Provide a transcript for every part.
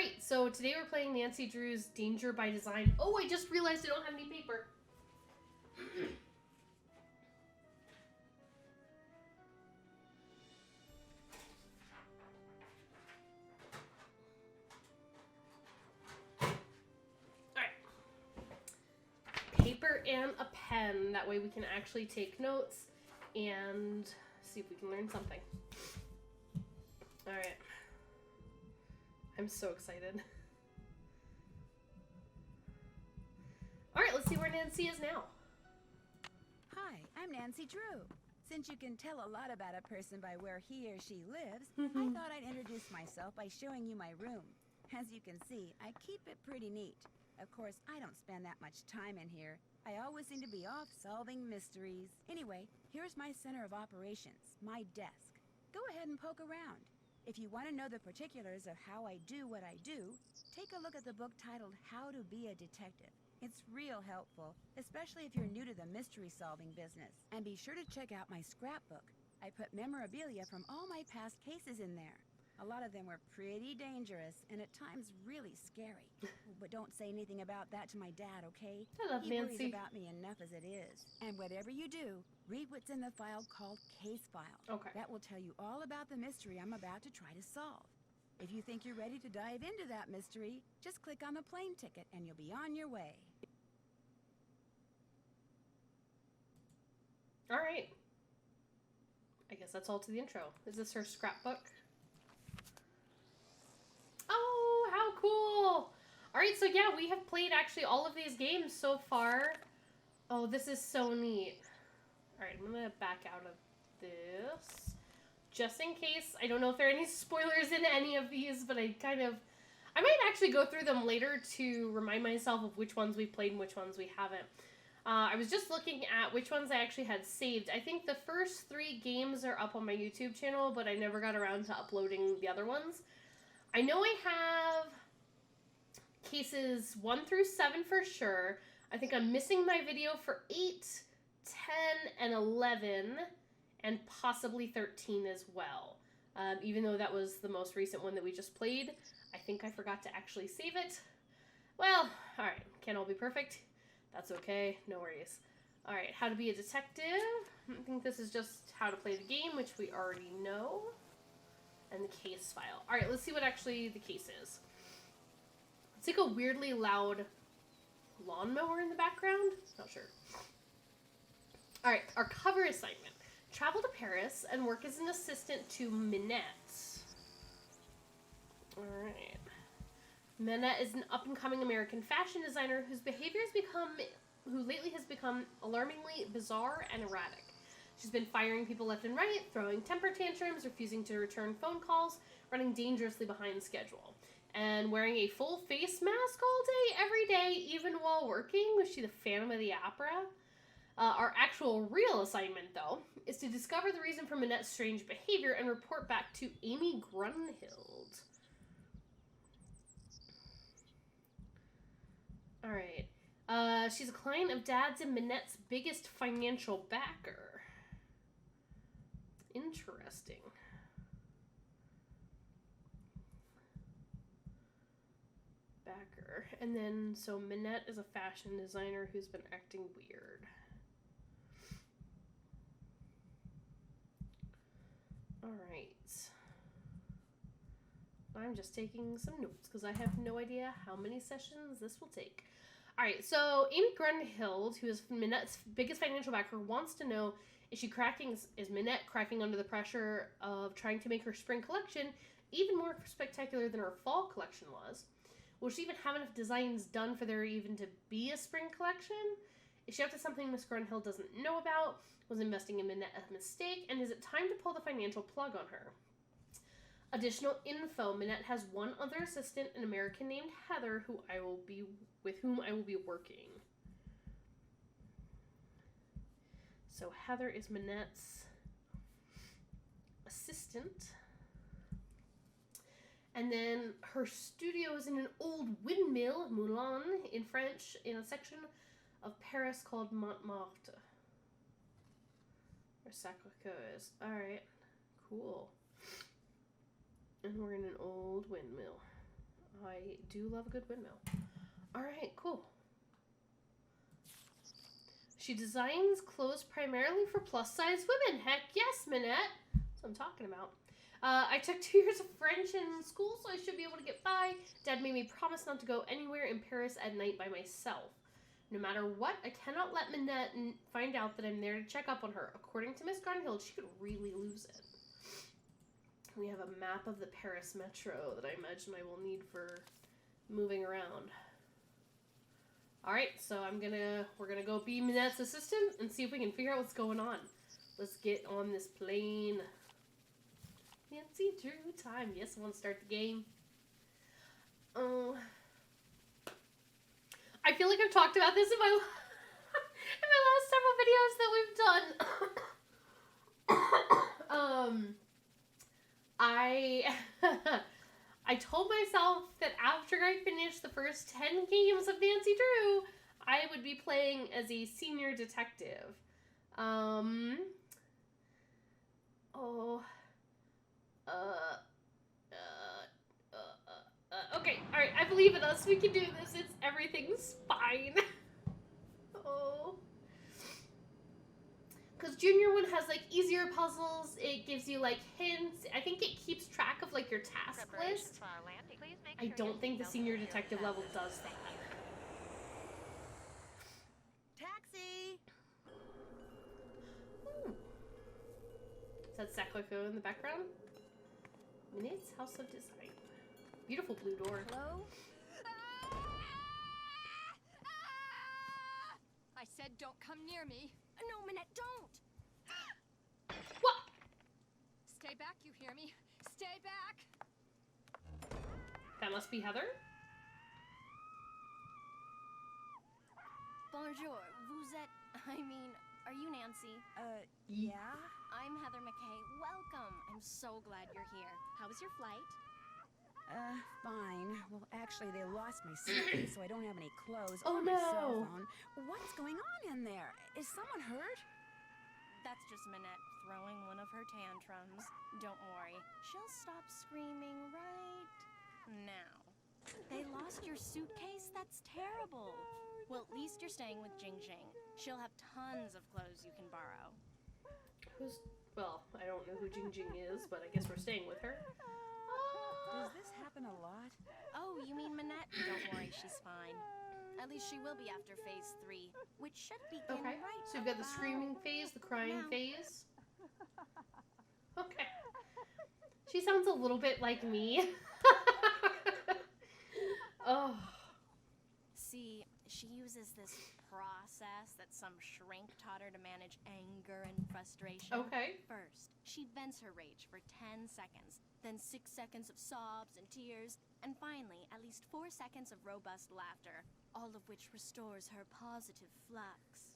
Alright, so today we're playing Nancy Drew's Danger by Design. Oh, I just realized I don't have any paper. Alright. Paper and a pen. That way we can actually take notes and see if we can learn something. Alright. I'm so excited. Alright, let's see where Nancy is now. Hi, I'm Nancy Drew. Since you can tell a lot about a person by where he or she lives, I thought I'd introduce myself by showing you my room. As you can see, I keep it pretty neat. Of course, I don't spend that much time in here. I always seem to be off solving mysteries. Anyway, here's my center of operations, my desk. Go ahead and poke around. If you want to know the particulars of how I do what I do, take a look at the book titled How to Be a Detective. It's real helpful, especially if you're new to the mystery-solving business. And be sure to check out my scrapbook. I put memorabilia from all my past cases in there. A lot of them were pretty dangerous and at times really scary. But don't say anything about that to my dad, okay? I love He Nancy. worries about me enough as it is. And whatever you do, read what's in the file called Case File. Okay. That will tell you all about the mystery I'm about to try to solve. If you think you're ready to dive into that mystery, just click on the plane ticket and you'll be on your way. All right. I guess that's all to the intro. Is this her scrapbook? Oh, how cool. All right, so yeah, we have played actually all of these games so far. Oh, this is so neat. All right, I'm going to back out of this. Just in case. I don't know if there are any spoilers in any of these, but I might actually go through them later to remind myself of which ones we played and which ones we haven't. I was just looking at which ones I actually had saved. I think the first 3 games are up on my YouTube channel, but I never got around to uploading the other ones. I know I have cases 1 through 7 for sure. I think I'm missing my video for 8, 10, and 11, and possibly 13 as well. Even though that was the most recent one that we just played, I think I forgot to actually save it. Well, alright, can't all be perfect. That's okay, no worries. Alright, how to be a detective. I think this is just how to play the game, which we already know. And the case file. Alright, let's see what actually the case is. It's like a weirdly loud lawnmower in the background. Not sure. Alright, our cover assignment. Travel to Paris and work as an assistant to Minette. Alright. Minette is an up-and-coming American fashion designer who lately has become alarmingly bizarre and erratic. She's been firing people left and right, throwing temper tantrums, refusing to return phone calls, running dangerously behind schedule, and wearing a full face mask all day, every day, even while working. Was she the Phantom of the Opera? Our actual real assignment, though, is to discover the reason for Minette's strange behavior and report back to Amy Grunhild. Alright. She's a client of Dad's and Minette's biggest financial backer. Interesting. Backer. And then, so Minette is a fashion designer who's been acting weird. Alright. I'm just taking some notes because I have no idea how many sessions this will take. Alright, so Amy Grunhild, who is Minette's biggest financial backer, wants to know, is Minette cracking under the pressure of trying to make her spring collection even more spectacular than her fall collection was? Will she even have enough designs done for there even to be a spring collection? Is she up to something Miss Grunhild doesn't know about? Was investing in Minette a mistake? And is it time to pull the financial plug on her? Additional info. Minette has one other assistant, an American named Heather, with whom I will be working. So Heather is Minette's assistant. And then her studio is in an old windmill, Moulin, in French, in a section of Paris called Montmartre. Where Sacré-Cœur is. Alright, cool. And we're in an old windmill. I I do love a good windmill. Alright, cool. She designs clothes primarily for plus-size women. Heck yes, Minette. That's what I'm talking about. I took 2 years of French in school, so I should be able to get by. Dad made me promise not to go anywhere in Paris at night by myself. No matter what, I cannot let Minette find out that I'm there to check up on her. According to Miss Grunhild, she could really lose it. We have a map of the Paris metro that I imagine I will need for moving around. Alright, so we're gonna go be Minette's assistant and see if we can figure out what's going on. Let's get on this plane. Nancy Drew time. Yes, I want to start the game. Oh. I feel like I've talked about this in my last several videos that we've done. I told myself that after I finished the first 10 games of Nancy Drew, I would be playing as a senior detective. Okay, alright, I believe in us. We can do this. Everything's fine. Oh. Because Junior one has, like, easier puzzles. It gives you, like, hints. I think it keeps track of, like, your task list. I don't think the senior detective level does that. Taxi! Is that Sakako in the background? Minette's House of Design. Beautiful blue door. Hello? I said don't come near me. No, Minette, don't! What? Stay back, you hear me? Stay back! That must be Heather? Bonjour, vous êtes... are you Nancy? Yeah? I'm Heather McKay. Welcome. I'm so glad you're here. How was your flight? Fine. Well, actually, they lost my suitcase, so I don't have any clothes Oh, or my cell no. phone. What's going on in there? Is someone hurt? That's just Minette throwing one of her tantrums. Don't worry. She'll stop screaming right now. They lost your suitcase? That's terrible. Well, at least you're staying with Jing Jing. She'll have tons of clothes you can borrow. Well, I don't know who Jing Jing is, but I guess we're staying with her. Does this happen a lot? Oh, you mean Minette? Don't worry, she's fine. At least she will be after phase 3, which should begin Okay, right so we've got the about screaming phase, the crying now. phase. Okay. She sounds a little bit like me. Oh. See, she uses this process that some shrink taught her to manage anger and frustration. Okay. First, she vents her rage for 10 seconds, then 6 seconds of sobs and tears, and finally, at least 4 seconds of robust laughter, all of which restores her positive flux.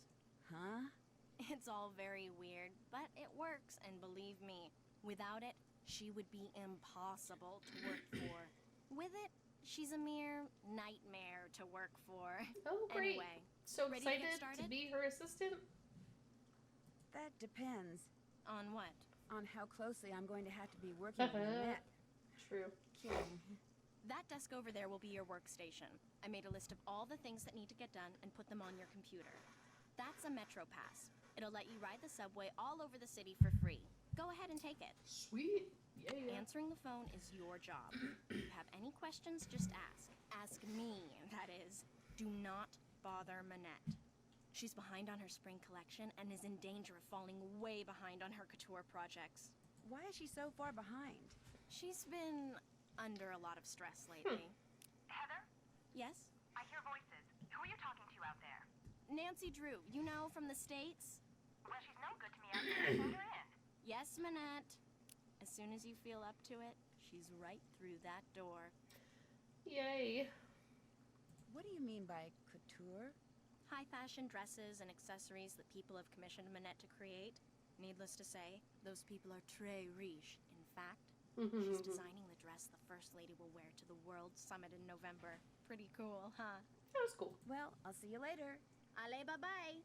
Huh? It's all very weird, but it works, and believe me, without it, she would be impossible to work for. With it, she's a mere nightmare to work for. Oh, great. Anyway, So ready to get excited to started? be her assistant. That depends on what? on how closely I'm going to have to be working with Minette. True. Kidding. That desk over there will be your workstation. I made a list of all the things that need to get done and put them on your computer. That's a Metro Pass. It'll let you ride the subway all over the city for free. Go ahead and take it. Sweet. Yeah. Answering the phone is your job. If you have any questions, just ask. Ask me, that is. Do not bother Minette. She's behind on her spring collection and is in danger of falling way behind on her couture projects. Why is she so far behind? She's been under a lot of stress lately. Heather, Yes? I hear voices. Who are you talking to out there? Nancy Drew, you know, from the States? Well, she's no good to me out there. Phone her in. Yes, Minette. As soon as you feel up to it, she's right through that door. Yay. What do you mean by couture? High fashion dresses and accessories that people have commissioned Minette to create. Needless to say, those people are très riche. In fact, she's designing the dress the First Lady will wear to the World Summit in November. Pretty cool, huh? That was cool. Well, I'll see you later. Allez, bye-bye.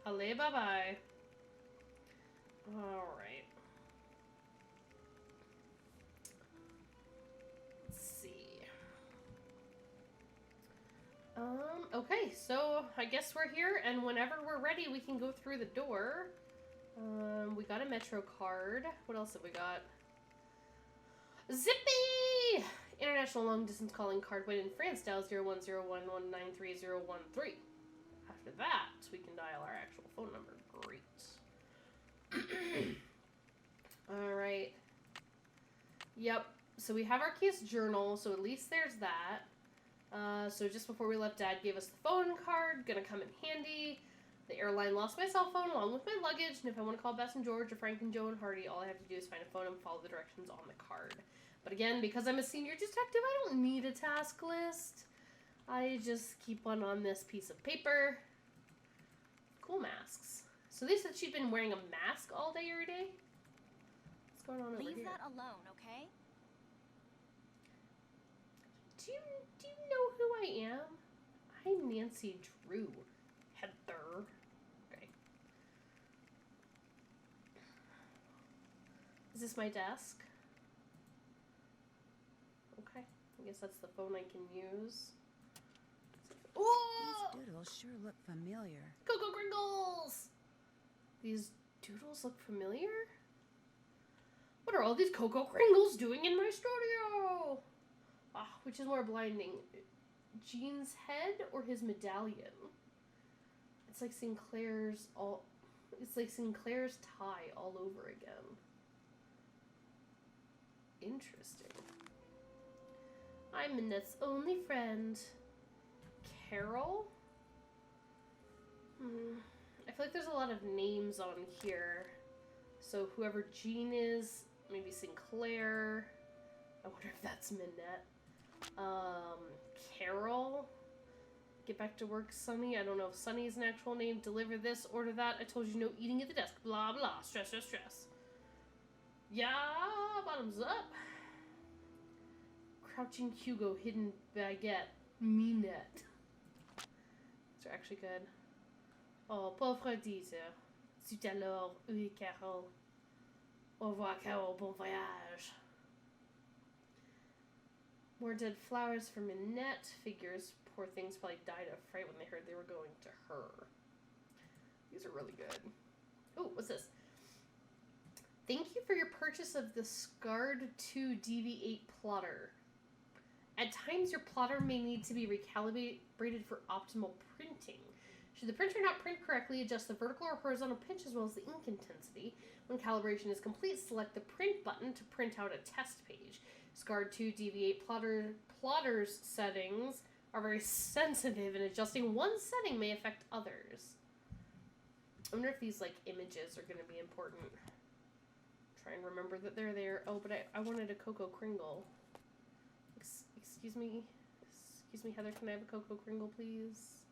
Allez, bye-bye. Alright. Let's Okay, so I guess we're here, and whenever we're ready, we can go through the door. We got a Metro card. What else have we got? Zippy! International long distance calling card. When in France, dial 0101193013. After that, we can dial our actual phone number. Great. Alright. Yep. So we have our case journal, so at least there's that. So just before we left, Dad gave us the phone card. Gonna come in handy. The airline lost my cell phone along with my luggage, and if I want to call Bess and George or Frank and Joe and Hardy, all I have to do is find a phone and follow the directions on the card. But again, because I'm a senior detective, I don't need a task list. I just keep one on this piece of paper. Cool masks. So they said she'd been wearing a mask all day, every day? What's going on over Leave here? that alone, okay? Do you know who I am? I'm Nancy Drew. Heather. Okay. Is this my desk? Okay. I guess that's the phone I can use. Oh! These doodles sure look familiar. Cocoa Kringles! These doodles look familiar? What are all these Cocoa Kringles doing in my studio? Ah, which is more blinding? Jean's head or his medallion? It's like Sinclair's tie all over again. Interesting. I'm Minette's only friend. Carol? I feel like there's a lot of names on here. So whoever Jean is, maybe Sinclair. I wonder if that's Minette. Carol? Get back to work, Sunny. I don't know if Sunny is an actual name. Deliver this, order that. I told you no eating at the desk. Blah, blah. Stress, stress, stress. Yeah, bottoms up. Crouching Hugo, hidden baguette. Minette. These are actually good. Oh, pauvre Dieter. Zut alors, oui, Carol. Au revoir, Carol. Bon voyage. More dead flowers for Minette. Figures. Poor things probably died of fright when they heard they were going to her. These are really good. Oh, what's this? Thank you for your purchase of the Scarred 2 DV8 plotter. At times, your plotter may need to be recalibrated for optimal printing. Should the printer not print correctly, adjust the vertical or horizontal pitch as well as the ink intensity. When calibration is complete, select the print button to print out a test page. Scarred 2 DV8 plotter's settings are very sensitive, and adjusting one setting may affect others. I wonder if these, like, images are going to be important. Try and remember that they're there. Oh, but I wanted a Cocoa Kringle. Excuse me, Heather, can I have a Cocoa Kringle, please?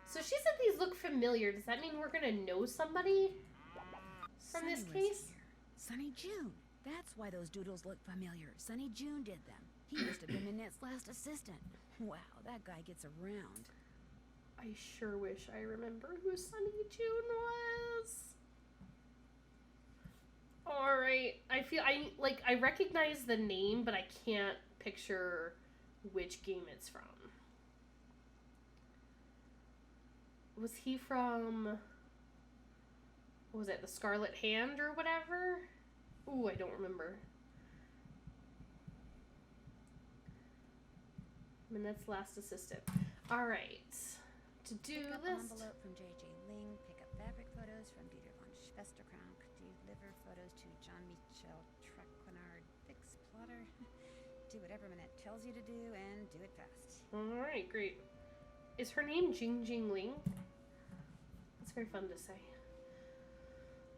So she said these look familiar. Does that mean we're gonna know somebody from this Sonny was case? here. Sonny June. That's why those doodles look familiar. Sonny June did them. He must have been Minette's last assistant. Wow, that guy gets around. I sure wish I remember who Sunny June was. Alright, I recognize the name, but I can't picture which game it's from. Was he from, what was it, the Scarlet Hand or whatever? Ooh, I don't remember. Minette's last assistant. Alright. To-do Pick up list. envelope from J.J. Ling. Pick up fabric photos from Dieter von Schwesterkrank. Deliver photos to Jean-Michel Traquenard. Fix plotter. Do whatever Minette tells you to do and do it fast. Alright, great. Is her name Jing Jing Ling? That's very fun to say.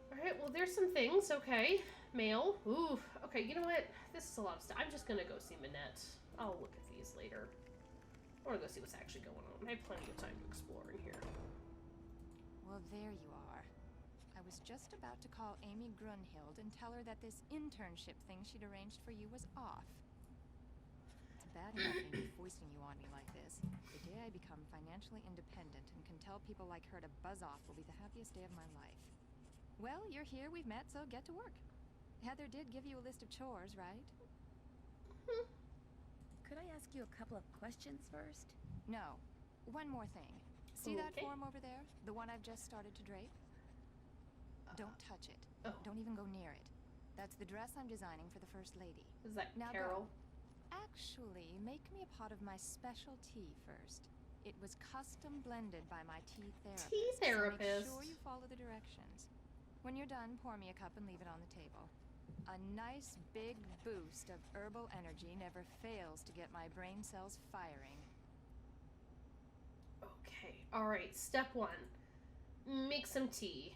Alright, well, there's some things. Okay. Mail. Ooh. Okay, you know what? This is a lot of stuff. I'm just gonna go see Minette. I'll look at these later. I want to go see what's actually going on. I have plenty of time to explore in here. Well, there you are. I was just about to call Amy Grunhild and tell her that this internship thing she'd arranged for you was off. It's bad enough Amy foisting you on me like this. The day I become financially independent and can tell people like her to buzz off will be the happiest day of my life. Well, you're here, we've met, so get to work. Heather did give you a list of chores, right? Could I ask you a couple of questions first? No. One more thing. See that Okay. form over there? The one I've just started to drape? Don't touch it. Oh. Don't even go near it. That's the dress I'm designing for the First Lady. Is that Now Carol? Actually, make me a pot of my special tea first. It was custom blended by my tea therapist. Tea So therapist. make sure you follow the directions. When you're done, pour me a cup and leave it on the table. A nice big boost of herbal energy never fails to get my brain cells firing. Okay. All right. Step 1. Make some tea.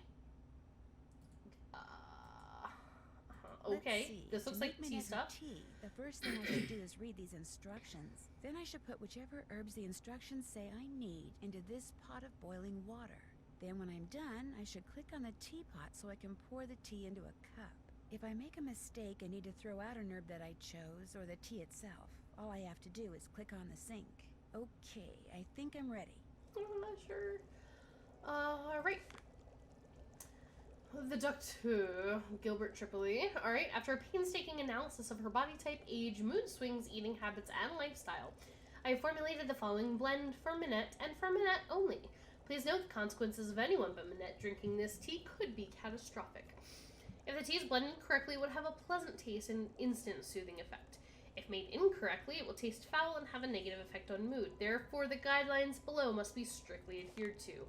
Okay. Let's see. This To looks make like tea Minette her stuff. Tea, the first thing I should do is read these instructions. Then I should put whichever herbs the instructions say I need into this pot of boiling water. Then when I'm done, I should click on the teapot so I can pour the tea into a cup. If I make a mistake and need to throw out an herb that I chose, or the tea itself, all I have to do is click on the sink. Okay, I think I'm ready. I'm not sure. Right. The Doctor, Gilbert Tripoli. Alright, after a painstaking analysis of her body type, age, mood swings, eating habits, and lifestyle, I have formulated the following blend for Minette and for Minette only. Please note the consequences of anyone but Minette drinking this tea could be catastrophic. If the tea is blended correctly, it would have a pleasant taste and instant soothing effect. If made incorrectly, it will taste foul and have a negative effect on mood. Therefore, the guidelines below must be strictly adhered to.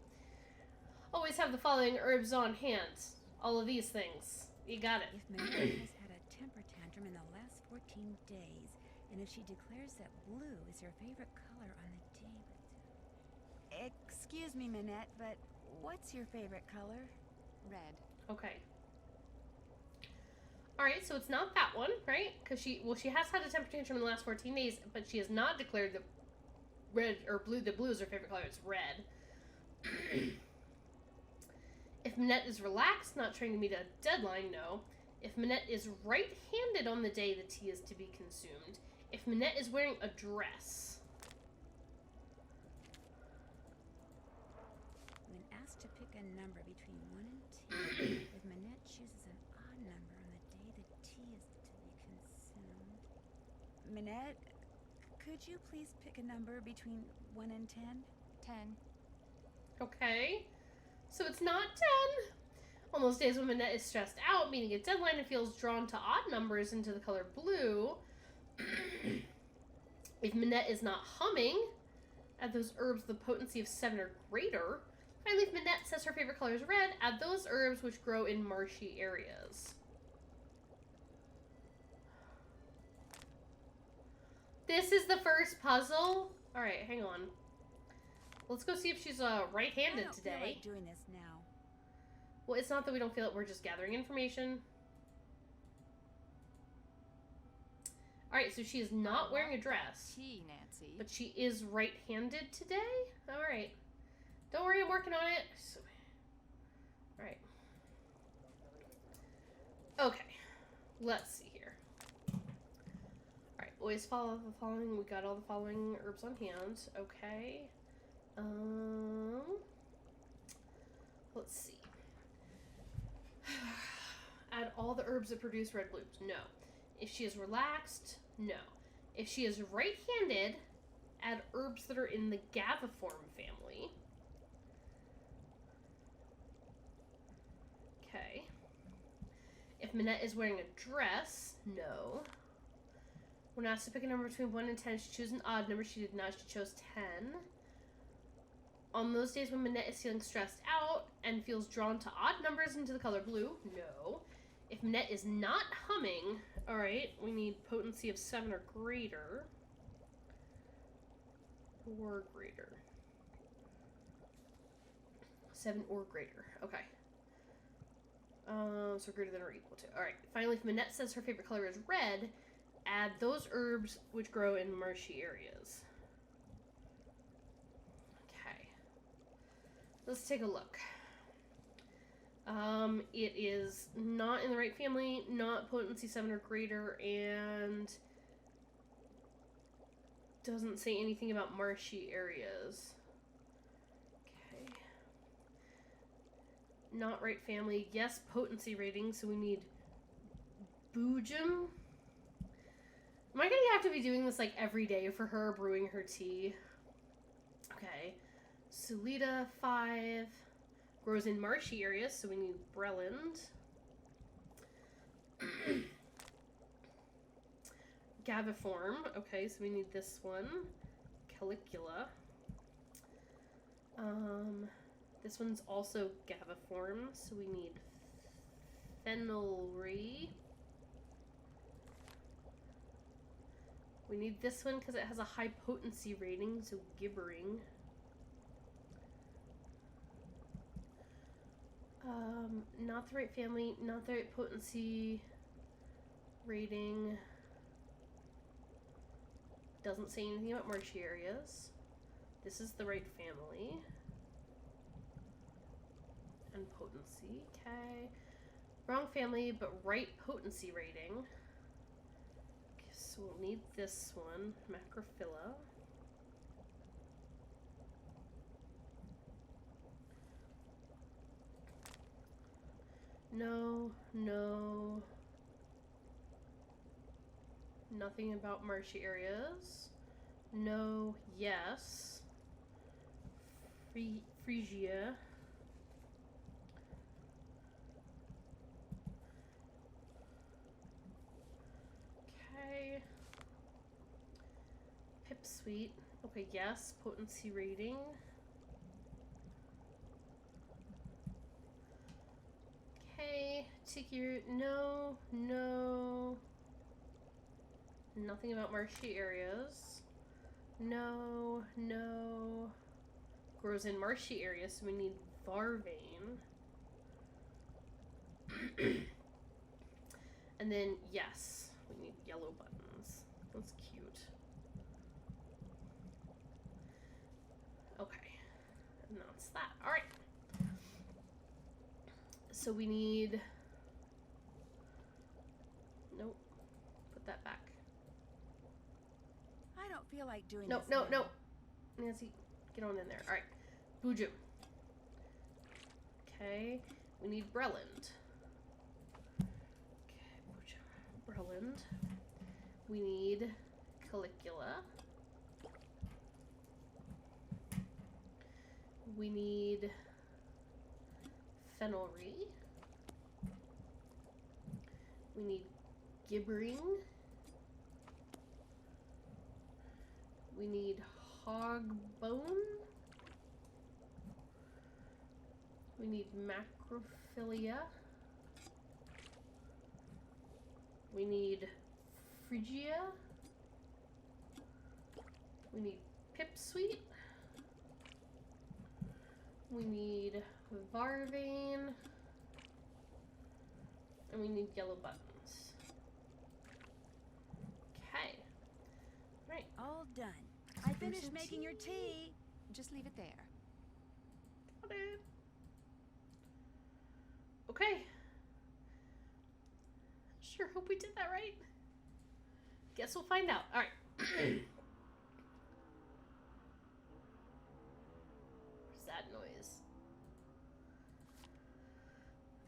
Always have the following herbs on hand. All of these things. You got it. If Minette has had a temper tantrum in the last 14 days, and if she declares that blue is her favorite color on the day... Excuse me, Minette, but what's your favorite color? Red. Okay. Alright, so it's not that one, right? Because she has had a temper tantrum in the last 14 days, but she has not declared that red or blue, the blue is her favorite color. It's red. If Minette is relaxed, not trying to meet a deadline, no. If Minette is right-handed on the day the tea is to be consumed. If Minette is wearing a dress. When asked to pick a number between 1 and 2, if Minette chooses an odd number on the day the tea is to be consumed... Minette, could you please pick a number between 1 and 10? 10. Okay. So it's not 10. On those days when Minette is stressed out, meeting a deadline, and feels drawn to odd numbers into the color blue. If Minette is not humming, add those herbs with the potency of 7 or greater. Finally, if Minette says her favorite color is red, add those herbs which grow in marshy areas. This is the first puzzle? Alright, hang on. Let's go see if she's right-handed I don't today. feel like doing this now. Well, it's not that we don't feel it, we're just gathering information. Alright, so she is not wearing a dress. Tea, Nancy. But she is right-handed today? Alright. Don't worry, I'm working on it. Alright. Okay. Let's see here. Alright, always follow the following. We got all the following herbs on hand. Okay. Let's see. Add all the herbs that produce red blooms. No. If she is relaxed, no. If she is right-handed, add herbs that are in the Gaviform family. Okay. If Minette is wearing a dress, no. When asked to pick a number between 1 and 10, she chose an odd number. She did not. She chose 10. On those days when Minette is feeling stressed out and feels drawn to odd numbers into the color blue, no. If Minette is not humming, alright, we need potency of 7 or greater. Or greater. 7 or greater, okay. So greater than or equal to. Alright, finally, if Minette says her favorite color is red, add those herbs which grow in marshy areas. Okay. Let's take a look. It is not in the right family, not potency 7 or greater, and doesn't say anything about marshy areas. Okay. Not right family. Yes, potency rating, so we need Boojum. Am I gonna have to be doing this like every day for her, brewing her tea? Okay. Sulita 5. Grows in marshy areas, so we need Breland. Gaviform. Okay, so we need this one. Calicula. This one's also Gaviform, so we need Fenelry. We need this one because it has a high potency rating, so Gibbering. Not the right family, not the right potency rating. Doesn't say anything about marshy areas. This is the right family. And potency, okay. Wrong family, but right potency rating. Okay, so we'll need this one, Macrophila. No, no. Nothing about marshy areas. No, yes. Phrygia. Okay. Pipsweet. Okay, yes. Potency rating. Okay. Tiki root. No, no. Nothing about marshy areas. No, no. Grows in marshy areas, so we need Varvane. And then, yes, we need yellow buttons. That's cute. Okay. And that's that. Alright. So we need... Nope. Put that back. I don't feel like doing No, this. no, now. no. Nancy, get on in there. Alright. Boojum. Okay. We need Breland. Okay, Boojum. Breland. We need Calicula. We need Fenelry. We need Gibbering. We need Hogbone. We need Macrophilia. We need Phrygia. We need Pipsweet. We need Varvane. And we need yellow buttons. Okay. Right. All done. I Here's finished your making your tea. Just leave it there. Got it. Okay. Sure hope we did that right. Guess we'll find out. Alright. Where's that noise?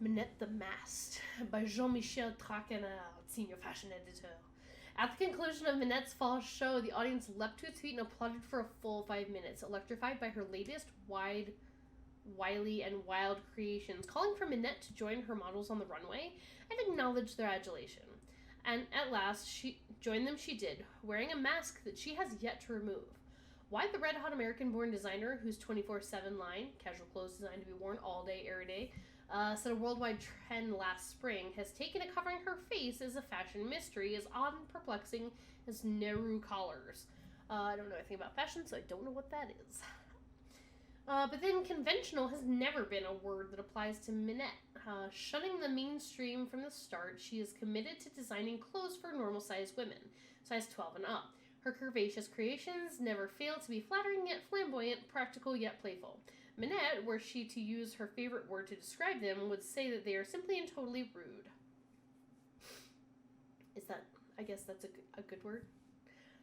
Minette the Masked by Jean-Michel Traquenard, senior fashion editor. At the conclusion of Minette's fall show, the audience leapt to its feet and applauded for a full 5 minutes, electrified by her latest wily and wild creations, calling for Minette to join her models on the runway and acknowledge their adulation. And at last, she did, wearing a mask that she has yet to remove. Why the red-hot American-born designer, whose 24/7 line, casual clothes designed to be worn all day, every day, set a worldwide trend last spring, has taken to covering her face as a fashion mystery as odd and perplexing as Nehru collars. I don't know anything about fashion, so I don't know what that is. But then conventional has never been a word that applies to Minette. Shunning the mainstream from the start, she is committed to designing clothes for normal-sized women, size 12 and up. Her curvaceous creations never fail to be flattering yet flamboyant, practical yet playful. Minette, were she to use her favorite word to describe them, would say that they are simply and totally rude. Is that, I guess that's a good word?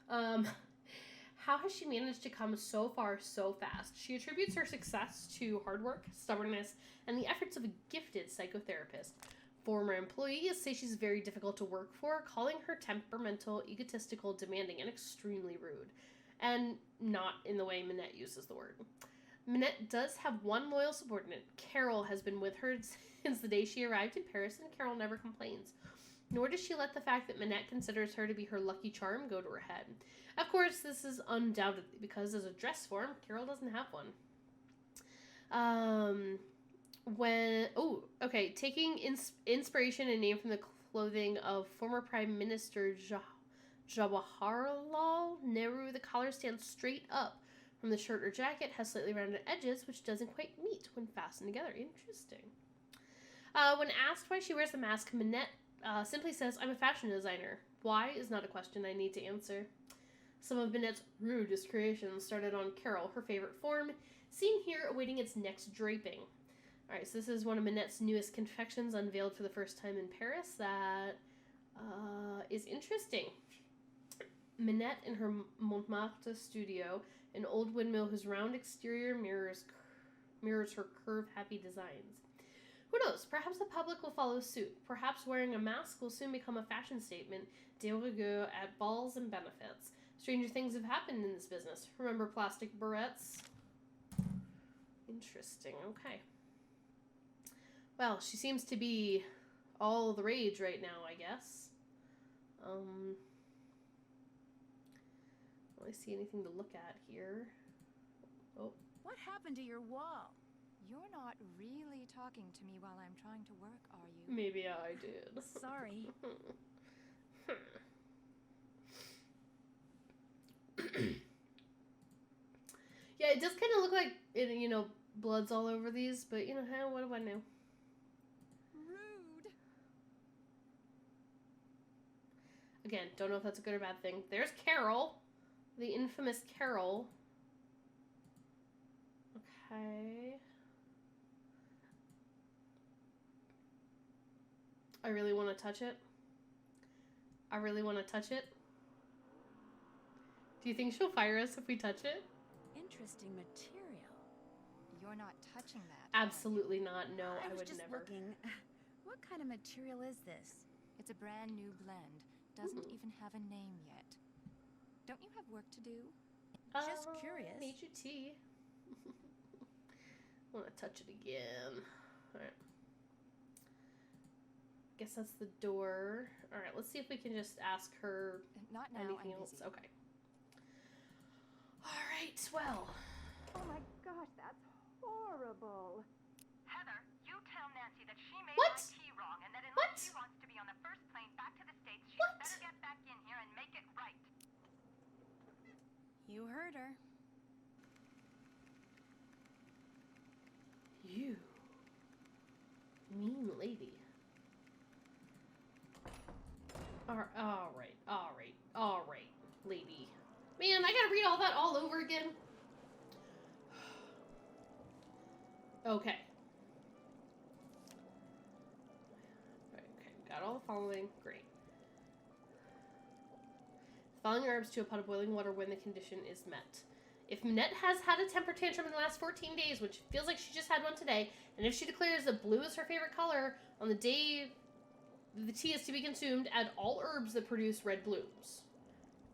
How has she managed to come so far so fast? She attributes her success to hard work, stubbornness, and the efforts of a gifted psychotherapist. former employees say she's very difficult to work for, calling her temperamental, egotistical, demanding, and extremely rude. And not in the way Minette uses the word. Minette does have one loyal subordinate. Carol has been with her since the day she arrived in Paris, and Carol never complains. Nor does she let the fact that Minette considers her to be her lucky charm go to her head. Of course, this is undoubtedly because as a dress form, Carol doesn't have one. Taking inspiration and name from the clothing of former Prime Minister Jawaharlal Nehru, the collar stands straight up from the shirt or jacket, has slightly rounded edges, which doesn't quite meet when fastened together. Interesting. When asked why she wears the mask, Minette simply says, "I'm a fashion designer." Why is not a question I need to answer. Some of Minette's rudest creations started on Carol, her favorite form, seen here awaiting its next draping. Alright, so this is one of Minette's newest confections unveiled for the first time in Paris. That is interesting. Minette in her Montmartre studio, an old windmill whose round exterior mirrors her curve-happy designs. Who knows? Perhaps the public will follow suit. Perhaps wearing a mask will soon become a fashion statement, de rigueur at balls and benefits. Stranger things have happened in this business. Remember plastic barrettes? Interesting. Okay. Well, she seems to be all the rage right now, I guess. Don't really see anything to look at here. Oh. What happened to your wall? You're not really talking to me while I'm trying to work, are you? Maybe I did. Sorry. Yeah, it does kind of look like, blood's all over these, but, what do I know? Rude. Again, don't know if that's a good or bad thing. There's Carol. The infamous Carol. Okay. I really want to touch it. Do you think she'll fire us if we touch it? Interesting material. You're not touching that. are you? Absolutely not. No, I was would just never. looking. What kind of material is this? It's a brand new blend. Doesn't Ooh. even have a name yet. Don't you have work to do? Just curious. Made you tea. I want to touch it again. Alright. Guess that's the door. Alright, let's see if we can just ask her Not now. anything I'm else. busy. Okay. Alright, well. Oh my gosh, that's horrible. Heather, you tell Nancy that she made What? my tea wrong and that What? unless she wants to be on the first plane back to the States, she What? better get back in here and make it right. You heard her. You. Mean lady. Alright, lady. Man, I gotta read all that all over again. Okay. Okay, got all the following. Great. Following herbs to a pot of boiling water when the condition is met. If Minette has had a temper tantrum in the last 14 days, which feels like she just had one today, and if she declares that blue is her favorite color on the day the tea is to be consumed, add all herbs that produce red blooms.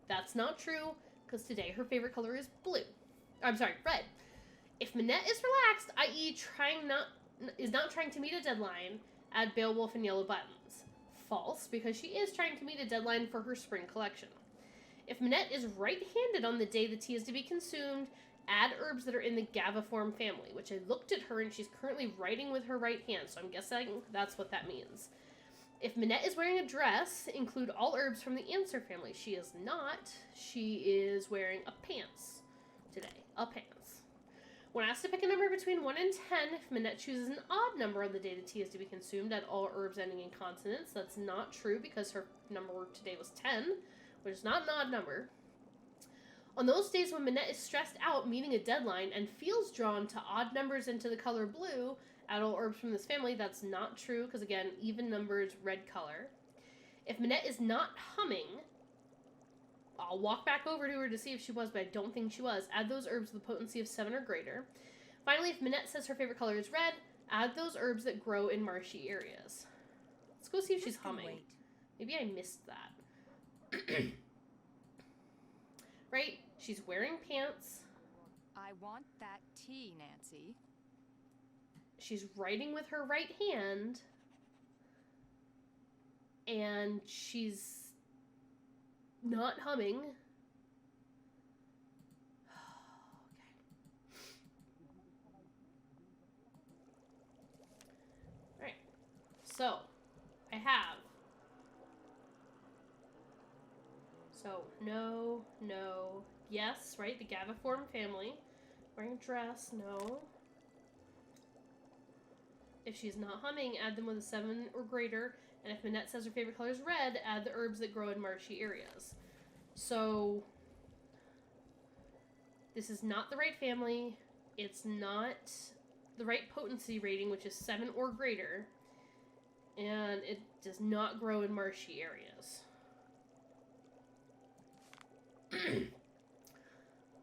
That's not true, because today her favorite color is red. If Minette is relaxed, i.e. not trying to meet a deadline, add Beowulf and yellow buttons. False, because she is trying to meet a deadline for her spring collection. If Minette is right-handed on the day the tea is to be consumed, add herbs that are in the Gaviform family, which I looked at her and she's currently writing with her right hand, so I'm guessing that's what that means. If Minette is wearing a dress, include all herbs from the Answer family. She is not. She is wearing a pants today. A pants. When asked to pick a number between 1 and 10, if Minette chooses an odd number on the day the tea is to be consumed, add all herbs ending in consonants. That's not true because her number today was 10, which is not an odd number. On those days when Minette is stressed out meeting a deadline and feels drawn to odd numbers into the color blue, add all herbs from this family. That's not true because, again, even numbers, red color. If Minette is not humming, I'll walk back over to her to see if she was, but I don't think she was. Add those herbs with a potency of 7 or greater. Finally, if Minette says her favorite color is red, add those herbs that grow in marshy areas. go see if This she's can humming. wait. Maybe I missed that. Right? She's wearing pants. I want that tea, Nancy. She's writing with her right hand. And she's not humming. Alright. So, I have. So, no, yes, right? The Gaviform family. Wearing a dress, no. If she's not humming, add them with a 7 or greater. And if Minette says her favorite color is red, add the herbs that grow in marshy areas. So, this is not the right family. It's not the right potency rating, which is 7 or greater. And it does not grow in marshy areas.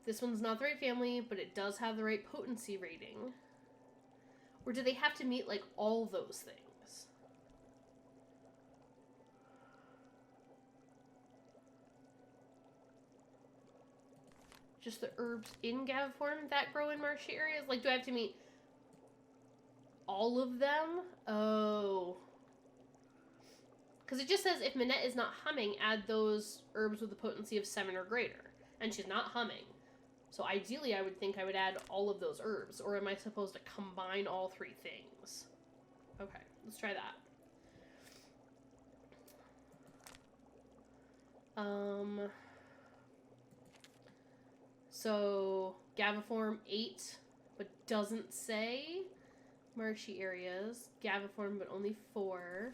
This one's not the right family, but it does have the right potency rating. Or do they have to meet, like, all those things? Just the herbs in Gaviform that grow in marshy areas? Like, do I have to meet all of them? Oh. Because it just says if Minette is not humming, add those herbs with a potency of 7 or greater. And she's not humming. So ideally, I would think I would add all of those herbs. Or am I supposed to combine all 3 things? Okay, let's try that. So, Gaviform 8, but doesn't say marshy areas. Gaviform, but only 4.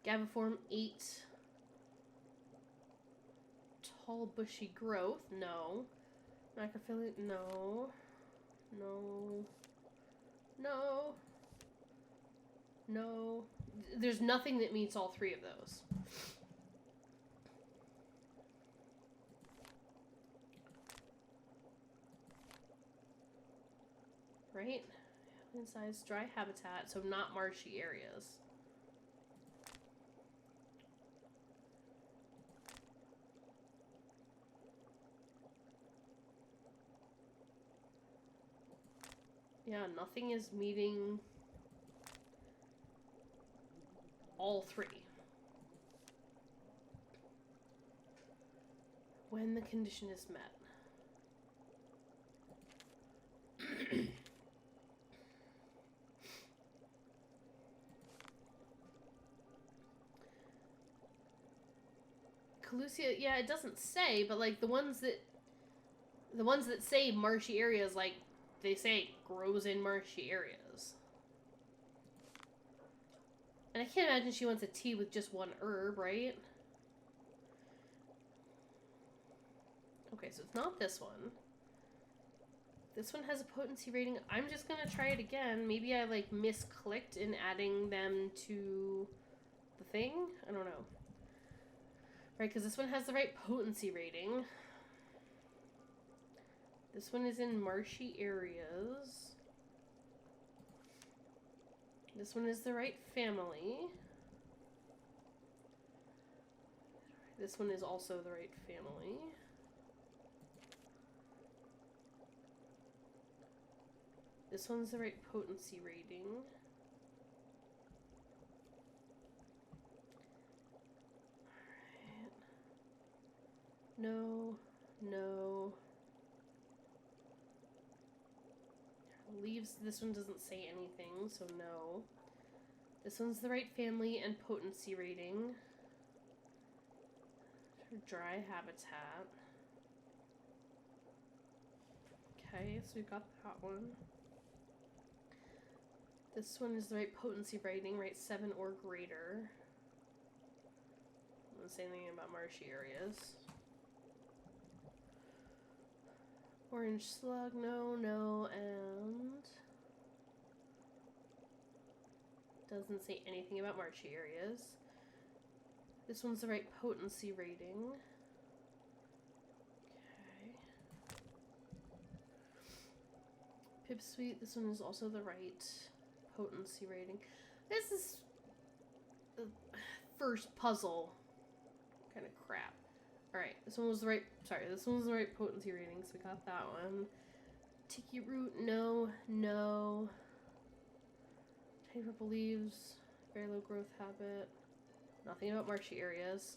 Gaviform 8. Tall, bushy growth. No. Macrophyllite. No. No. No. No. There's nothing that meets all 3 of those. Right? Inside dry habitat, so not marshy areas. Yeah, nothing is meeting all 3. When the condition is met. Calusia, yeah, it doesn't say, but like the ones that say marshy areas, like they say it grows in marshy areas. And I can't imagine she wants a tea with just 1 herb, right? Okay, so it's not this one. This one has a potency rating. I'm just gonna try it again. Maybe I like misclicked in adding them to the thing. I don't know. Right, because this one has the right potency rating. This one is in marshy areas. This one is the right family. This one is also the right family. This one's the right potency rating. Alright. No, no. Leaves, this one doesn't say anything, so no. This one's the right family and potency rating. Dry habitat. Okay, so we've got that one. This one is the right potency rating, right? 7 or greater. Doesn't say anything about marshy areas. Orange slug, no, no, and doesn't say anything about marshy areas. This one's the right potency rating. Okay. Pipsqueak, this one is also the right potency rating. This is the first puzzle kind of crap. Alright, this one was the right, sorry, this one was the right potency rating, so we got that one. Tiki root, no, no. Tiny purple leaves, very low growth habit. Nothing about marshy areas.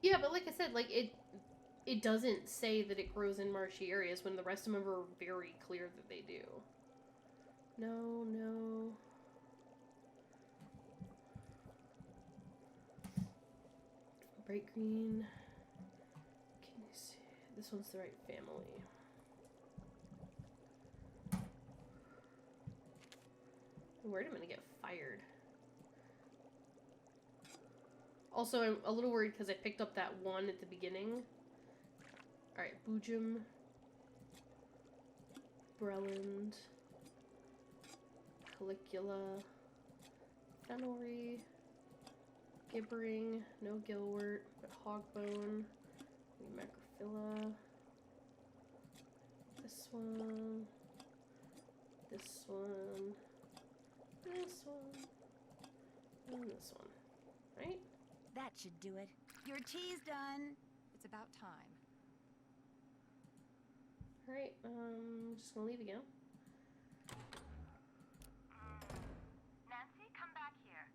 Yeah, but like I said, like it doesn't say that it grows in marshy areas when the rest of them are very clear that they do. No, no. Bright green. Can you see? This one's the right family. I'm worried I'm gonna get fired. Also, I'm a little worried because I picked up that one at the beginning. Alright, Boojum. Breland. Calicula. Fenelry. Gibbering. No Gilwort, but Hogbone. Macrophila. This one. This one. This one. And this one. Right? That should do it. Your tea's done. It's about time. Alright, just gonna leave again. Nancy, come back here.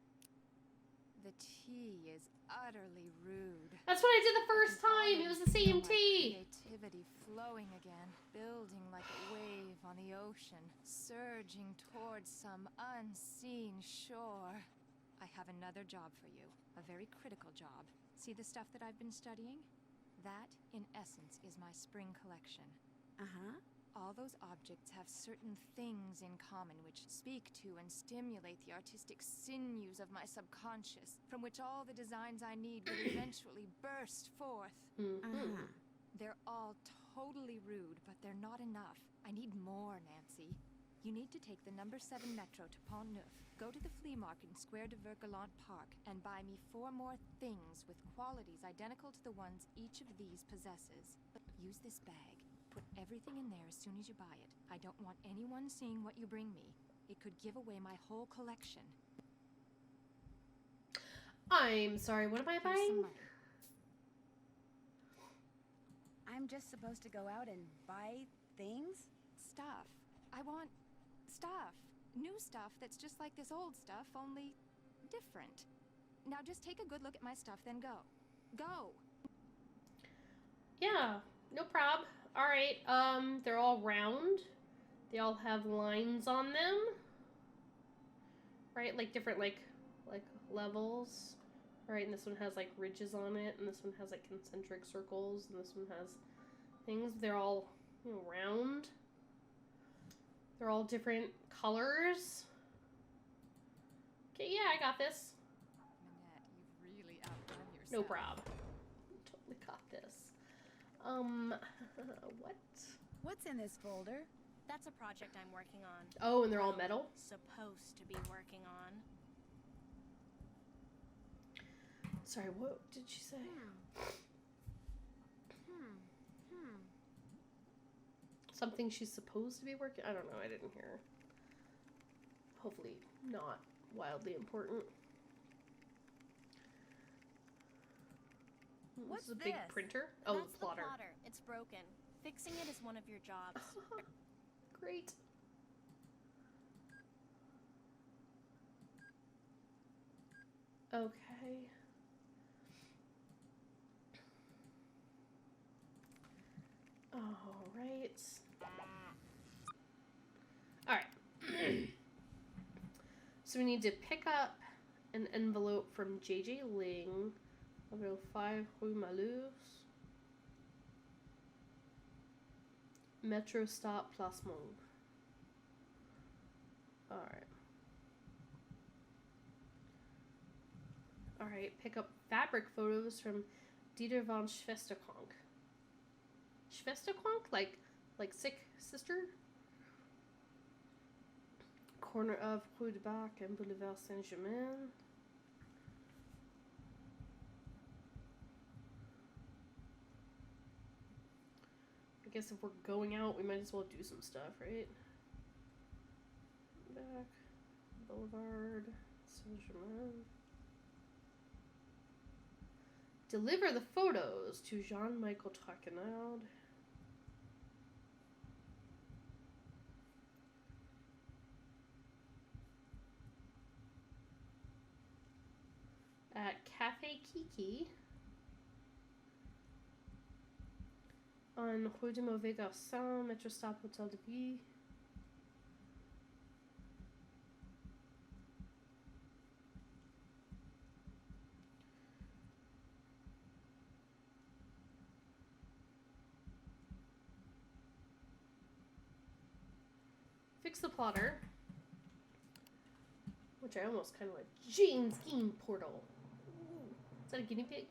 The tea is utterly rude. That's what I did the first time! It was the same Feel my tea! Creativity flowing again, building like a wave on the ocean, surging towards some unseen shore. I have another job for you, a very critical job. See the stuff that I've been studying? That, in essence, is my spring collection. Uh-huh. All those objects have certain things in common which speak to and stimulate the artistic sinews of my subconscious, from which all the designs I need will eventually burst forth. Uh-huh. They're all totally rude, but they're not enough. I need more, Nancy. You need to take the number 7 metro to Pont Neuf, go to the flea market in Square de Vergalant Park, and buy me 4 more things with qualities identical to the ones each of these possesses. Use this bag. Put everything in there as soon as you buy it. I don't want anyone seeing what you bring me. It could give away my whole collection. I'm sorry, what am I Here's some buying? money. I'm just supposed to go out and buy things? Stuff. I want stuff. New stuff that's just like this old stuff, only different. Now just take a good look at my stuff, then go. Go! Yeah, no prob. Alright, they're all round. They all have lines on them. Right, like different, like levels. Alright, and this one has, like, ridges on it, and this one has, like, concentric circles, and this one has things. They're all, you know, round. They're all different colors. Okay, yeah, I got this. Manette, you've really outdone yourself. No prob. Totally got this. What? What's in this folder? That's a project I'm working on. Oh, and they're all metal? Supposed to be working on. Sorry, what did she say? Something she's supposed to be working? I don't know, I didn't hear her. Hopefully not wildly important. What's this is a big this? printer? Oh, That's the plotter. The plotter. It's broken. Fixing it is one of your jobs. Great. Okay. All right. All right. So we need to pick up an envelope from JJ Ling, level 5 Rue Malus. Metro stop Place Mauve. Alright. Alright, pick up fabric photos from Dieter von Schwesterkonk. Schwesterkonk? Like sick sister? Corner of Rue de Bac and Boulevard Saint-Germain. I guess if we're going out, we might as well do some stuff, right? Back. Boulevard. Saint-Germain. Deliver the photos to Jean-Michel Traquenard. At Cafe Kiki on Rue de Mauvais Garçon, Metro Stop Hotel de Ville. Fix the plotter, which I almost kind of like. Jane's Game Portal. Ooh. Is that a guinea pig?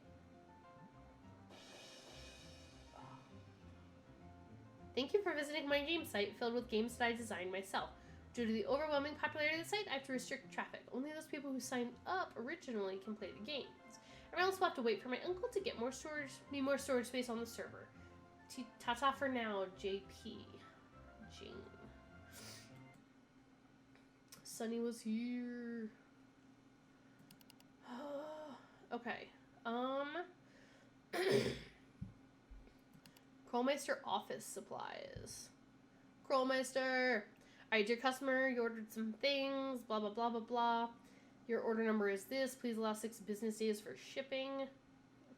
Thank you for visiting my game site filled with games that I designed myself. Due to the overwhelming popularity of the site, I have to restrict traffic. Only those people who signed up originally can play the games. Everyone else will have to wait for my uncle to get more storage space on the server. Ta-ta for now, JP. Jane. Sunny was here. Okay. Krollmeister office supplies. Krollmeister! Alright, dear customer, you ordered some things, blah, blah, blah, blah, blah. Your order number is this. Please allow 6 business days for shipping.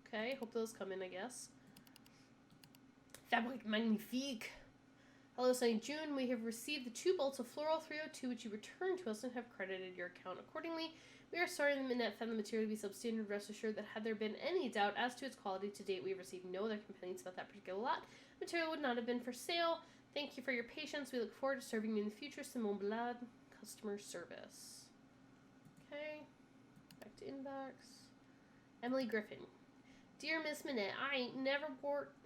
Okay, hope those come in, I guess. Fabrique magnifique. Hello, Sunny June. We have received the 2 bolts of Floral 302, which you returned to us and have credited your account accordingly. We are sorry the Minette found the material to be substandard. Rest assured that had there been any doubt as to its quality to date, we have received no other complaints about that particular lot. Material would not have been for sale. Thank you for your patience. We look forward to serving you in the future. Simone Blad, customer service. Okay. Back to inbox. Emily Griffin. Dear Miss Minette, I ain't never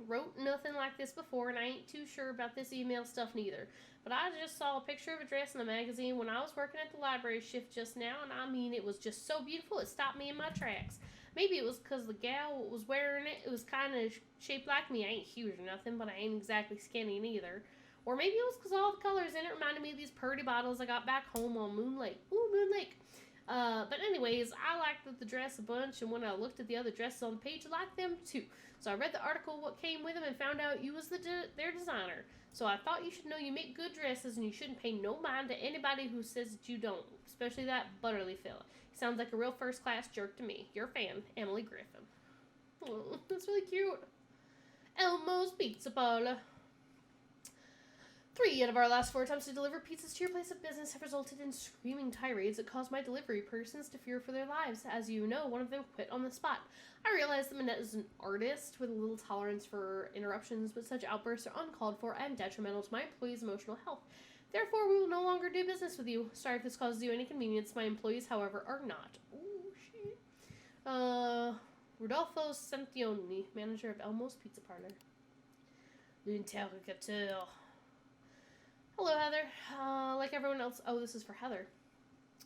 wrote nothing like this before, and I ain't too sure about this email stuff neither. But I just saw a picture of a dress in a magazine when I was working at the library shift just now, and I mean, it was just so beautiful it stopped me in my tracks. Maybe it was because the gal was wearing it was kind of shaped like me. I ain't huge or nothing, but I ain't exactly skinny neither. Or maybe it was because all the colors in it reminded me of these pretty bottles I got back home on Moon Lake. Ooh, Moon Lake. But anyways, I liked the dress a bunch, and when I looked at the other dresses on the page, I liked them too. So I read the article, what came with them, and found out you was their designer. So I thought you should know you make good dresses, and you shouldn't pay no mind to anybody who says that you don't, especially that Butterly fella. He sounds like a real first-class jerk to me. Your fan, Emily Griffin. Oh, that's really cute. Elmo's Pizza Parlor. 3 out of our last 4 attempts to deliver pizzas to your place of business have resulted in screaming tirades that caused my delivery persons to fear for their lives. As you know, one of them quit on the spot. I realize that Minette is an artist with a little tolerance for interruptions, but such outbursts are uncalled for and detrimental to my employees' emotional health. Therefore, we will no longer do business with you. Sorry if this causes you any inconvenience. My employees, however, are not. Ooh, shit. Rodolfo Santioni, manager of Elmo's Pizza Parlor. L'interrogateur. Hello, Heather. Like everyone else... Oh, this is for Heather.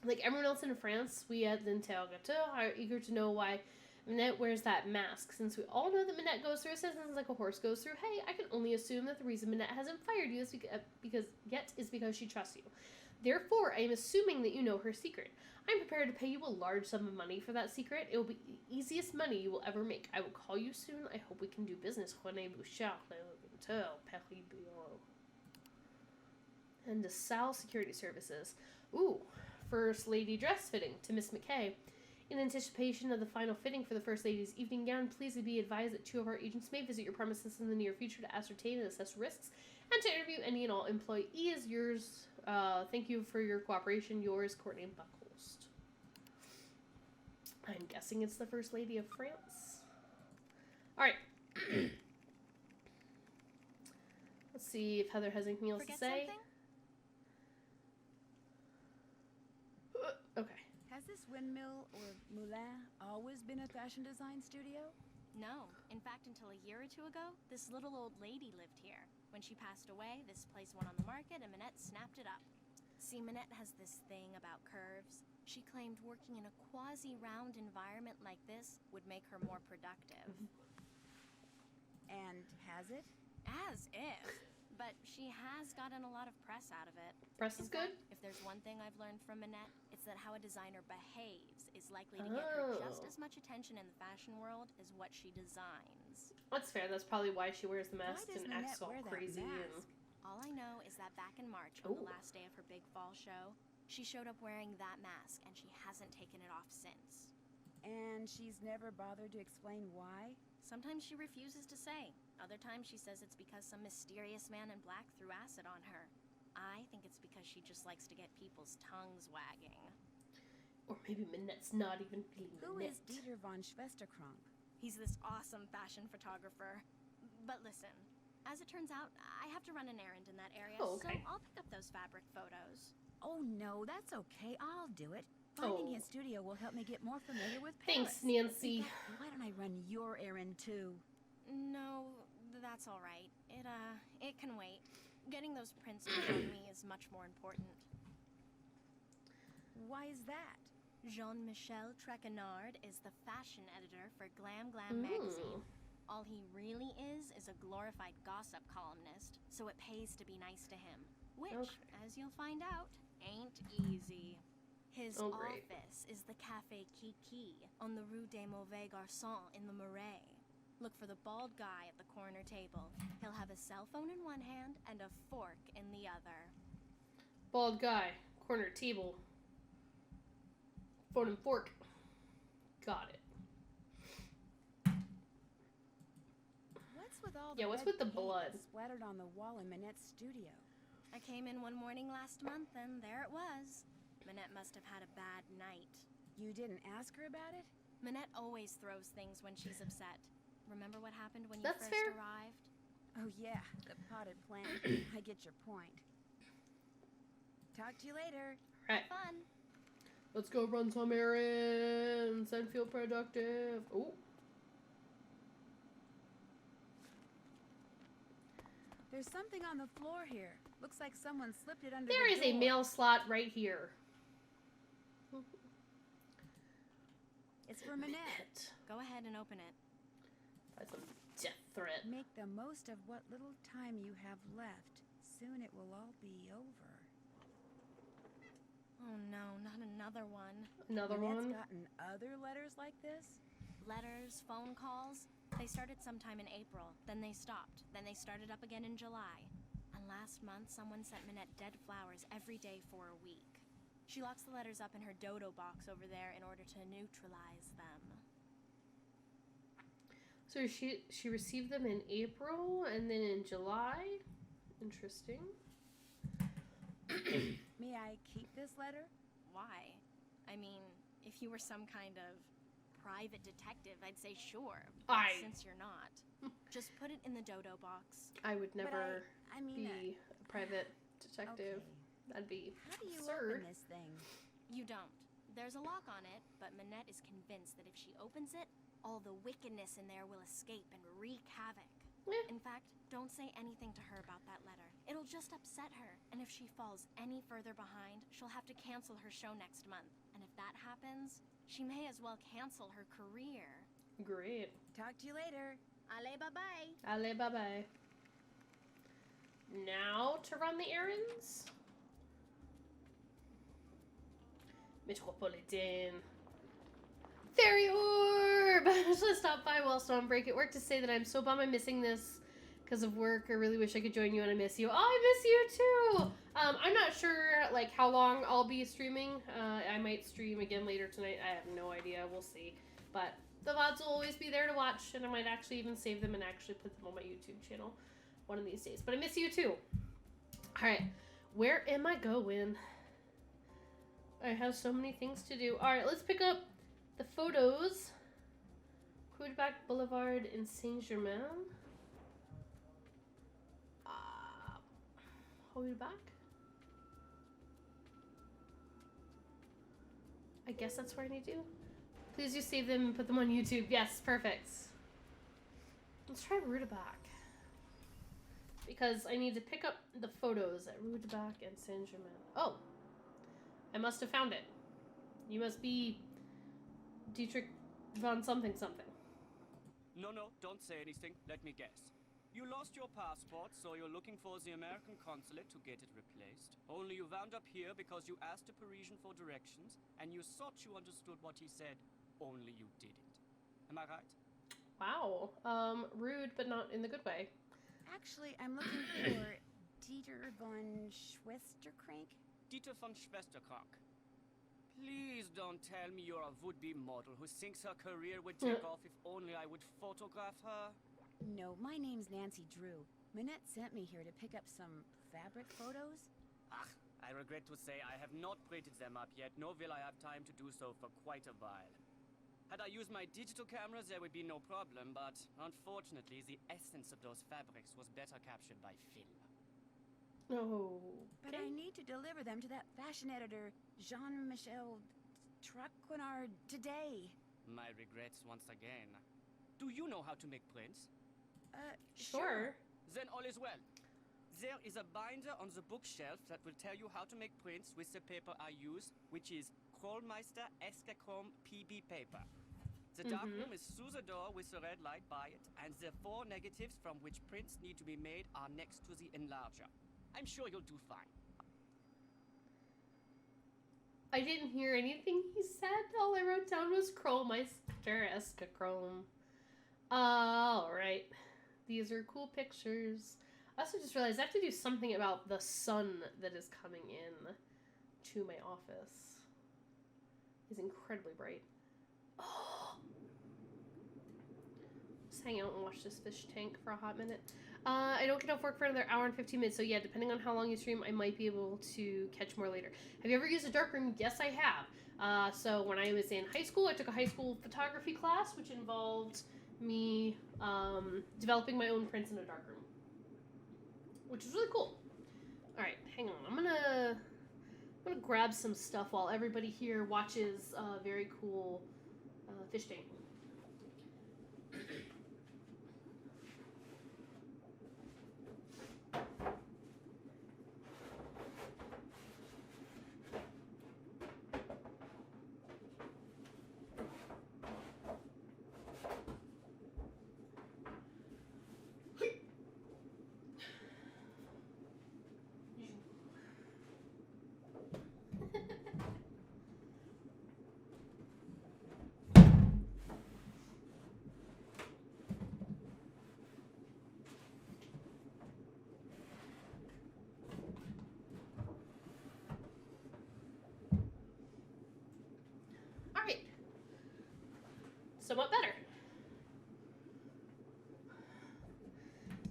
Like everyone else in France, we at L'Interrogateur are eager to know why Minette wears that mask. Since we all know that Minette goes through a sentence like a horse goes through hay, I can only assume that the reason Minette hasn't fired you is because she trusts you. Therefore, I am assuming that you know her secret. I'm prepared to pay you a large sum of money for that secret. It will be the easiest money you will ever make. I will call you soon. I hope we can do business. René Bouchard, L'Interrogateur, Paris Bouillon. And DeSalle Security Services. Ooh, First Lady dress fitting to Miss McKay. In anticipation of the final fitting for the First Lady's evening gown, please be advised that 2 of our agents may visit your premises in the near future to ascertain and assess risks and to interview any and all employees. Yours, thank you for your cooperation. Yours, Courtney Buckhorst. I'm guessing it's the First Lady of France. Alright. Let's see if Heather has anything else to say. Something? Okay. Has this windmill or moulin always been a fashion design studio? No. In fact, until a year or 2 ago, this little old lady lived here. When she passed away, this place went on the market and Minette snapped it up. See, Minette has this thing about curves. She claimed working in a quasi-round environment like this would make her more productive. And has it? As if. but she has gotten a lot of press out of it. Press In is good. fact, if there's one thing I've learned from Minette, it's that how a designer behaves is likely to get her just Oh. as much attention in the fashion world as what she designs. That's fair. That's probably why she wears the Why mask does and Minette acts all wear that crazy. And mask? All I know is that back in March, on the Ooh. last day of her big fall show, she showed up wearing that mask, and she hasn't taken it off since. And she's never bothered to explain why? Sometimes she refuses to say. Other times she says it's because some mysterious man in black threw acid on her. I think it's because she just likes to get people's tongues wagging. or maybe Minette's not even being Who Minette. is Dieter von Schwesterkrank? He's this awesome fashion photographer. But listen, as it turns out, I have to run an errand in that area, Oh, okay. so I'll pick up those fabric photos. Oh no, that's okay. I'll do it. Finding Oh. his studio will help me get more familiar with Thanks, Paris. Nancy. In fact, why don't I run your errand too? No, that's all right. It can wait. Getting those prints to show me is much more important. Why is that? Jean-Michel Trequenard is the fashion editor for Glam Glam Ooh. magazine. All he really is a glorified gossip columnist, so it pays to be nice to him. Which, Okay. as you'll find out, ain't easy. His Oh, great. office is the Café Kiki on the Rue des Mauvais Garçons in the Marais. Look for the bald guy at the corner table. He'll have a cell phone in one hand and a fork in the other. Bald guy, corner table, phone and fork. Got it. What's with all Yeah, the what's red with the paint blood? splattered on the wall in Minette's studio? I came in one morning last month and there it was. Minette must have had a bad night. You didn't ask her about it? Minette always throws things when she's upset. Remember what happened when you That's first fair. arrived? Oh yeah, the potted plant. I get your point. Talk to you later. Right. Fun. Let's go run some errands and feel productive. Oh, There's something on the floor here. Looks like someone slipped it under there the is a door. mail slot right here. It's for Minette. Go ahead and open it. That's some death threat. Make the most of what little time you have left. Soon it will all be over. Oh no, not another one. Another Minette's one. gotten other letters like this? Letters, phone calls. They started sometime in April, then they stopped, then they started up again in July. And last month, someone sent Minette dead flowers every day for a week. She locks the letters up in her dodo box over there in order to neutralize them. So she received them in April and then in July. Interesting. May I keep this letter? Why? I mean, if you were some kind of private detective, I'd say sure. But since you're not, just put it in the dodo box. I would never I mean, be a private detective. okay. That'd be How do you absurd. open this thing? You don't. There's a lock on it, but Minette is convinced that if she opens it, all the wickedness in there will escape and wreak havoc. Eh. In fact, don't say anything to her about that letter. It'll just upset her, and if she falls any further behind, she'll have to cancel her show next month. And if that happens, she may as well cancel her career. Great. Talk to you later. Allez, bye-bye. Allez, bye-bye. Now to run the errands? Metropolitan. Fairy Orb! I just want to stop by whilst on break at work to say that I'm so bummed I'm missing this because of work. I really wish I could join you and I miss you. Oh, I miss you too! I'm not sure like how long I'll be streaming. I might stream again later tonight. I have no idea. We'll see. But the VODs will always be there to watch, and I might actually even save them and actually put them on my YouTube channel one of these days. But I miss you too. Alright, where am I going? I have so many things to do. Alright, let's pick up the photos. Quebec Boulevard in Saint-Germain. Hold it back. I guess that's where I need to. Please just save them and put them on YouTube. Yes, perfect. Let's try Rutabac. Because I need to pick up the photos at Rutabac and Saint-Germain. Oh! I must have found it. You must be Dietrich von something something. No, don't say anything. Let me guess. You lost your passport, so you're looking for the American consulate to get it replaced. Only you wound up here because you asked a Parisian for directions, and you thought you understood what he said, only you didn't. Am I right? Wow. Rude, but not in the good way. Actually, I'm looking for Dieter von Schwestercrank. Dieter von Schwesterkrank. Please don't tell me you're a would-be model who thinks her career would take off if only I would photograph her. No, my name's Nancy Drew. Minette sent me here to pick up some fabric photos. Ah, I regret to say I have not printed them up yet, nor will I have time to do so for quite a while. Had I used my digital cameras, there would be no problem, but unfortunately, the essence of those fabrics was better captured by film. Oh. But I need to deliver them to that fashion editor, Jean-Michel Traquenard, today. My regrets once again. Do you know how to make prints? Sure. Then all is well. There is a binder on the bookshelf that will tell you how to make prints with the paper I use, which is Krollmeister Eschachrome PB paper. The dark room is through the door with the red light by it, and the 4 negatives from which prints need to be made are next to the enlarger. I'm sure you'll do fine. I didn't hear anything he said. All I wrote down was Krollmeister Eschachrome. Alright. These are cool pictures. I also just realized I have to do something about the sun that is coming in to my office. It's incredibly bright. Oh! Just hang out and watch this fish tank for a hot minute. I don't get off work for another hour and 15 minutes, so yeah, depending on how long you stream, I might be able to catch more later. Have you ever used a darkroom? Yes, I have. So when I was in high school, I took a high school photography class, which involved me developing my own prints in a darkroom, which is really cool. All right, hang on. I'm gonna grab some stuff while everybody here watches a very cool fish tank. Alright. Somewhat better.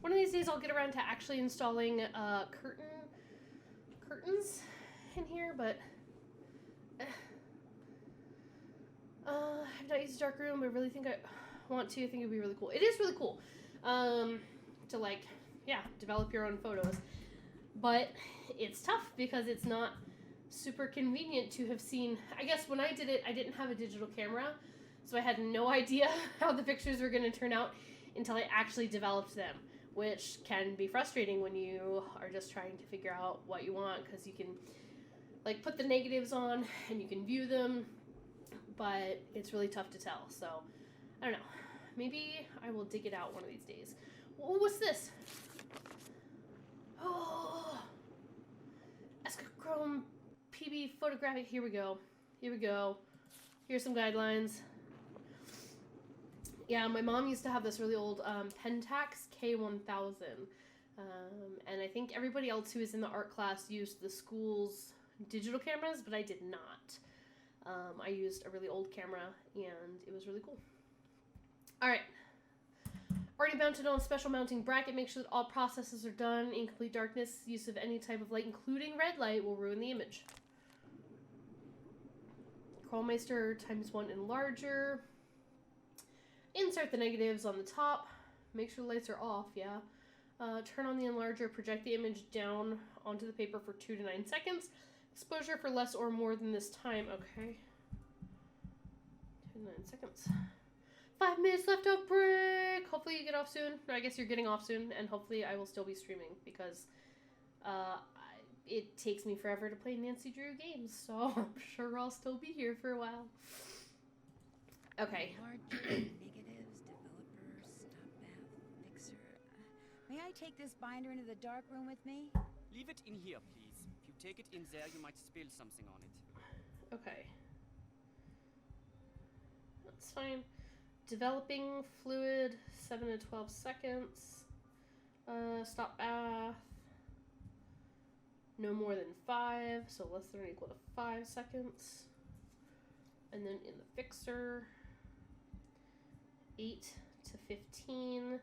One of these days I'll get around to actually installing curtains in here, but I've not used a dark room. I really think I want to. I think it'd be really cool. It is really cool to, like, yeah, develop your own photos. But it's tough because it's not super convenient to have seen. I guess when I did it, I didn't have a digital camera, so I had no idea how the pictures were going to turn out until I actually developed them, which can be frustrating when you are just trying to figure out what you want, because you can, like, put the negatives on and you can view them, but it's really tough to tell. So I don't know, maybe I will dig it out one of these days. What's this? Oh, Eschachrome PB photographic. Here we go. Here's some guidelines. Yeah, my mom used to have this really old Pentax K1000. And I think everybody else who was in the art class used the school's digital cameras, but I did not. I used a really old camera, and it was really cool. All right. Already mounted on a special mounting bracket. Make sure that all processes are done in complete darkness. Use of any type of light, including red light, will ruin the image. Krollmeister ×1 enlarger. Insert the negatives on the top. Make sure the lights are off, yeah. Turn on the enlarger. Project the image down onto the paper for 2 to 9 seconds. Exposure for less or more than this time. Okay. 2 to 9 seconds. 5 minutes left of break. Hopefully you get off soon. I guess you're getting off soon, and hopefully I will still be streaming, because it takes me forever to play Nancy Drew games, so I'm sure I'll still be here for a while. Okay. Larger negatives, developer, stop bath, fixer. May I take this binder into the dark room with me? Leave it in here, please. If you take it in there, you might spill something on it. Okay. That's fine. Developing fluid, 7 to 12 seconds. Stop bath. No more than 5, so less than or equal to 5 seconds. And then in the fixer, 8 to 15.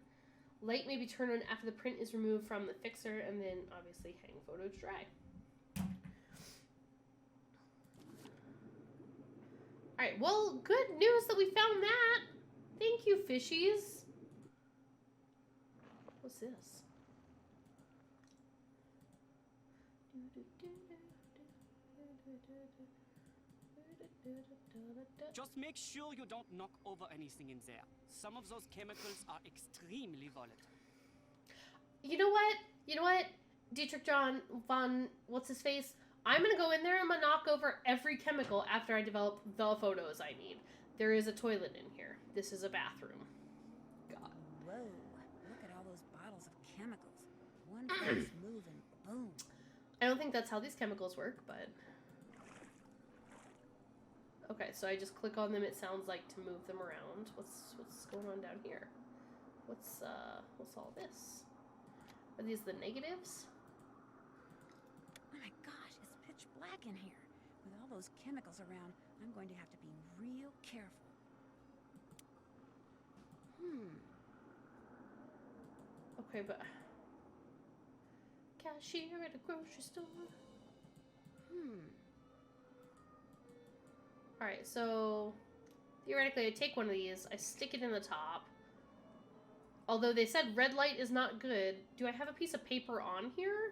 Light may be turned on after the print is removed from the fixer, and then obviously hang photo to dry. Alright, well, good news that we found that. Thank you, fishies. What's this? Just make sure you don't knock over anything in there. Some of those chemicals are extremely volatile. You know what? You know what? Dietrich John von what's-his-face? I'm gonna go in there and I'm gonna knock over every chemical after I develop the photos I need. There is a toilet in here. This is a bathroom. God. Whoa, look at all those bottles of chemicals. One false move and boom. I don't think that's how these chemicals work, but... Okay, so I just click on them, it sounds like, to move them around. What's going on down here? What's all this? Are these the negatives? Oh my gosh, it's pitch black in here. With all those chemicals around, I'm going to have to be real careful. Okay, but... Cashier at a grocery store. Alright, so... Theoretically, I take one of these, I stick it in the top. Although they said red light is not good. Do I have a piece of paper on here?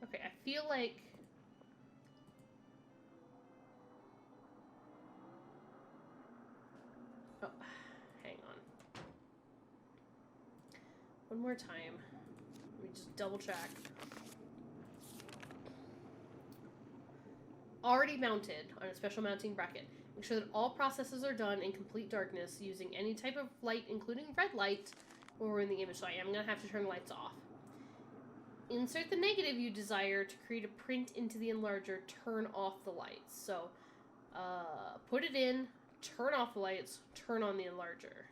Okay, I feel like... Oh, hang on. One more time. Let me just double check. Already mounted on a special mounting bracket. Make sure that all processes are done in complete darkness using any type of light, including red light, when we're in the image. So I am going to have to turn the lights off. Insert the negative you desire to create a print into the enlarger. Turn off the lights. So, put it in, turn off the lights, turn on the enlarger.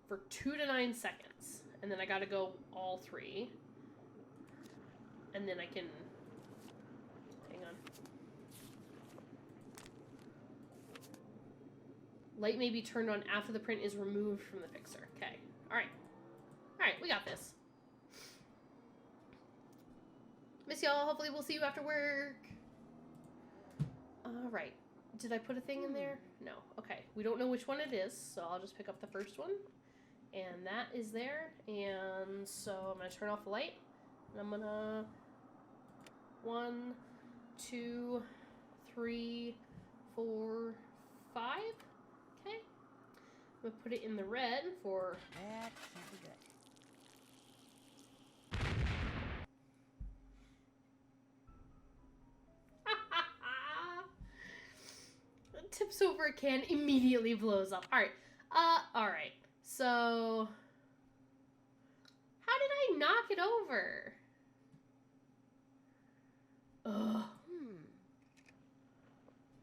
For 2 to 9 seconds. And then I gotta go all 3. And then I can... Hang on. Light may be turned on after the print is removed from the fixer. Okay. Alright. Alright, we got this. Miss y'all. Hopefully we'll see you after work. Alright. Did I put a thing in there? No. Okay. We don't know which one it is, so I'll just pick up the first one. And that is there. And so I'm going to turn off the light. And I'm going to... 1, 2, 3, 4, 5. Okay. I'm going to put it in the red for... That can't be good. Tips over a can, immediately blows up. Alright. Alright. So... How did I knock it over? Ugh.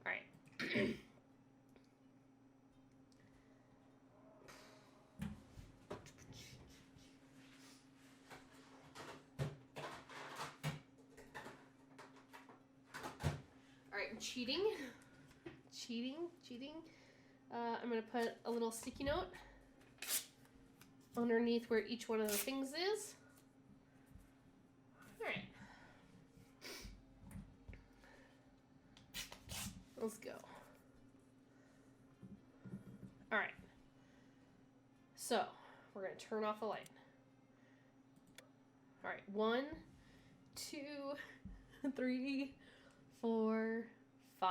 Alright. Alright, I'm cheating. Cheating. I'm going to put a little sticky note underneath where each one of the things is. Alright. Let's go. Alright. So, we're going to turn off the light. Alright, 1, 2, 3, 4, 5.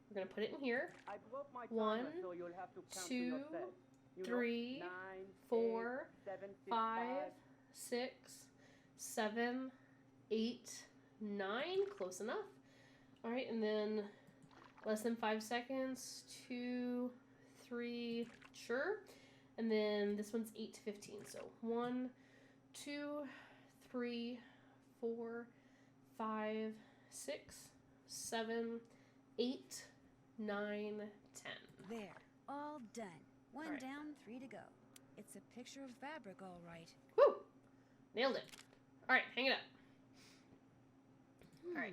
We're going to put it in here. I broke my 1, timer, so you'll have to count to 2, yourself. You know, 3, 9, 4, 8, 7, 6, 5, 6, 7, 8, 9. Close enough. All right, and then less than 5 seconds. 2, 3. Sure. And then this one's 8 to 15. So 1, 2, 3, 4, 5, 6, 7, 8, 9, 10. There, all done. One All right. down, 3 to go. It's a picture of fabric, all right. Woo! Nailed it. All right, hang it up. All right.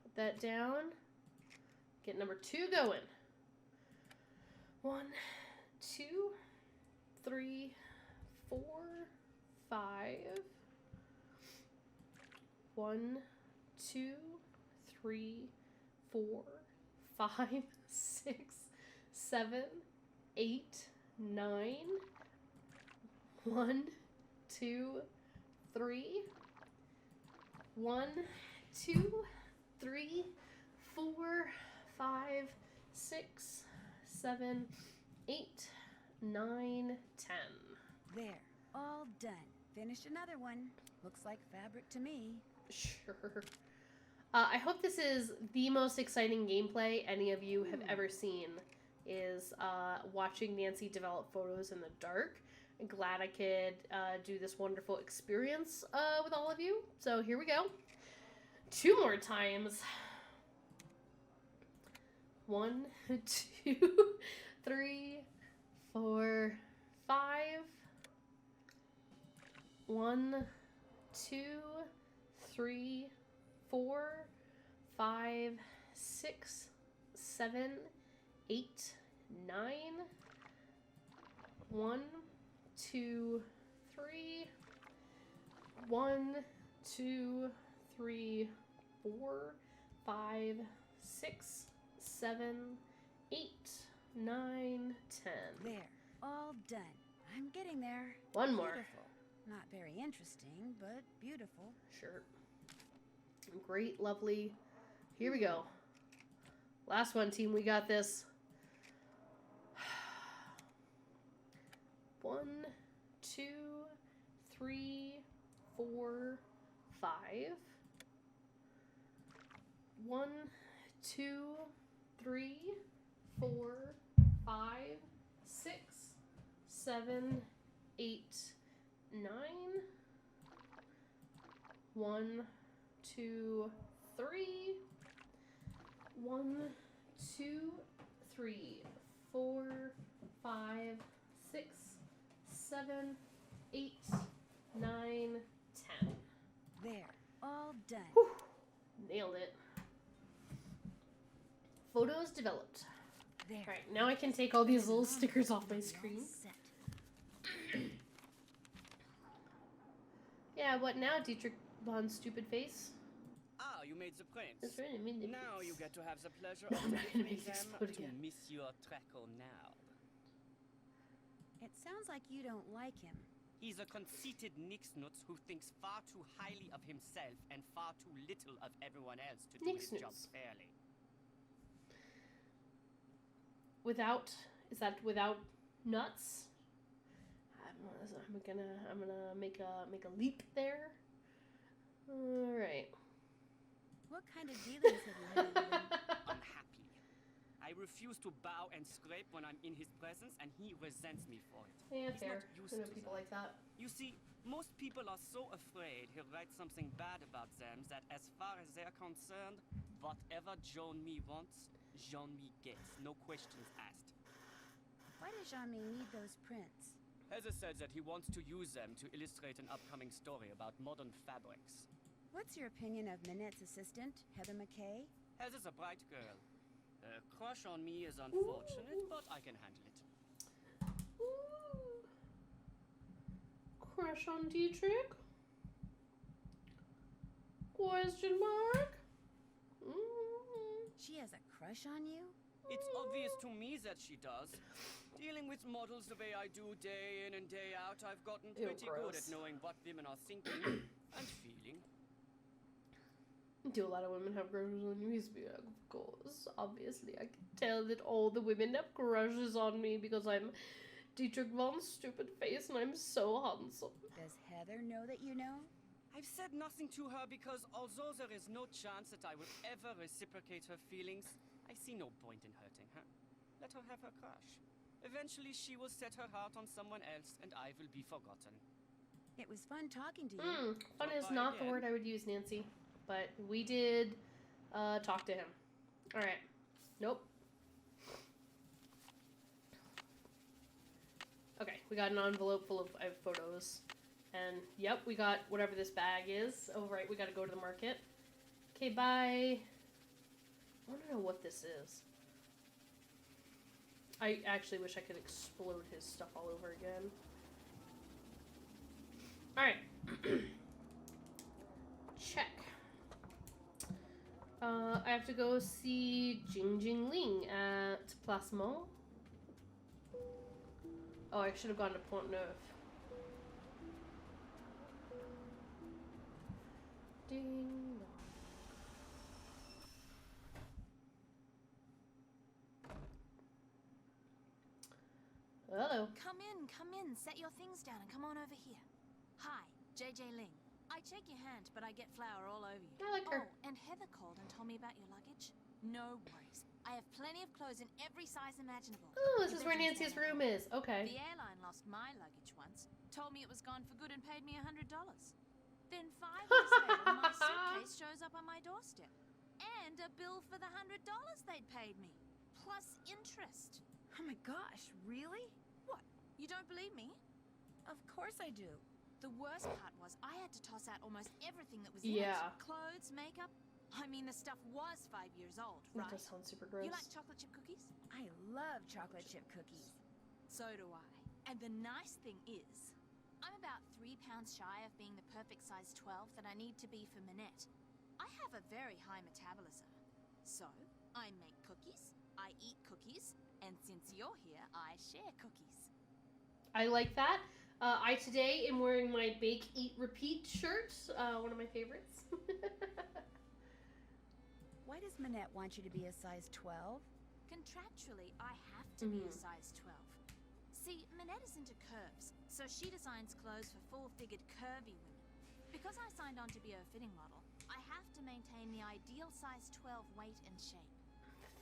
Put that down. Get number 2 going. 1, 2, 3, 4, 5. 1, 2, 3, 4, 5, 6, 7, 8, 9. 1, 2, 3. 1, 2, 3, 4, 5, 6, 7, 8, 9, 10. There, all done. Finished another one. Looks like fabric to me. Sure. I hope this is the most exciting gameplay any of you have ever seen, is watching Nancy develop photos in the dark. I'm glad I could do this wonderful experience with all of you. So here we go. 2 more times. 1, 2, 3, 4, 5. 1, 2, 3, 4, 5, 6, 7, 8, 9. 1, 2, 3. 1, 2, 3, 4, 5, 6, 7, 8, 9, 10. There, all done. I'm getting there. One more. Beautiful. Not very interesting, but beautiful. Sure. Great, lovely. Here we go. Last one, team. We got this. 1, 2, 3, 4, 5. 1, 2, 3, 4, 5, 6, 7, 8, 9. 1, 2, 3. 1, 2, 3, 4, 5, 6, 7, 8, 9, 10. There, all done. Whew. Nailed it. Photos developed. There. All right, now I can take all these little stickers off my screen. All set. Yeah, what now, Dietrich von Stupid Face? Ah, you made the prints. That's right, I mean the Now prints. you get to have the pleasure I'm of not gonna taking make them explode to again. Monsieur Draco now. It sounds like you don't like him. He's a conceited nixnuts who thinks far too highly of himself and far too little of everyone else to do his job Nixnuts. fairly. Without, is that without nuts? I'm gonna make a leap there. All right. What kind of dealings have you had with him? Unhappy. I refuse to bow and scrape when I'm in his presence, and he resents me for it. Yeah, He's fair. not used I know to people that. like that. You see, most people are so afraid he'll write something bad about them that as far as they're concerned, whatever Jean-Mi wants, Jean-Mi gets. No questions asked. Why does Jean-Mi need those prints? Heather said that he wants to use them to illustrate an upcoming story about modern fabrics. What's your opinion of Minette's assistant, Heather McKay? Heather's a bright girl. Her crush on me is unfortunate, but I can handle it. Ooh. Crush on Dietrich? Question mark? She has a crush on you? It's obvious to me that she does. Dealing with models the way I do day in and day out, I've gotten Ew, pretty good gross. at knowing what women are thinking and feeling. Do a lot of women have crushes on you? Yeah, of course. Obviously, I can tell that all the women have crushes on me because I'm Dietrich von Stupid Face and I'm so handsome. Does Heather know that you know? I've said nothing to her because although there is no chance that I would ever reciprocate her feelings, I see no point in hurting her. Let her have her crush. Eventually she will set her heart on someone else and I will be forgotten. It was fun talking to you. Fun is not the word I would use, Nancy. But we did talk to him. Alright. Nope. Okay, we got an envelope full of photos. And, yep, we got whatever this bag is. Oh, right, we gotta go to the market. Okay, bye. I wanna know what this is. I actually wish I could explode his stuff all over again. Alright. Check. I have to go see Jing Ling at Place Mall. Oh, I should have gone to Pont Neuf. Ding dong. Hello. Come in, set your things down and come on over here. Hi, JJ Ling. I shake your hand, but I get flour all over you. I like her. Oh, and Heather called and told me about your luggage. No worries. I have plenty of clothes in every size imaginable. Oh, this Your is where bedroom's Nancy's down room there. is. Okay. The airline lost my luggage once, told me it was gone for good and paid me $100. Then 5 years later, my suitcase shows up on my doorstep. And a bill for the $100 they'd paid me. Plus interest. Oh my gosh, really? What? You don't believe me? Of course I do. The worst part was I had to toss out almost everything that was in Yeah. it. Clothes, makeup. I mean, the stuff was 5 years old, That right? does sound super gross. You like chocolate chip cookies? I love chocolate chip cookies. So do I. And the nice thing is, I'm about 3 pounds shy of being the perfect size 12 that I need to be for Minette. I have a very high metabolism. So, I make cookies, I eat cookies, and since you're here, I share cookies. I like that. I today am wearing my Bake, Eat, Repeat shirt. One of my favorites. Why does Minette want you to be a size 12? Contractually, I have to be a size 12. See, Minette is into curves, so she designs clothes for full-figured, curvy women. Because I signed on to be a fitting model, I have to maintain the ideal size 12 weight and shape.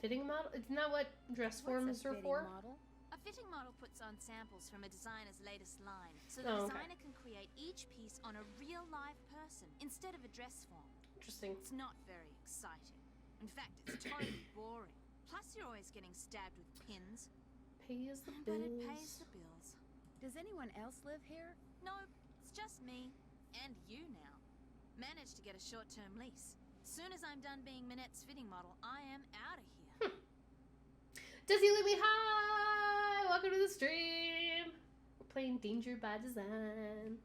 Fitting model? Isn't that what dress What's forms a are fitting for? model? A fitting model puts on samples from a designer's latest line, so Oh, the okay. designer can create each piece on a real live person instead of a dress form. Interesting. It's not very exciting. In fact, it's totally boring. Plus, you're always getting stabbed with pins. Pays the But bills. it pays the bills. Does anyone else live here? No, it's just me. And you now. Managed to get a short-term lease. Soon as I'm done being Minette's fitting model, I am out of here. Does he let me hi? Welcome to the stream. We're playing Danger by Design.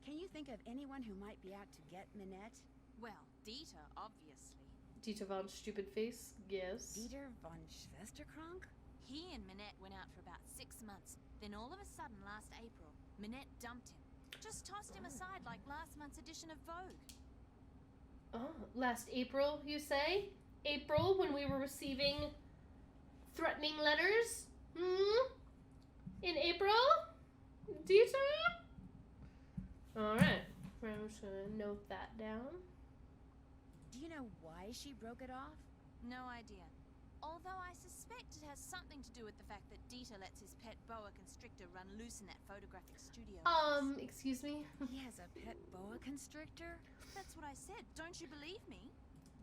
Can you think of anyone who might be out to get Minette? Well, Dieter, obviously. Dieter von Stupid Face. Yes. Dieter von Schwesterkrank? He and Minette went out for about 6 months. Then all of a sudden, last April, Minette dumped him. Just tossed him aside like last month's edition of Vogue. Oh, last April, you say? April, when we were receiving threatening letters? In April? Dieter? Alright. I'm just gonna note that down. Do you know why she broke it off? No idea. Although I suspect it has something to do with the fact that Dieter lets his pet boa constrictor run loose in that photographic studio. Excuse me? He has a pet boa constrictor? That's what I said. Don't you believe me?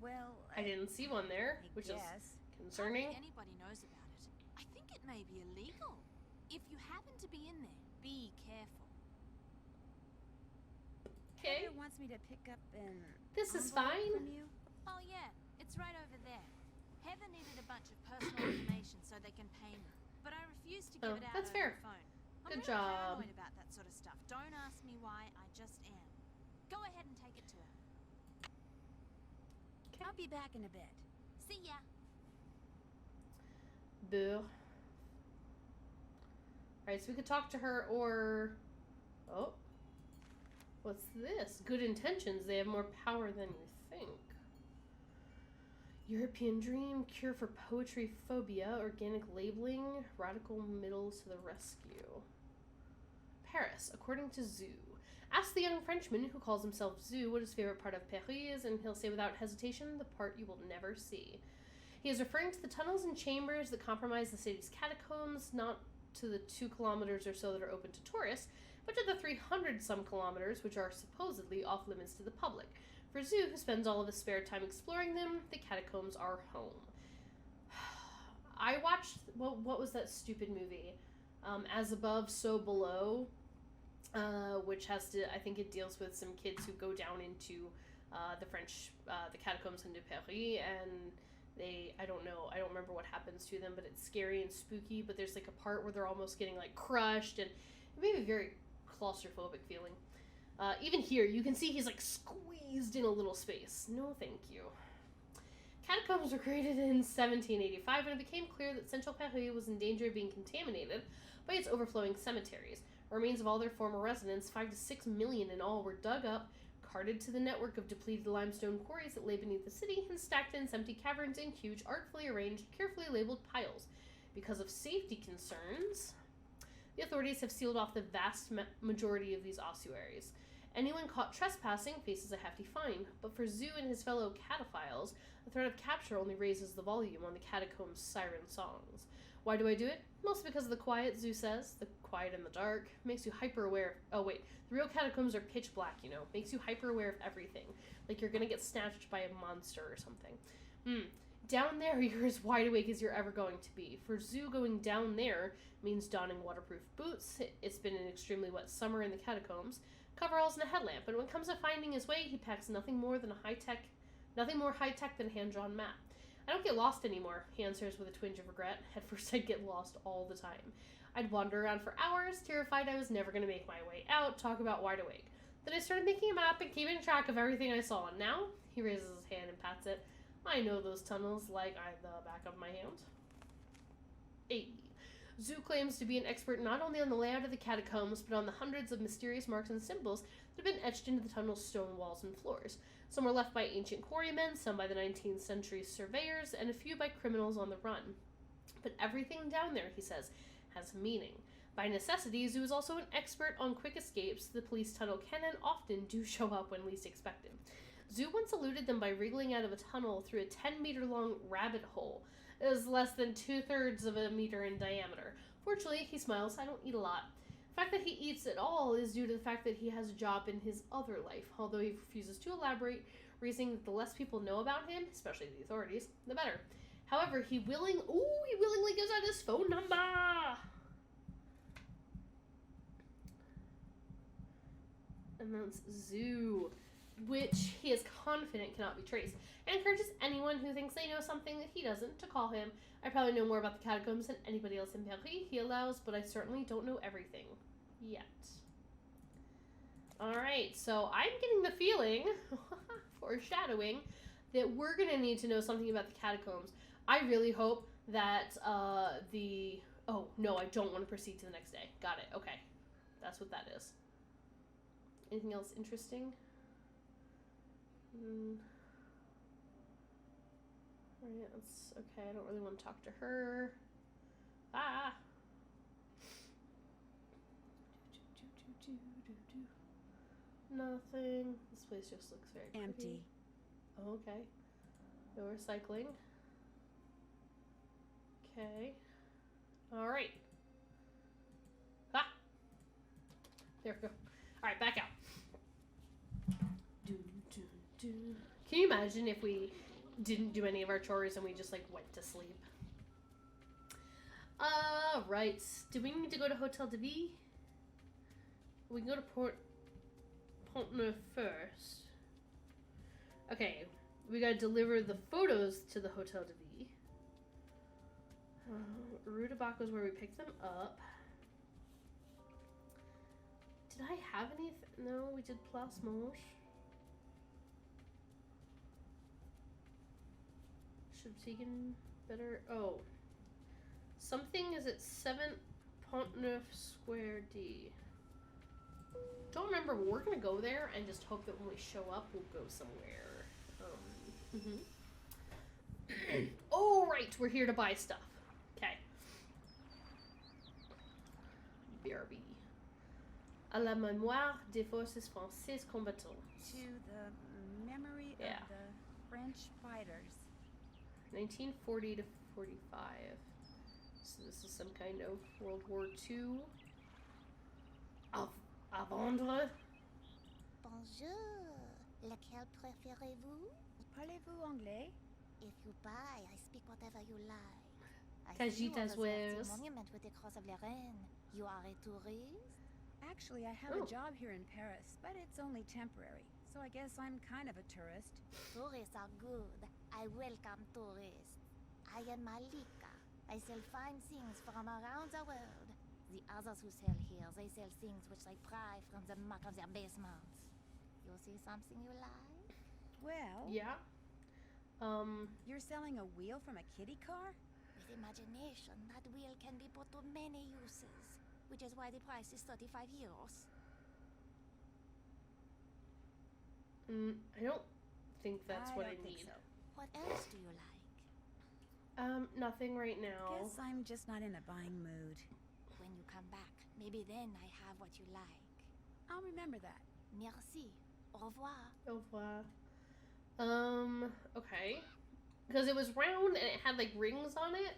Well, I didn't see one there, I which is guess. concerning. Hardly anybody knows about it. I think it may be illegal. If you happen to be in there, be careful. Okay. Heather wants me to pick up an This is envelope fine. from you. Oh yeah, it's right over there. Heather needed a bunch of personal information so they can pay me, but I refused to give Oh, it out that's over fair. the phone. I'm Good really job. paranoid about that sort of stuff. Don't ask me why, I just am. Go ahead and take it to her. I'll be back in a bit. See ya. Boo. Alright, so we could talk to her or... Oh. What's this? Good intentions. They have more power than you think. European dream, cure for poetry phobia, organic labeling, radical middle to the rescue. Paris, according to Zoo. Ask the young Frenchman, who calls himself Zu, what his favorite part of Paris is, and he'll say without hesitation, the part you will never see. He is referring to the tunnels and chambers that comprise the city's catacombs, not to the 2 kilometers or so that are open to tourists, but to the 300-some kilometers which are supposedly off-limits to the public. For Zu, who spends all of his spare time exploring them, the catacombs are home. I watched, what was that stupid movie? As Above, So Below, which has to, I think it deals with some kids who go down into the catacombs into Paris, and I don't know, I don't remember what happens to them, but it's scary and spooky, but there's like a part where they're almost getting like crushed, and it made me very claustrophobic feeling. Even here, you can see he's like squeezed in a little space. No thank you. Catacombs were created in 1785, and it became clear that Central Paris was in danger of being contaminated by its overflowing cemeteries. Remains of all their former residents, 5 to 6 million in all, were dug up, carted to the network of depleted limestone quarries that lay beneath the city, and stacked in empty caverns in huge, artfully arranged, carefully labeled piles. Because of safety concerns, the authorities have sealed off the vast majority of these ossuaries. Anyone caught trespassing faces a hefty fine, but for Zu and his fellow cataphiles, the threat of capture only raises the volume on the catacombs' siren songs. Why do I do it? Mostly because of the quiet, Zu says. The quiet in the dark makes you hyper-aware. Oh wait, the real catacombs are pitch black, you know. Makes you hyper-aware of everything. Like you're gonna get snatched by a monster or something. Down there, you're as wide awake as you're ever going to be. For Zu, going down there means donning waterproof boots. It's been an extremely wet summer in the catacombs. Coveralls and a headlamp, and when it comes to finding his way, he packs nothing more high-tech than a hand-drawn map. I don't get lost anymore, he answers with a twinge of regret. At first I'd get lost all the time. I'd wander around for hours, terrified I was never going to make my way out, talk about wide awake. Then I started making a map and keeping track of everything I saw, and now, he raises his hand and pats it, I know those tunnels like the back of my hand. 80. Zu claims to be an expert not only on the layout of the catacombs, but on the hundreds of mysterious marks and symbols that have been etched into the tunnel's stone walls and floors. Some were left by ancient quarrymen, some by the 19th century surveyors, and a few by criminals on the run. But everything down there, he says, has meaning. By necessity, Zu is also an expert on quick escapes. The police tunnel can and often do show up when least expected. Zu once eluded them by wriggling out of a tunnel through a 10-meter-long rabbit hole. It was less than 2/3 of a meter in diameter. Fortunately, he smiles, I don't eat a lot. The fact that he eats at all is due to the fact that he has a job in his other life, although he refuses to elaborate, reasoning that the less people know about him, especially the authorities, the better. However, he willingly gives out his phone number! And that's Zu, which he is confident cannot be traced, and encourages anyone who thinks they know something that he doesn't to call him. I probably know more about the catacombs than anybody else in Paris, he allows, but I certainly don't know everything. Yet. Alright, so I'm getting the feeling, foreshadowing, that we're going to need to know something about the catacombs. I really hope that oh, no, I don't want to proceed to the next day. Got it, okay. That's what that is. Anything else interesting? Alright, that's okay. I don't really want to talk to her. Ah! Nothing. This place just looks very Empty. pretty. Oh, okay. No recycling. Okay. Alright. Ah! There we go. Alright, back out. Can you imagine if we didn't do any of our chores and we just like went to sleep? Right. Do we need to go to Hotel de Ville? We can go to Pont-Neuf first. Okay. We gotta deliver the photos to the Hotel de Ville. Rue de Bac was where we picked them up. Did I have any? No, we did Place Moche. Should have taken better. Oh. Something is at 7 Pont-Neuf Square D. Don't remember, but we're gonna go there and just hope that when we show up, we'll go somewhere. Oh, right, we're here to buy stuff. Okay. BRB. À la mémoire des forces françaises combattantes. To the memory Yeah. of the French fighters. 1940 to 45. So this is some kind of World War II. À vendre. Bonjour. Lequel préférez-vous? Parlez-vous anglais? If you buy, I speak whatever you like. I Kajit see you as over there at well. the monument with the cross of Lorraine. You are a tourist? Actually, I have Oh. a job here in Paris, but it's only temporary. So I guess I'm kind of a tourist. Tourists are good. I welcome tourists. I am Malika. I sell fine things from around the world. The others who sell here, they sell things which they pry from the muck of their basements. You see something you like? Well, Yeah. you're selling a wheel from a kiddie car? With imagination, that wheel can be put to many uses, which is why the price is 35 euros. I don't think that's what I don't think need. so. What else do you like? Nothing right now. Guess I'm just not in a buying mood. When you come back, maybe then I have what you like. I'll remember that. Merci. Au revoir. Au revoir. Okay. Because it was round and it had like rings on it.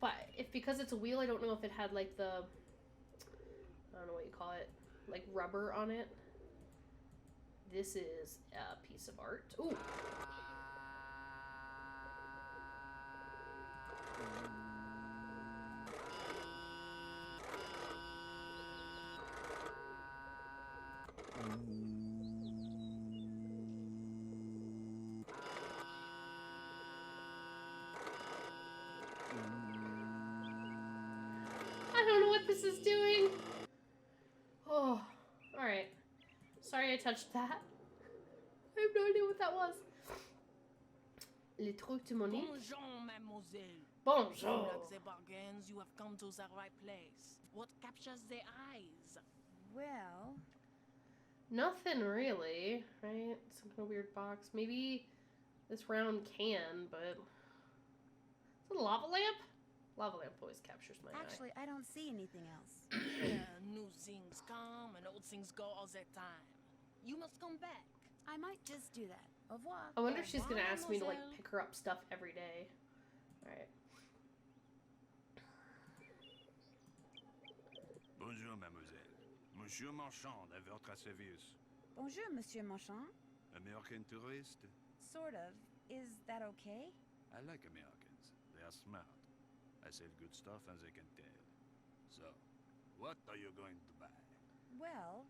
But because it's a wheel, I don't know if it had like the, I don't know what you call it, like rubber on it. This is a piece of art. Ooh. I don't know what this is doing. Oh, alright. Sorry I touched that. I have no idea what that was. Les trucs de Monique. Bonjour, mademoiselle. Bonjour. Like the bargains, you have come to the right place. What captures the eyes? Well, Nothing really, right? Some kind of weird box. Maybe this round can, but... Is it a lava lamp? Lava lamp always captures my actually, I don't see anything else. Yeah, new things come and old things go all the time. You must come back. I might just do that. Au revoir. eye. I wonder if she's gonna Wow, ask me to like mademoiselle. pick her up stuff every day. Alright. Bonjour, mademoiselle. Monsieur Marchand, à votre service. Bonjour, Monsieur Marchand. American tourist? Sort of. Is that okay? I like Americans. They are smart. I sell good stuff and they can tell. So, what are you going to buy? Well,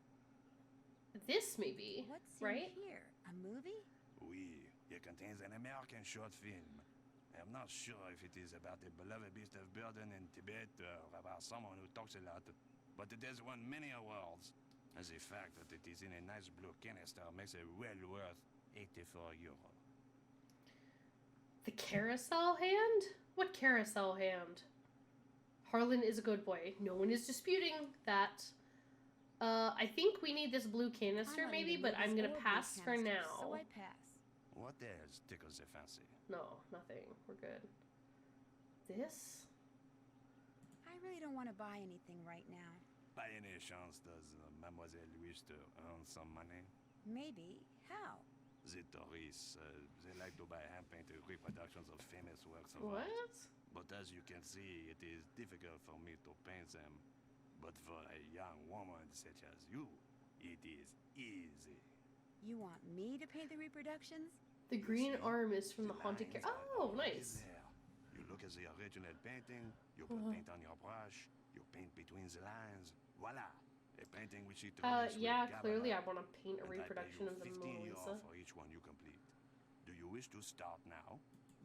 This maybe, what's right? in here? A movie? Oui, it contains an American short film. I'm not sure if it is about the beloved beast of burden in Tibet or about someone who talks a lot, but it has won many awards. And the fact that it is in a nice blue canister makes it well worth 84 euro. The carousel hand? What carousel hand? Harlan is a good boy. No one is disputing that. I think we need this blue canister I'm not maybe, into but I'm movies gonna or pass big for canisters, now. So I pass. What else tickles the fancy? No, nothing. We're good. This? I really don't want to buy anything right now. By any chance, does Mademoiselle wish to earn some money? Maybe. How? The tourists, they like to buy hand-painted reproductions of famous works of What? art. But as you can see, it is difficult for me to paint them. But for a young woman such as you, it is easy. You want me to paint the reproductions? The green see, arm is from the haunted lines car. are Oh, always nice. there. You look at the original painting, you put Uh-huh. paint on your brush, you paint between the lines. Voila! A painting which it truly Yeah, clearly I want to paint a And I pay reproduction you of the 15 Mona euro Lisa. for each one you complete. Do you wish to start now?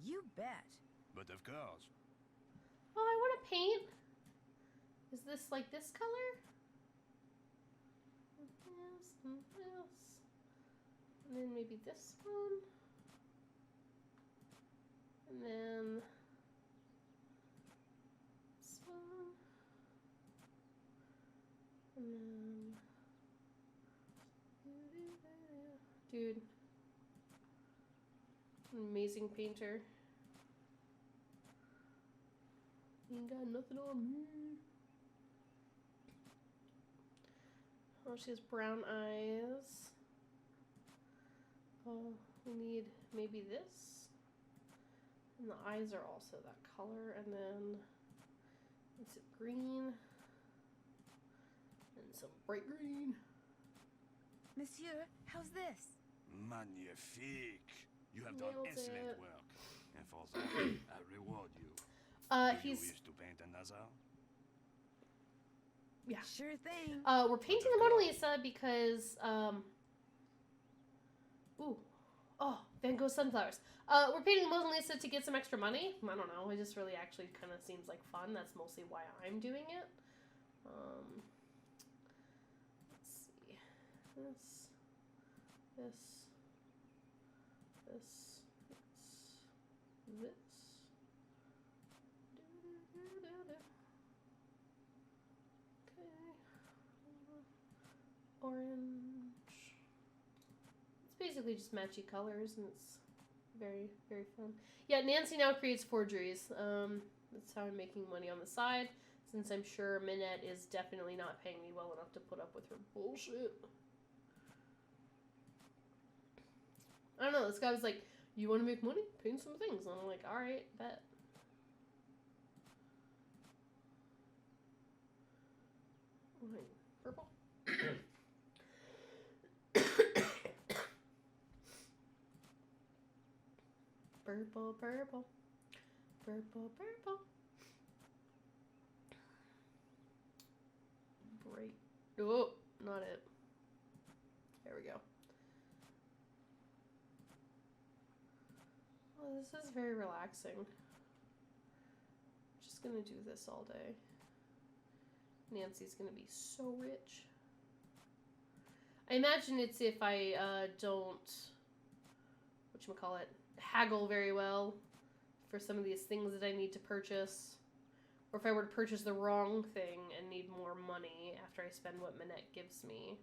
You bet. But of course. Oh, I want to paint. Is this like this color? This and this. And then maybe this one. And then this one. And then dude. Amazing painter. Ain't got nothing on me. Oh, she has brown eyes. Oh, we need maybe this. And the eyes are also that color. And then it's green. And some bright green. Monsieur, how's this? Magnifique. You have Nailed done excellent it. work. And for that, I reward you. Do you wish to paint another? Yeah. Sure thing. We're painting the Mona Lisa because, ooh. Oh, Van Gogh sunflowers. We're painting the Mona Lisa to get some extra money. I don't know. It just really actually kind of seems like fun. That's mostly why I'm doing it. Let's see. This. Okay. Orange. It's basically just matchy colors, and it's very, very fun. Yeah, Nancy now creates forgeries. That's how I'm making money on the side, since I'm sure Minette is definitely not paying me well enough to put up with her bullshit. I don't know, this guy was like, you want to make money? Paint some things. And I'm like, alright, bet. Okay, purple. Purple, purple. Purple, purple. Bright. Oh, not it. There we go. Oh, this is very relaxing. Just gonna do this all day. Nancy's gonna be so rich. I imagine it's if I don't, whatchamacallit, haggle very well for some of these things that I need to purchase. Or if I were to purchase the wrong thing and need more money after I spend what Minette gives me.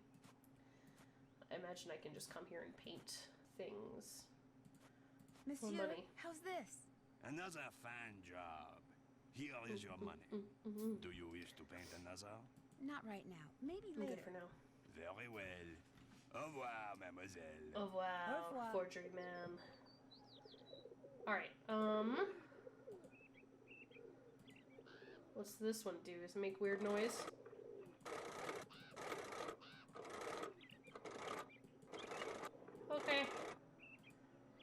I imagine I can just come here and paint things. Monsieur, money. how's this? Another fine job. Here is your money. Do you wish to paint another? Not right now. Maybe I'm later. good for now. Very well. Au revoir, mademoiselle. Oh wow, Au revoir. forgery man. Alright, what's this one do? Does it make weird noise? Okay.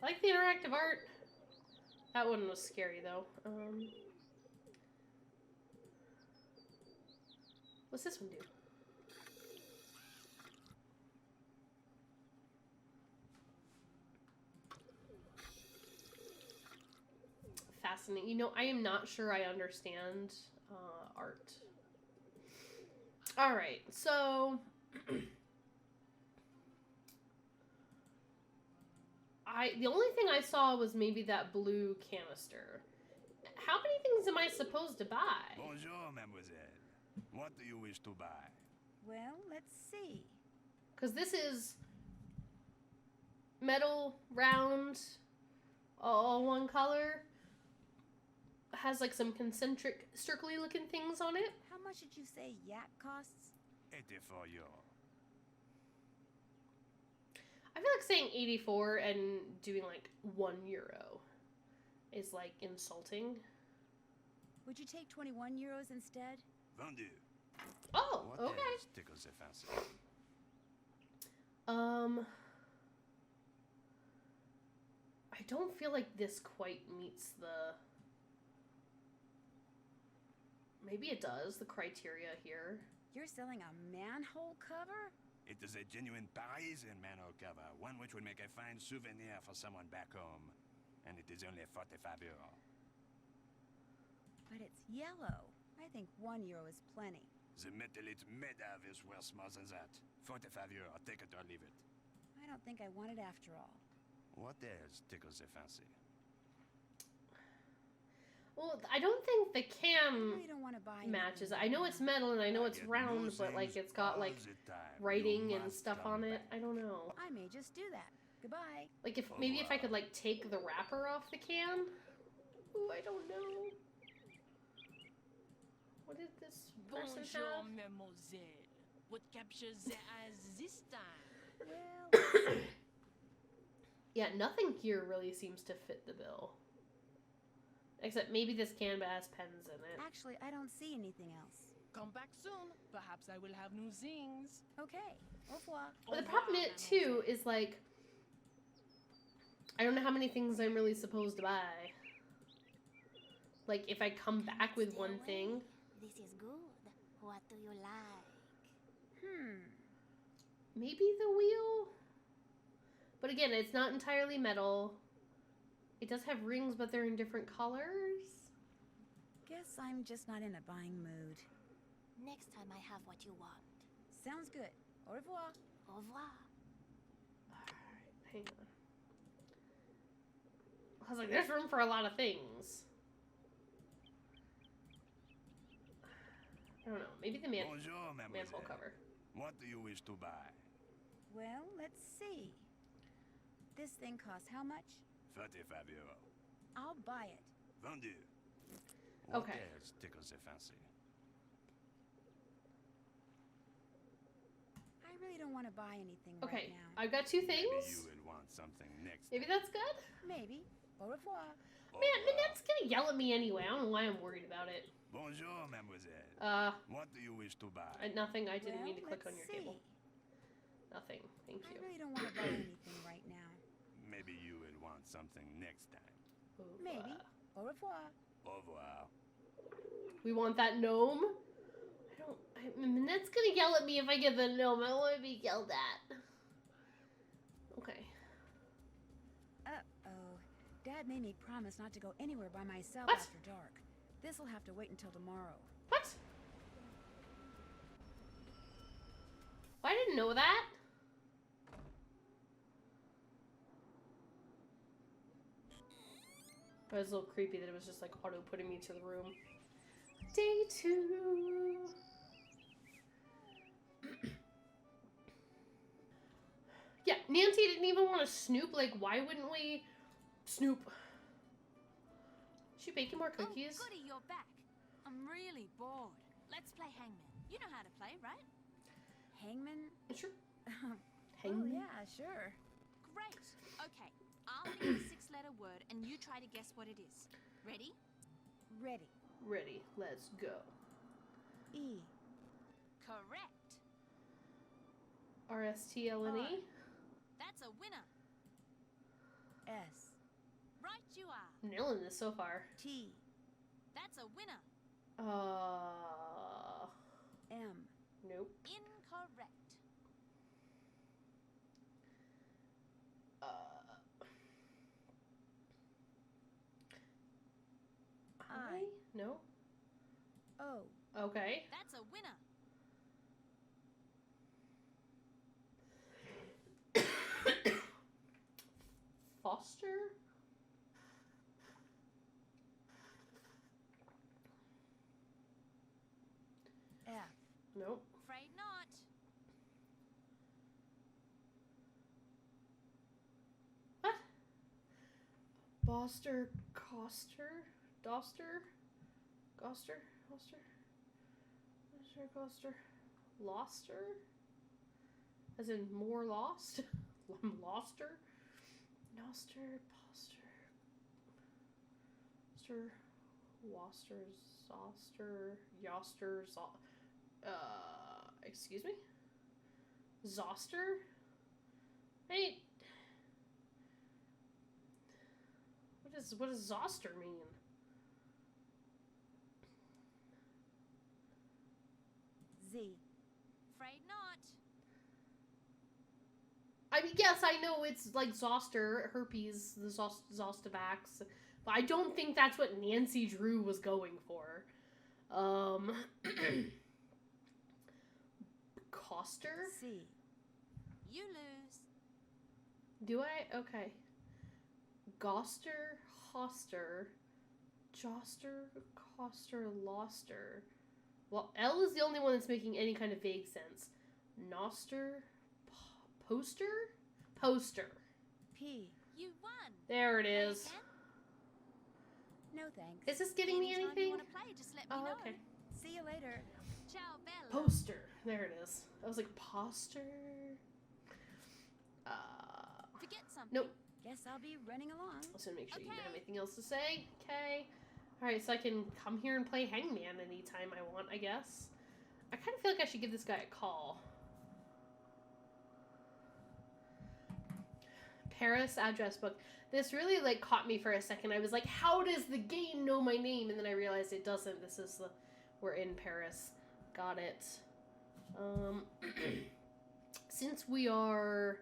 I like the interactive art. That one was scary though. What's this one do? Fascinating. You know, I am not sure I understand art. Alright, so the only thing I saw was maybe that blue canister. How many things am I supposed to buy? Bonjour, mademoiselle. What do you wish to buy? Well, let's see. Because this is metal, round, all one color. Has like some concentric, circly looking things on it. How much did you say yak costs? 84 euros. I feel like saying 84 and doing like €1 is like insulting. Would you take 21 euros instead? Vendu. Oh, What okay. else tickles the fancy? I don't feel like this quite meets the... Maybe it does, the criteria here. You're selling a manhole cover? It is a genuine Parisian manhole cover, one which would make a fine souvenir for someone back home. And it is only 45 euros. But it's yellow. I think 1 euro is plenty. The metal it's made of is worth more than that. 45 euros, take it or leave it. I don't think I want it after all. What else tickles the fancy? Well, I don't think the I can really don't want to buy matches. anything I know right it's now. metal and I know I it's get round, new but like things it's got all like the time. writing You and must stuff come on it. back. I don't know. I may just do that. Goodbye. Like if maybe if I could like take the wrapper off the can. Ooh, I don't know. What did this person Bonjour, have? mademoiselle. What captures their eyes this time? Well, Yeah, nothing here really seems to fit the bill. Except maybe this canvas has pens in it. actually, I don't see anything else. Come back soon. Perhaps I will have new things. Okay, au revoir. But the problem is, too, is like, I don't know how many things I'm really supposed to buy. Like, if I come back with one thing. This is good. What do you like? Maybe the wheel? But again, it's not entirely metal. It does have rings, but they're in different colors. Guess I'm just not in a buying mood. Next time I have what you want. Sounds good. Au revoir. Au revoir. Alright, hang on. I was like, there's room for a lot of things. I don't know. Maybe the Bonjour, manhole mademoiselle. cover. What do you wish to buy? Well, let's see. This thing costs how much? 35 euro. I'll buy it. Vendu. What Okay. else tickles your fancy? I really don't want to buy anything Okay, right now. I've got two Maybe you things. will want something next. Maybe that's good. Maybe. Au revoir. Au Man, revoir. Minette's gonna yell at me anyway. I don't know why I'm worried about it. Bonjour, mademoiselle. What do you wish to buy? Nothing. I didn't Well, mean to click on let's your see. table. Nothing. Thank I you. really don't want to buy anything right now. Maybe you will want something next time. Maybe. Au revoir. Au revoir. We want that gnome. Minette's gonna yell at me if I get the gnome. I don't want to be yelled at. Okay. Uh-oh. Dad made me promise not to go anywhere by myself What? after dark. This'll have to wait until tomorrow. What? I didn't know that. It was a little creepy that it was just like auto putting me to the room. Day 2. Yeah, Nancy didn't even want to snoop. Like, why wouldn't we snoop? Is she baking more cookies? Oh, goody, you're back. I'm really bored. Let's play hangman. You know how to play, right? Hangman? Sure. Oh, Hangman? yeah, sure. Great. Okay, I'll name a 6-letter word and you try to guess what it is. Ready? Ready. Ready. Let's go. E. Correct. RSTLNE. That's a winner. S. Right you are. Nailing this so far. T. That's a winner. M. Nope. Incorrect. I? No. O. Okay. That's a winner. Foster? F. Nope. Afraid not. What? Boster, Coster, Doster, Goster, Hoster, Goster, Goster, Loster? As in more lost? Loster? Noster, Poster, Poster, Woster, Zoster, Yoster, excuse me? Zoster? Hey, what does Zoster mean? Z. Afraid not. I mean, yes, I know it's like Zoster, herpes, the Zostavax, but I don't think that's what Nancy Drew was going for. Coster? C. You lose. Do I? Okay. Goster, Hoster, Joster, Coster, Loster. Well, L is the only one that's making any kind of vague sense. Noster, Poster? Poster. P. You won. There it Play is. again? No thanks. Is this getting me Anytime anything? you want to play, just let me Oh, know. okay. See you later. Ciao, Bella. Poster. There it is. I was like, poster? Forget something. Nope. Guess I'll be running along. Let's make sure you don't have Okay. anything else to say. Okay. Alright, so I can come here and play Hangman anytime I want, I guess. I kind of feel like I should give this guy a call. Paris address book. This really, like, caught me for a second. I was like, how does the game know my name? And then I realized it doesn't. This is the... We're in Paris. Got it. Since we are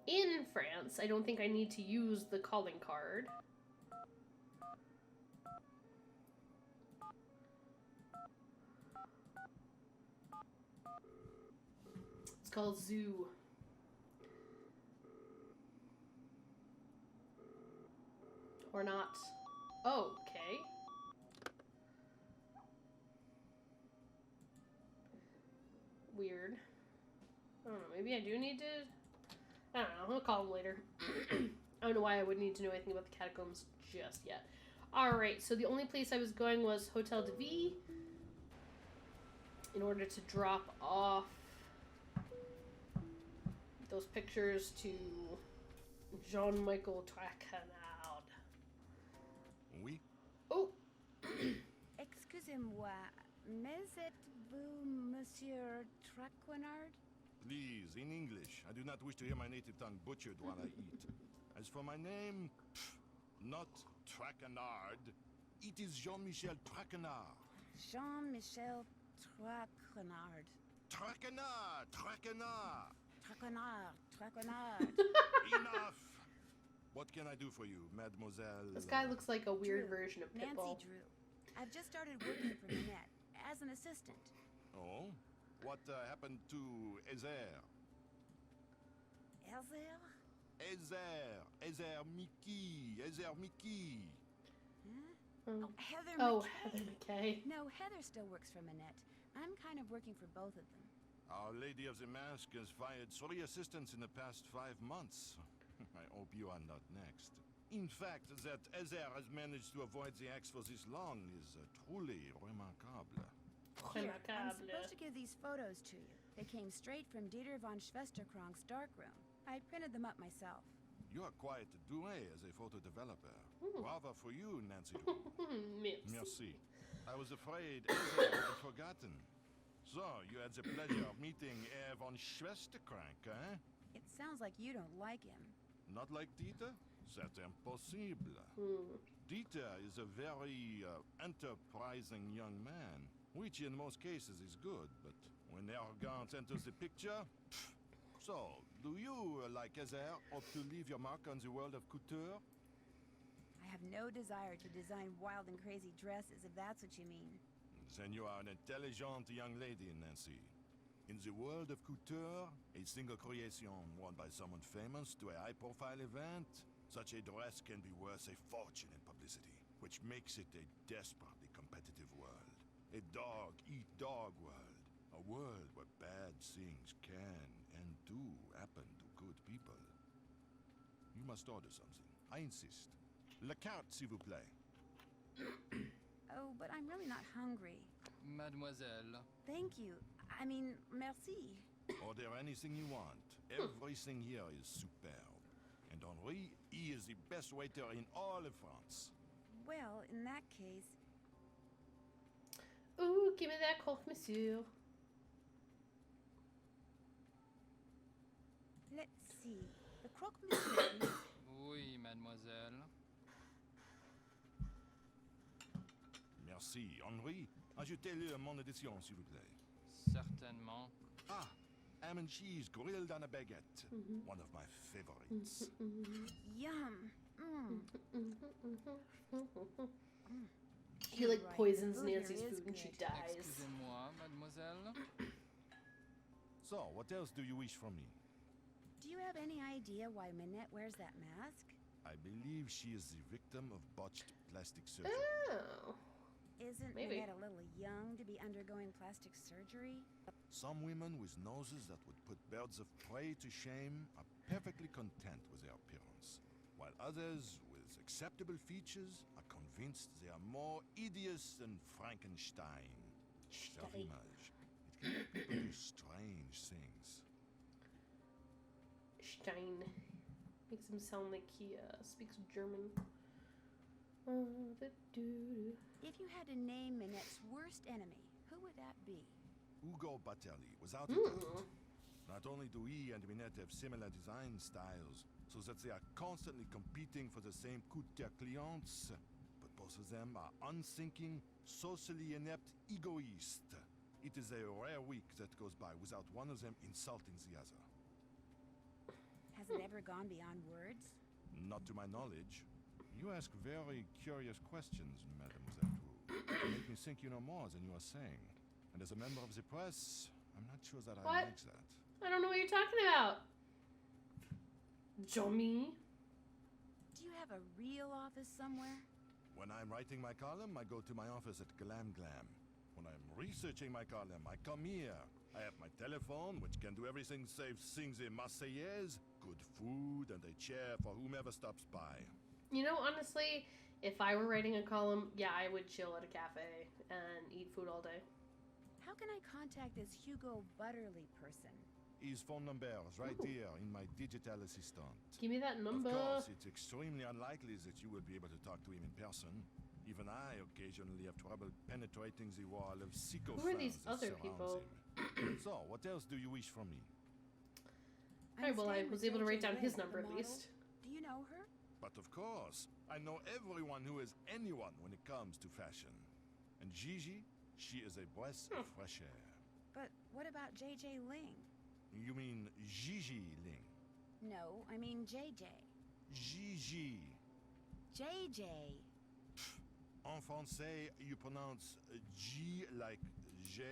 in France, I don't think I need to use the calling card. It's called Zoo. Or not. Oh, okay. Weird. I don't know, maybe I do need to... I don't know, I'll call him later. I don't know why I would need to know anything about the catacombs just yet. Alright, so the only place I was going was Hotel de Ville. In order to drop off those pictures to Jean-Michel Traquenard. Oui? Oh! Excusez-moi, mais êtes-vous Monsieur Traquenard? Please, in English. I do not wish to hear my native tongue butchered while I eat. As for my name, not Traquenard. It is Jean-Michel Traquenard. Jean-Michel Traquenard. Traquenard! Traquenard! Traquenard. Enough! What can I do for you, mademoiselle? This guy looks like a weird Drew. version of Nancy Pitbull. Drew. I've just started working for Minette as an assistant. Oh? What happened to Ezer? Elzer? Ezer Mickey. Huh? Oh, Oh, Heather oh McKay. Heather McKay. No, Heather still works for Minette. I'm kind of working for both of them. Our Lady of the Mask has fired 3 assistants in the past 5 months. I hope you are not next. In fact, that Ezer has managed to avoid the axe for this long is truly remarkable. Here, I'm Remarkable. supposed to give these photos to you. They came straight from Dieter von Schwesterkrank's darkroom. I printed them up myself. You are quite doué as a photo developer. Hmm. Bravo for you, Nancy. Merci. Merci. I was afraid Ezer had forgotten. So, you had the pleasure of meeting Herr von Schwesterkrank, eh? It sounds like you don't like him. Not like Dieter? C'est impossible. Dieter is a very enterprising young man, which in most cases is good, but when arrogance enters the picture... pff. So, do you, like Ezer, hope to leave your mark on the world of couture? I have no desire to design wild and crazy dresses, if that's what you mean. Then you are an intelligent young lady, Nancy. In the world of couture, a single creation worn by someone famous to a high-profile event, such a dress can be worth a fortune in publicity, which makes it a desperately competitive world. A dog-eat-dog world. A world where bad things can and do happen to good people. You must order something. I insist. La carte, s'il vous plaît. Oh, but I'm really not hungry. Mademoiselle. Thank you. I mean, merci. Order anything you want. Everything here is superb. And Henri, he is the best waiter in all of France. Well, in that case, Ooh, give me that Coke, monsieur. let's see. The croque-monsieur. Oui, mademoiselle. Merci. Henri, ajoutez-le mon addition, s'il vous plaît. Certainement. Ah, ham and cheese grilled on a baguette. One of my favorites. Yum. He like You're right. poisons Food here Nancy's is food and she good. dies. Excusez-moi, mademoiselle. So, what else do you wish from me? Do you have any idea why Minette wears that mask? I believe she is the victim of botched plastic surgery. Oh. Isn't Maybe. Minette a little young to be undergoing plastic surgery? Some women with noses that would put birds of prey to shame are perfectly content with their appearance, while others with acceptable features are convinced they are more hideous than Frankenstein. Self-image, People do strange things. Stein. Makes him sound like he speaks German. If you had to name Minette's worst enemy, who would that be? Ugo Batelli, without a doubt. Not only do he and Minette have similar design styles, so that they are constantly competing for the same coup de clients, but both of them are unthinking, socially inept egoists. It is a rare week that goes by without one of them insulting the other. Has it ever gone beyond words? Not to my knowledge. You ask very curious questions, Mademoiselle Wu. You make me think you know more than you are saying. And as a member of the press, I'm not sure that I like that. I don't know what you're talking about. Johnny? Do you have a real office somewhere? When I'm writing my column, I go to my office at Glam Glam. When I'm researching my column, I come here. I have my telephone, which can do everything save sing the Marseillaise, good food, and a chair for whomever stops by. You know, honestly, if I were writing a column, yeah, I would chill at a cafe and eat food all day. How can I contact this Hugo Butterly person? His phone number is right here in my digital assistant. Give me that number. Of course, it's extremely unlikely that you will be able to talk to him in person. Even I occasionally have trouble penetrating the wall of sycophants. Who are these that other surrounds people? him. So, what else do you wish from me? Alright, well, I was able to write down his number at least. Do you know her? But of course, I know everyone who is anyone when it comes to fashion. And Gigi, she is a breath of fresh air. But what about JJ Ling? You mean Gigi Ling? No, I mean JJ. Gigi. JJ. En français, you pronounce G like J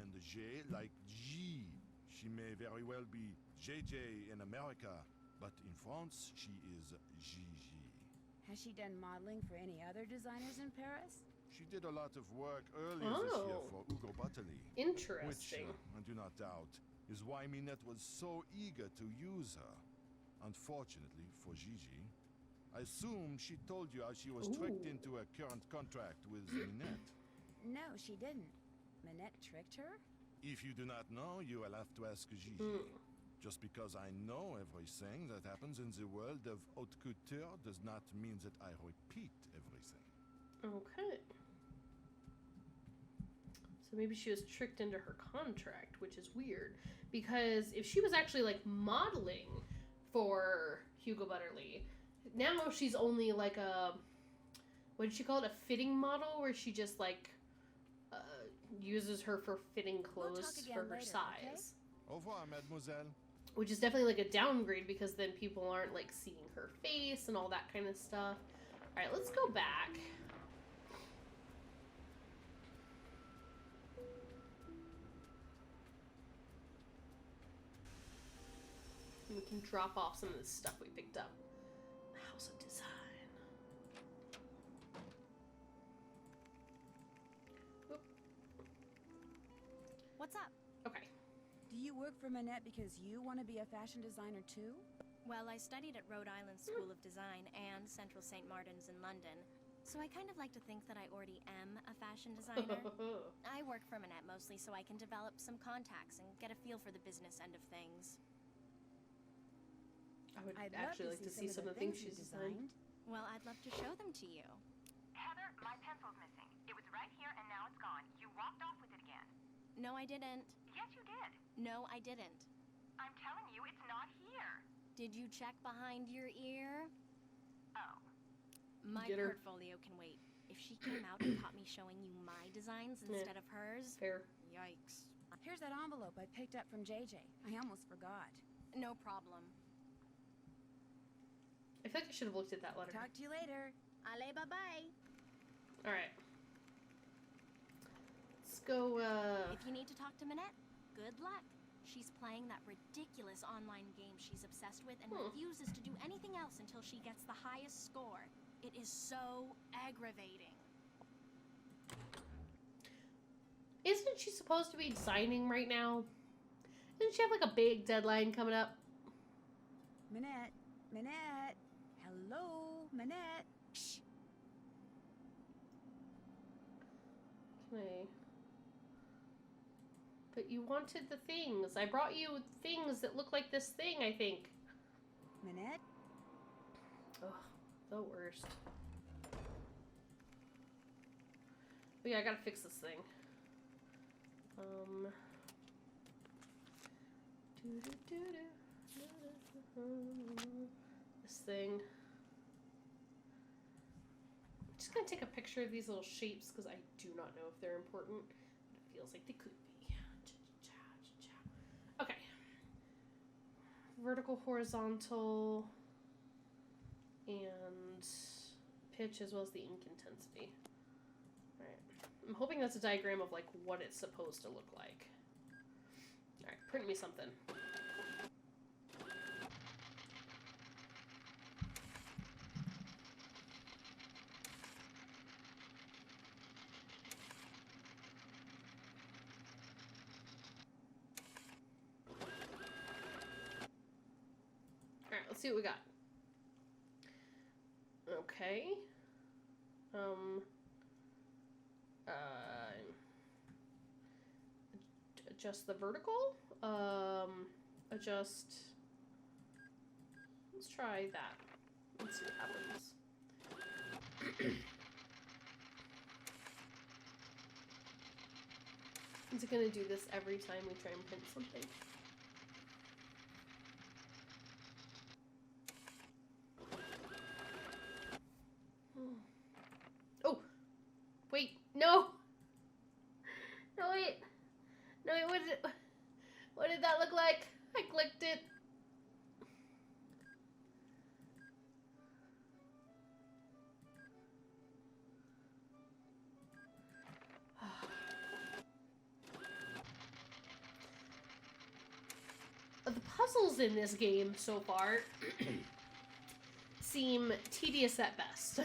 and J like G. She may very well be JJ in America, but in France, she is Gigi. Has she done modeling for any other designers in Paris? She did a lot of work earlier this year for Ugo Butterly. Interesting. Which, I do not doubt, is why Minette was so eager to use her. Unfortunately for Gigi, I assume she told you how she was tricked into a current contract with Minette. No, she didn't. Minette tricked her? If you do not know, you will have to ask Gigi. Just because I know everything that happens in the world of haute couture does not mean that I repeat everything. Okay. So maybe she was tricked into her contract, which is weird. Because if she was actually, like, modeling for Hugo Butterly, now she's only, like, a... What did she call it? A fitting model? Where she just, like, uses her for fitting clothes for her size. Okay? Au revoir, mademoiselle. Which is definitely, like, a downgrade because then people aren't, like, seeing her face and all that kind of stuff. Alright, let's go back. We can drop off some of the stuff we picked up. House of Design. Oop. What's up? Okay. Do you work for Minette because you want to be a fashion designer too? Well, I studied at Rhode Island School of Design and Central St. Martin's in London, so I kind of like to think that I already am a fashion designer. I work for Minette mostly so I can develop some contacts and get a feel for the business end of things. I would I'd actually like to see some of the things she's designed. Well, I'd love to show them to you. Heather, my pencil's missing. It was right here and now it's gone. You walked off with it again. No, I didn't. Yes, you did. No, I didn't. I'm telling you, it's not here. Did you check behind your ear? Oh. My Get her. portfolio can wait. If she came out and caught me showing you my designs instead of hers, Fair. yikes. Here's that envelope I picked up from JJ. I almost forgot. No problem. I feel like I should have looked at that letter. Talk to you later. Allez, bye-bye. Alright. Let's go, If you need to talk to Minette, good luck. She's playing that ridiculous online game she's obsessed with and refuses to do anything else until she gets the highest score. It is so aggravating. Isn't she supposed to be designing right now? Doesn't she have like a big deadline coming up? Minette. Minette. Hello, Minette. Shh. Okay. But you wanted the things. I brought you things that look like this thing, I think. Minette? Ugh, the worst. But yeah, I gotta fix this thing. This thing. I'm just gonna take a picture of these little shapes because I do not know if they're important, but it feels like they could be. Okay. Vertical, horizontal, and pitch as well as the ink intensity. Alright. I'm hoping that's a diagram of like what it's supposed to look like. Alright, print me something. Alright, let's see what we got. Okay. Adjust the vertical. Adjust. Let's try that. Let's see what happens. Is it gonna do this every time we try and print something? Oh! Wait, no! No, wait! No, wait, what did that look like? I clicked it. The puzzles in this game so far seem tedious at best.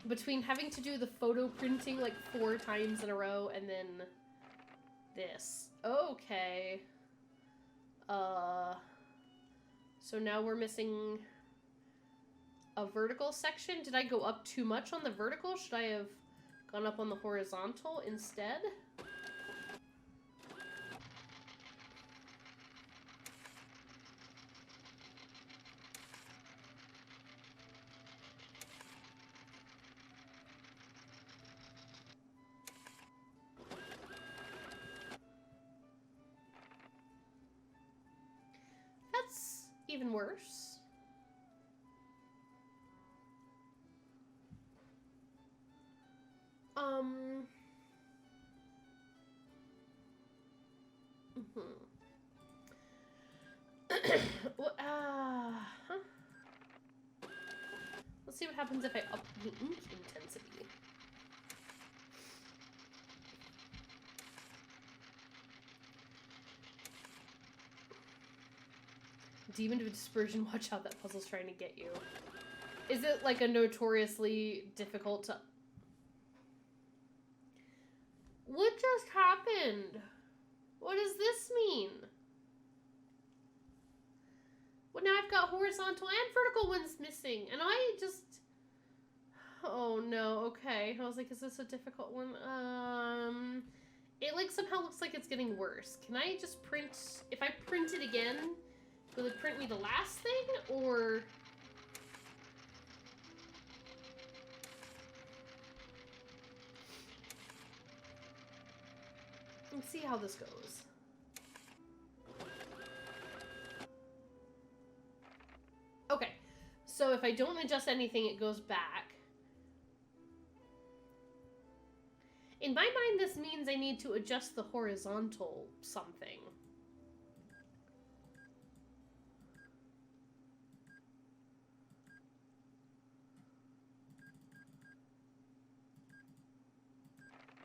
Between having to do the photo printing like 4 times in a row and then this. Okay. So now we're missing a vertical section. Did I go up too much on the vertical? Should I have gone up on the horizontal instead? That's even worse. Well, huh? Let's see what happens if I up the ink intensity. Demon of Dispersion, watch out, that puzzle's trying to get you. Is it like a notoriously difficult to... What just happened? What does this mean? Well, now I've got horizontal and vertical ones missing, and I just... Oh no, okay. I was like, is this a difficult one? It like somehow looks like it's getting worse. Can I just print... If I print it again... Will it print me the last thing, or... Let's see how this goes. Okay, so if I don't adjust anything, it goes back. In my mind, this means I need to adjust the horizontal something.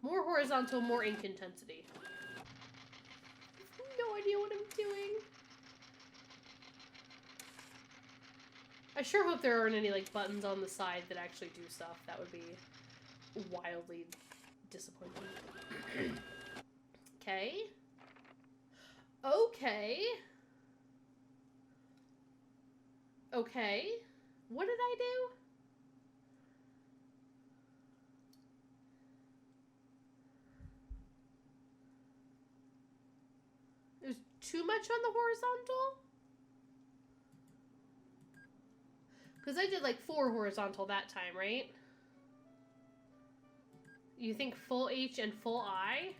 More horizontal, more ink intensity. I have no idea what I'm doing. I sure hope there aren't any like buttons on the side that actually do stuff. That would be wildly disappointing. Okay. Okay. Okay. What did I do? too much on the horizontal? Because I did like 4 horizontal that time, right? You think full H and full I?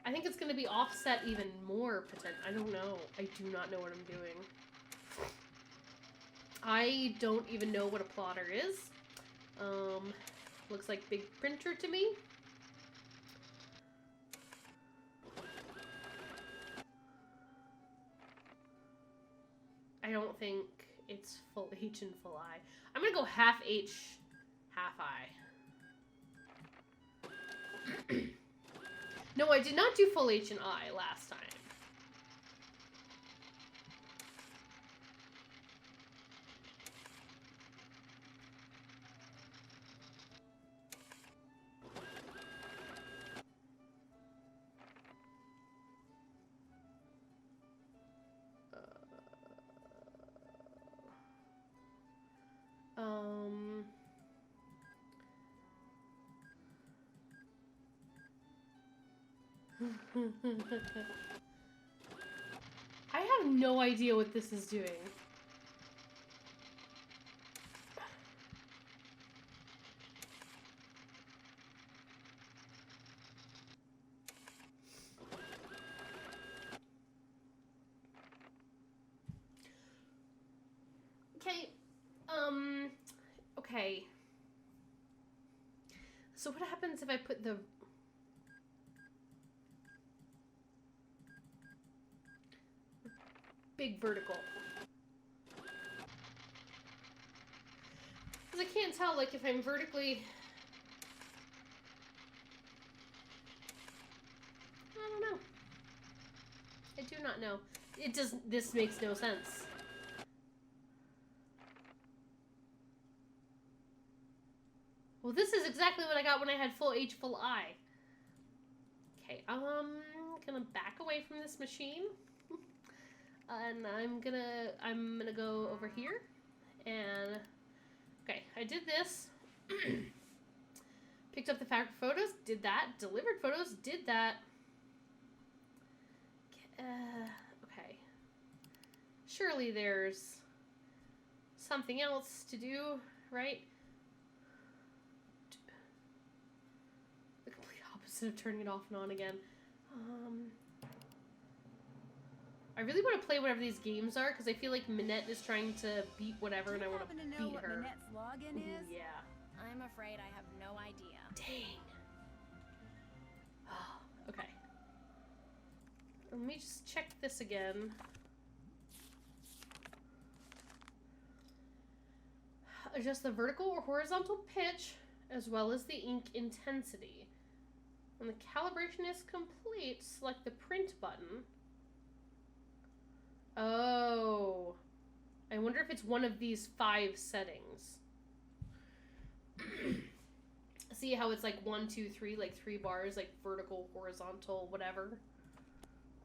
I think it's going to be offset even more potential. I don't know. I do not know what I'm doing. I don't even know what a plotter is. Looks like big printer to me. I don't think it's full H and full I. I'm gonna go half H, half I. No, I did not do full H and I last time. I have no idea what this is doing. Okay, okay. So what happens if I put the... big vertical? Because I can't tell, like, if I'm vertically... I don't know. I do not know. It does... This makes no sense. Well, this is exactly what I got when I had full H, full I. Okay, gonna back away from this machine. And I'm gonna go over here. And, okay, I did this. Picked up the fabric photos, did that. Delivered photos, did that. Okay. Surely there's something else to do, right? The complete opposite of turning it off and on again. I really want to play whatever these games are, because I feel like Minette is trying to beat whatever, and I want to beat know what her. Minette's login is? Yeah. I'm afraid I have no idea. Dang. Okay. Let me just check this again. Adjust the vertical or horizontal pitch, as well as the ink intensity. When the calibration is complete, select the print button. Oh. I wonder if it's one of these 5 settings. See how it's like 1, 2, 3, like 3 bars, like vertical, horizontal, whatever?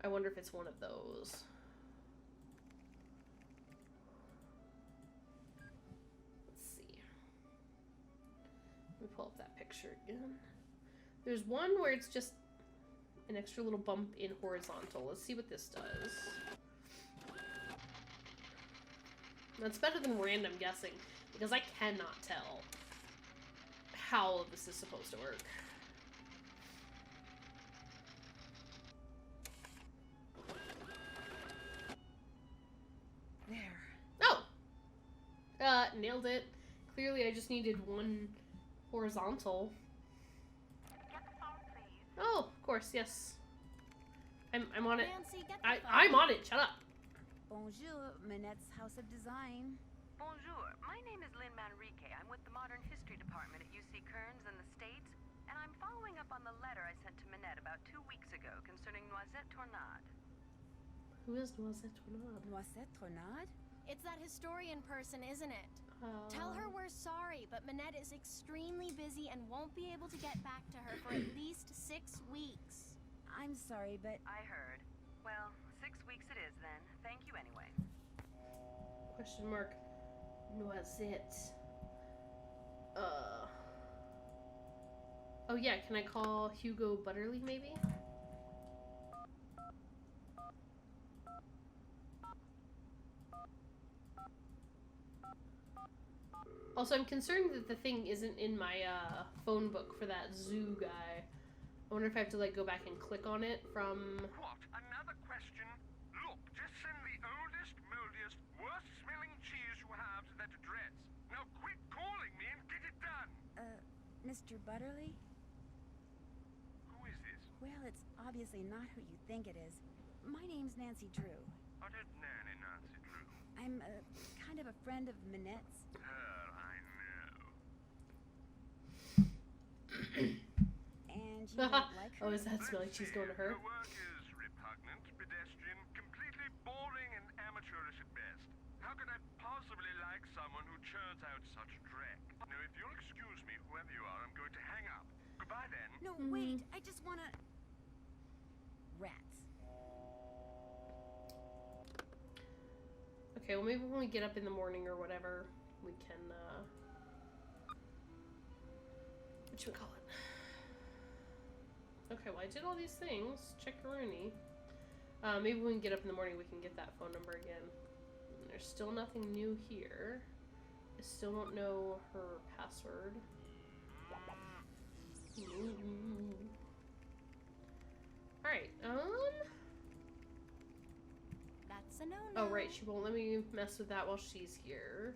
I wonder if it's one of those. Let's see. Let me pull up that picture again. There's one where it's just an extra little bump in horizontal. Let's see what this does. That's better than random guessing, because I cannot tell how this is supposed to work. There. Oh! Nailed it. Clearly I just needed one horizontal. Oh, of course, yes. I'm on it. Nancy, get the phone. I'm on it, shut up. Bonjour, Minette's House of Design. Bonjour, my name is Lynn Manrique. I'm with the Modern History Department at UC Kearns in the States, and I'm following up on the letter I sent to Minette about 2 weeks ago concerning Noisette Tornade. Who is Noisette Tornade? Noisette Tornade? It's that historian person, isn't it? Tell her we're sorry, but Minette is extremely busy and won't be able to get back to her for at least 6 weeks. I'm sorry, but... I heard. Well, 6 weeks it is then. Thank you anyway. Question mark. Noisette. Oh yeah, can I call Hugo Butterly maybe? Also, I'm concerned that the thing isn't in my phone book for that zoo guy. I wonder if I have to like go back and click on it from. What? Another question? Look, just send the oldest, moldiest, worst-smelling cheese you have to that address. Now quit calling me and get it done. Mr. Butterly? Who is this? Well, it's obviously not who you think it is. My name's Nancy Drew. I don't know any Nancy Drew. I'm kind of a friend of Minette's. Her, I know. And you don't like her? Oh, is that smell like she's going to her? Her work is repugnant, pedestrian, completely boring and amateurish at best. How could I possibly like someone who churns out such dreck? Now, if you'll excuse me, whoever you are, I'm going to hang up. Goodbye then. No, wait. I just wanna... Rats. Okay, well maybe when we get up in the morning or whatever, we can, whatchamacallit? Okay, well I did all these things. Check Rooney. Maybe when we get up in the morning we can get that phone number again. There's still nothing new here. I still don't know her password. Alright, That's a no-no. oh right, she won't let me mess with that while she's here.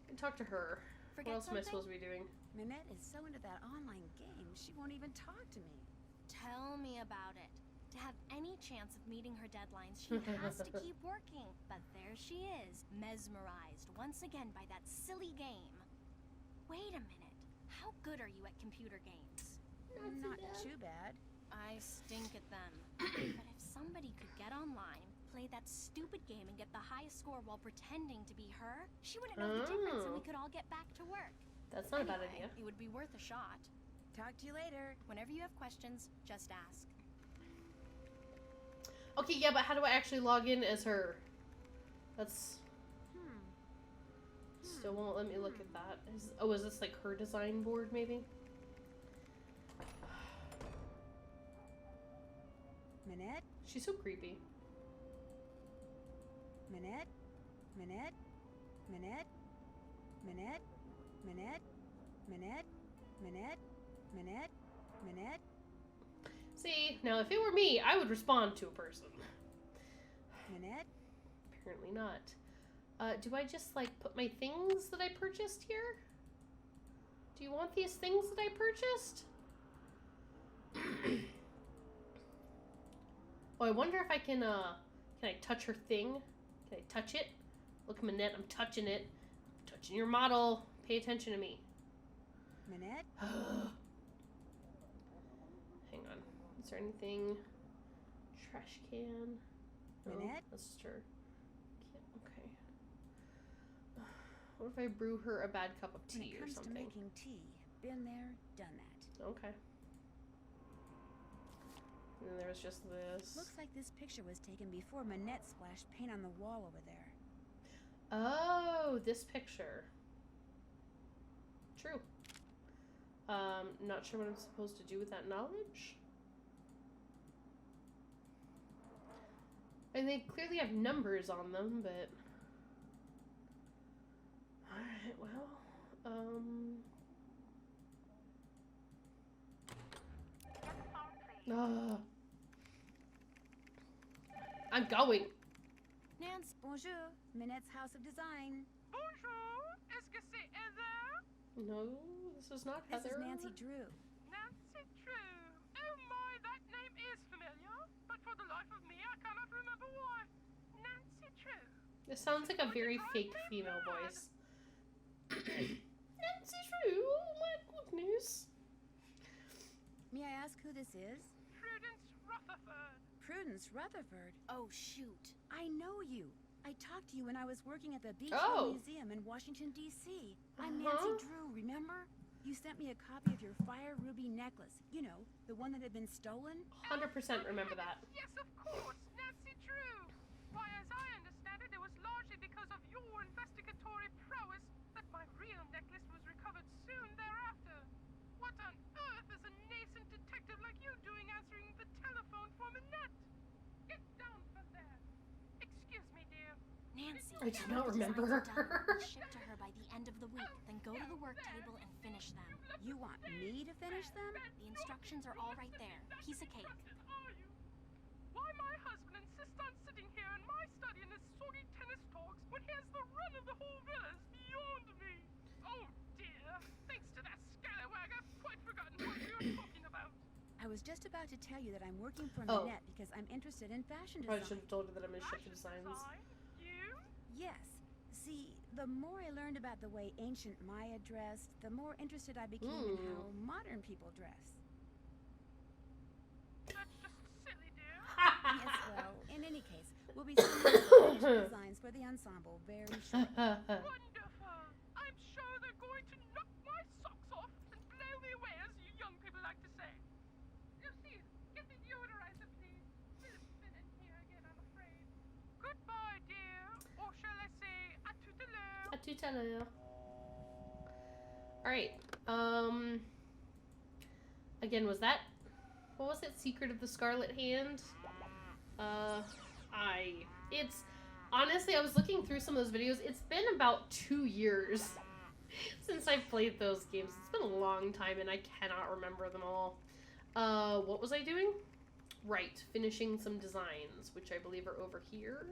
I can talk to her. Forget What else am I something? supposed to be doing? Minette is so into that online game, she won't even talk to me. Tell me about it. To have any chance of meeting her deadlines, she has to keep working. But there she is, mesmerized once again by that silly game. Wait a minute. How good are you at computer games? Not too bad. I stink at them. But if somebody could get online, play that stupid game and get the highest score while pretending to be her, she wouldn't know the difference and we could all get back to work. That's not a bad Anyway, idea. It would be worth a shot. Talk to you later. Whenever you have questions, just ask. Okay, yeah, but how do I actually log in as her? That's... Still won't let me look at that. Is this like her design board, maybe? Minette? She's so creepy. Minette? Minette? Minette? Minette? Minette? Minette? Minette? Minette? Minette? See, now if it were me, I would respond to a person. Minette? Apparently not. Do I just, like, put my things that I purchased here? Do you want these things that I purchased? Oh, I wonder if I can I touch her thing? Can I touch it? Look, Minette, I'm touching it. I'm touching your model. Pay attention to me. Minette? Hang on. Is there anything? Trash can? No, Minette? that's just her. Okay. What if I brew her a bad cup of When tea it or comes something? to making tea, been there, done that. Okay. And then there was just this. Looks like this picture was taken before Minette splashed paint on the wall over there. Oh, this picture. True. Not sure what I'm supposed to do with that knowledge. And they clearly have numbers on them, but... Alright, well, I'm going. Nance, bonjour. Minette's House of Design. Bonjour. Est-ce que c'est Heather? No, this is not This Heather. is Nancy Drew. Nancy Drew. Oh my, that name is familiar. But for the life of me, I cannot remember why. Nancy Drew. This sounds like a very fake female voice. Nancy Drew, oh my goodness. May I ask who this is? Prudence Rutherford. Prudence Rutherford. Oh, shoot. I know you. I talked to you when I was working at the Beach Oh. Hill Museum in Washington, D.C. I'm Nancy Drew, remember? You sent me a copy of your fire ruby necklace. You know, the one that had been stolen. 100% remember that. Yes, of course, Nancy Drew. Why, as I understand it, it was largely because of your investigatory prowess that my real necklace was recovered soon thereafter. What on earth is a nascent detective like you doing answering the telephone for Minette? Get down from there. Excuse me, dear. Nancy, I do not remember the designs are done. her. We'll ship to her by the end of the Go to the work table and finish them. You want me to finish them? The instructions are all right there. Piece of cake. Are you? Why my husband insists on sitting here in my study in his soggy tennis talks when he has the run of the whole villa is beyond me. Oh dear. Thanks to that scallywag, I've quite forgotten what we were talking about. I was just about to tell you that I'm working for Oh. Minette because I'm interested in fashion I design. should have told her that I'm in Shift Designs. You? Yes. See, the more I learned about the way ancient Maya dressed, the more interested I became in how modern people dress. That's just silly, dear. Yes, well, in any case, we'll be seeing fashion designs for the ensemble very shortly. Wonderful. I'm sure they're going to knock my socks off and blow me away, as you young people like to say. Lucy, get the deodorizer, please. Philip's been in here again, I'm afraid. Goodbye, dear. Or shall I say, à tout à l'heure. À tout à l'heure. Alright, again, was that, what was it, Secret of the Scarlet Hand? It's, honestly, I was looking through some of those videos, it's been about 2 years since I've played those games. It's been a long time and I cannot remember them all. What was I doing? Right, finishing some designs, which I believe are over here.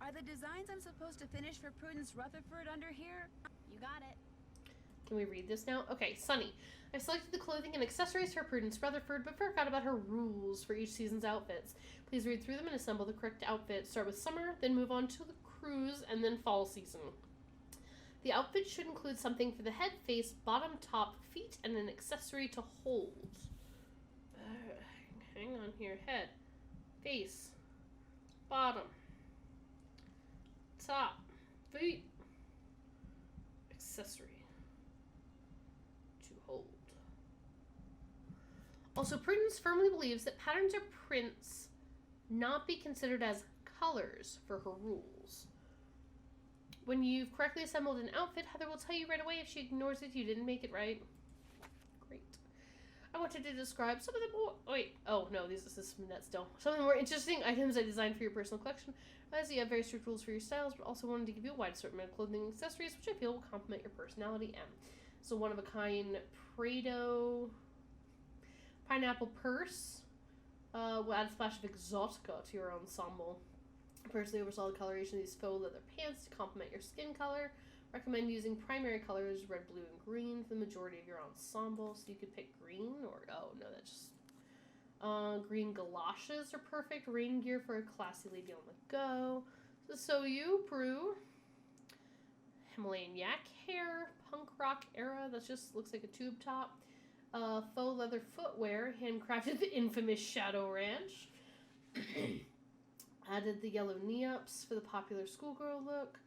Are the designs I'm supposed to finish for Prudence Rutherford under here? You got it. Can we read this now? Okay, Sunny. I've selected the clothing and accessories for Prudence Rutherford, but forgot about her rules for each season's outfits. Please read through them and assemble the correct outfit. Start with summer, then move on to the cruise, and then fall season. The outfit should include something for the head, face, bottom, top, feet, and an accessory to hold. Hang on here. Head, face, bottom, top, feet, accessory to hold. Also, Prudence firmly believes that patterns or prints not be considered as colors for her rules. When you've correctly assembled an outfit, Heather will tell you right away if she ignores it, you didn't make it right. Great. I wanted to describe some of the more... Oh, wait. Oh, no, this is Minette still. Some of the more interesting items I designed for your personal collection. As you have very strict rules for your styles, but also wanted to give you a wide assortment of clothing and accessories, which I feel will complement your personality and... So one-of-a-kind Prado pineapple purse. Will add a splash of exotica to your ensemble. Personally, oversaw the coloration of these faux leather pants to complement your skin color. Recommend using primary colors red, blue, and green for the majority of your ensemble. So you could pick green or... Oh, no, that's just... green galoshes are perfect. Rain gear for a classy lady on the go. So you, Prue. Himalayan yak hair. Punk rock era. That just looks like a tube top. Faux leather footwear. Handcrafted the infamous Shadow Ranch. Added the yellow knee-ups for the popular schoolgirl look.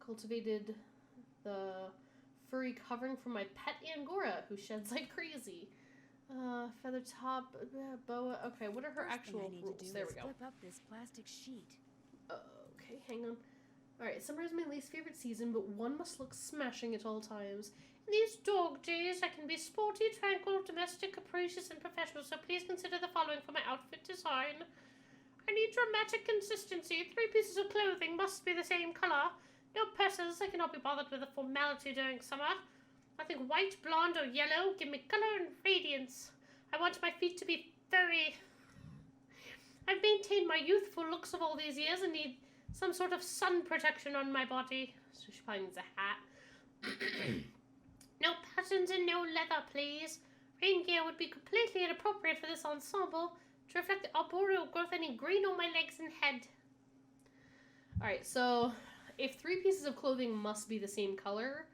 Cultivated the furry covering from my pet Angora, who sheds like crazy. Feather top, boa. Okay, what are her First thing actual I need rules? to do There is we go. flip up this plastic sheet. Okay, hang on. Alright, summer is my least favorite season, but one must look smashing at all times. In these dog days, I can be sporty, tranquil, domestic, capricious, and professional, so please consider the following for my outfit design. I need dramatic consistency. 3 pieces of clothing must be the same color. No purses. I cannot be bothered with the formality during summer. I think white, blonde, or yellow give me color and radiance. I want my feet to be furry. I've maintained my youthful looks of all these years and need some sort of sun protection on my body. So she probably needs a hat. No patterns and no leather, please. Rain gear would be completely inappropriate for this ensemble to reflect the arboreal growth any green on my legs and head. Alright, so if 3 pieces of clothing must be the same color,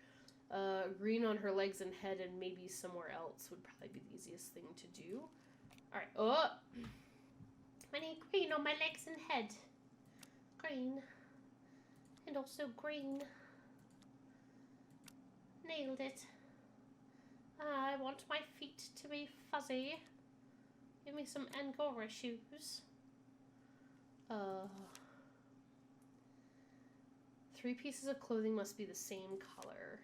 green on her legs and head and maybe somewhere else would probably be the easiest thing to do. Alright, I need green on my legs and head. Green. And also green. Nailed it. I want my feet to be fuzzy. Give me some Angora shoes. 3 pieces of clothing must be the same color.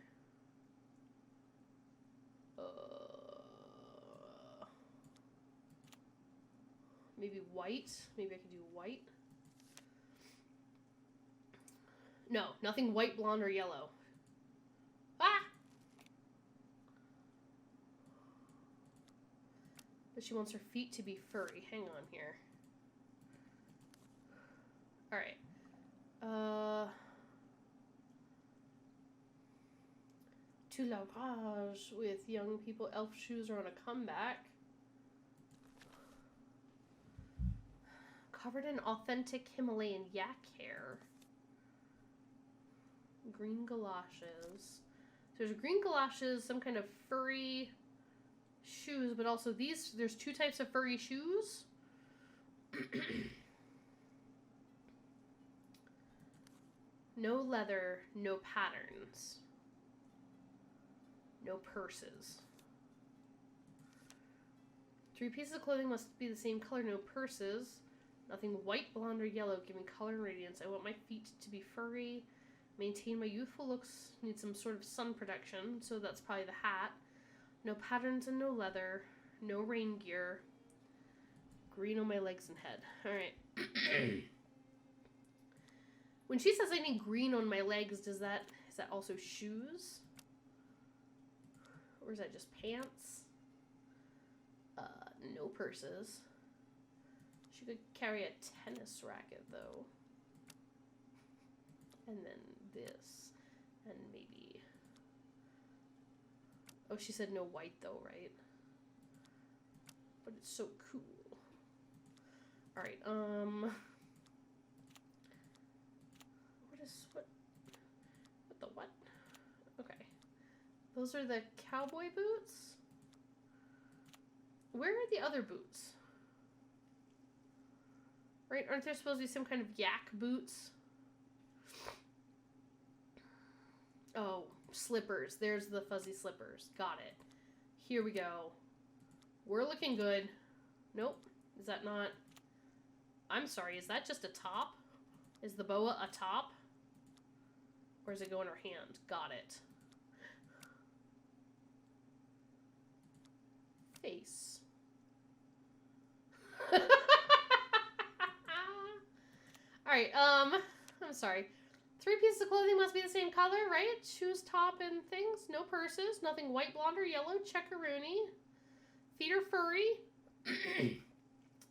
Maybe white? Maybe I could do white? No, nothing white, blonde, or yellow. Ah! But she wants her feet to be furry. Hang on here. Alright. To la rage with young people. Elf shoes are on a comeback. Covered in authentic Himalayan yak hair. Green galoshes. So there's green galoshes, some kind of furry shoes, but also these, there's two types of furry shoes. No leather, no patterns. No purses. 3 pieces of clothing must be the same color, no purses. Nothing white, blonde, or yellow, giving color and radiance. I want my feet to be furry. Maintain my youthful looks. Need some sort of sun protection, so that's probably the hat. No patterns and no leather. No rain gear. Green on my legs and head. Alright. When she says I need green on my legs, is that also shoes? Or is that just pants? No purses. She could carry a tennis racket, though. And then this. And maybe... Oh, she said no white, though, right? But it's so cool. Alright, What the what? Okay. Those are the cowboy boots? Where are the other boots? Right? Aren't there supposed to be some kind of yak boots? Oh, slippers. There's the fuzzy slippers. Got it. Here we go. We're looking good. Nope. Is that not... I'm sorry, is that just a top? Is the boa a top? Or does it go in her hand? Got it. Face. Alright, I'm sorry. 3 pieces of clothing must be the same color, right? Shoes, top, and things. No purses. Nothing white, blonde, or yellow. Checkaroony. Feet are furry.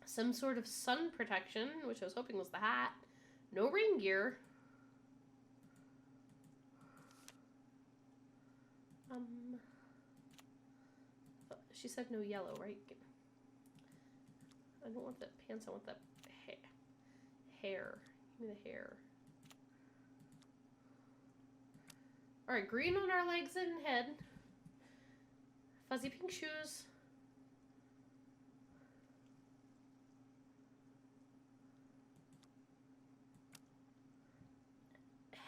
Some sort of sun protection, which I was hoping was the hat. No rain gear. She said no yellow, right? I don't want the pants, I want the hair. Give me the hair. Alright, green on our legs and head. Fuzzy pink shoes.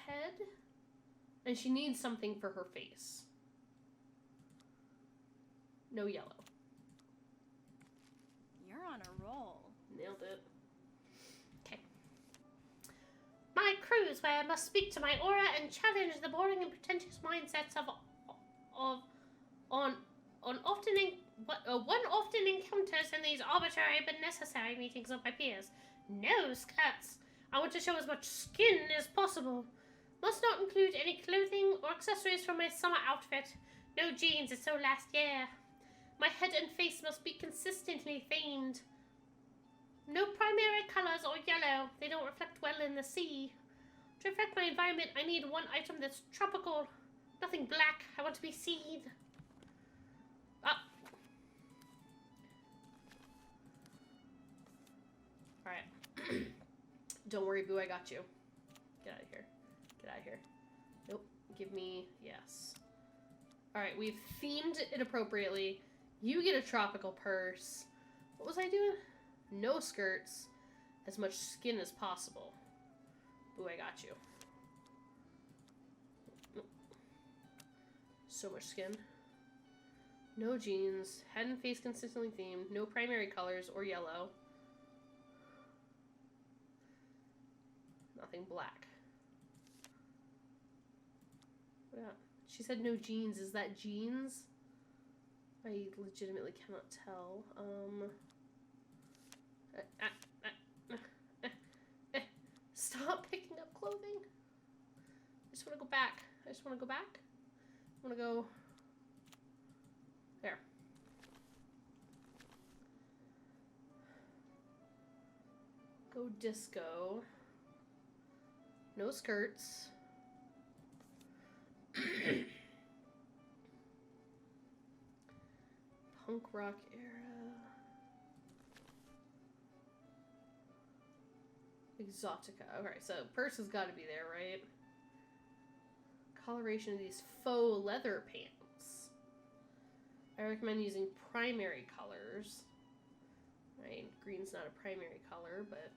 Head. And she needs something for her face. No yellow. You're on a roll. Nailed it. Okay. My cruise where I must speak to my aura and challenge the boring and pretentious mindsets one often encounters in these arbitrary but necessary meetings of my peers. No skirts. I want to show as much skin as possible. Must not include any clothing or accessories from my summer outfit. No jeans, it's so last year. My head and face must be consistently themed. No primary colors or yellow. They don't reflect well in the sea. To reflect my environment, I need one item that's tropical. Nothing black. I want to be seen. Ah. Alright. Don't worry, Boo, I got you. Get out of here. Get out of here. Nope. Give me... Yes. Alright, we've themed it appropriately. You get a tropical purse. What was I doing? No skirts. As much skin as possible. Ooh, I got you. So much skin. No jeans. Head and face consistently themed. No primary colors or yellow. Nothing black. What about? She said no jeans. Is that jeans? I legitimately cannot tell. Stop picking up clothing. I just want to go back. I just want to go back. I want to go... There. Go disco. No skirts. Punk rock era. Exotica. Okay, so purse has got to be there, right? Coloration of these faux leather pants. I recommend using primary colors. Right, green's not a primary color, but...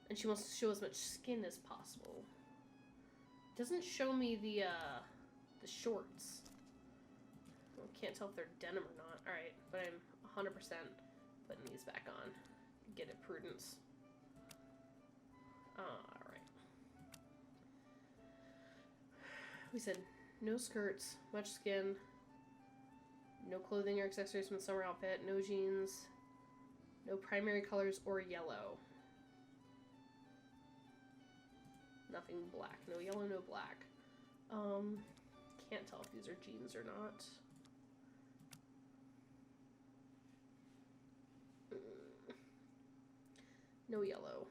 And she wants to show as much skin as possible. Doesn't show me the shorts. I can't tell if they're denim or not. Alright, but I'm 100% putting these back on. Get it, Prudence. Alright. We said no skirts, much skin, no clothing or accessories from the summer outfit, no jeans, no primary colors or yellow. Nothing black. No yellow, no black. Can't tell if these are jeans or not. No yellow.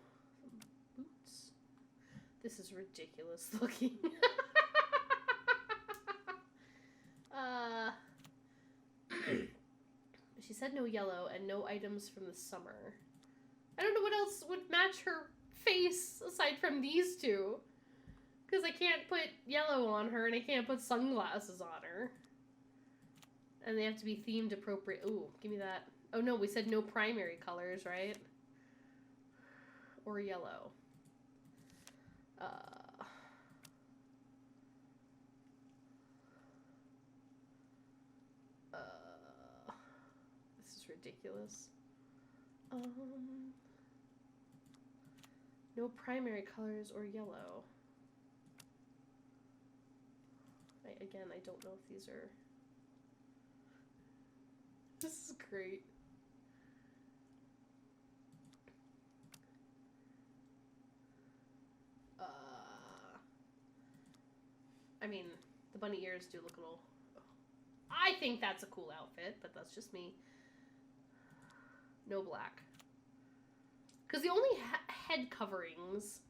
Boots. This is ridiculous looking. She said no yellow and no items from the summer. I don't know what else would match her face aside from these two. Because I can't put yellow on her and I can't put sunglasses on her. And they have to be themed appropriate. Ooh, give me that. Oh no, we said no primary colors, right? Or yellow. This is ridiculous. No primary colors or yellow. Again, I don't know if these are... This is great. I mean, the bunny ears do look a little... I think that's a cool outfit, but that's just me. No black. Because the only head coverings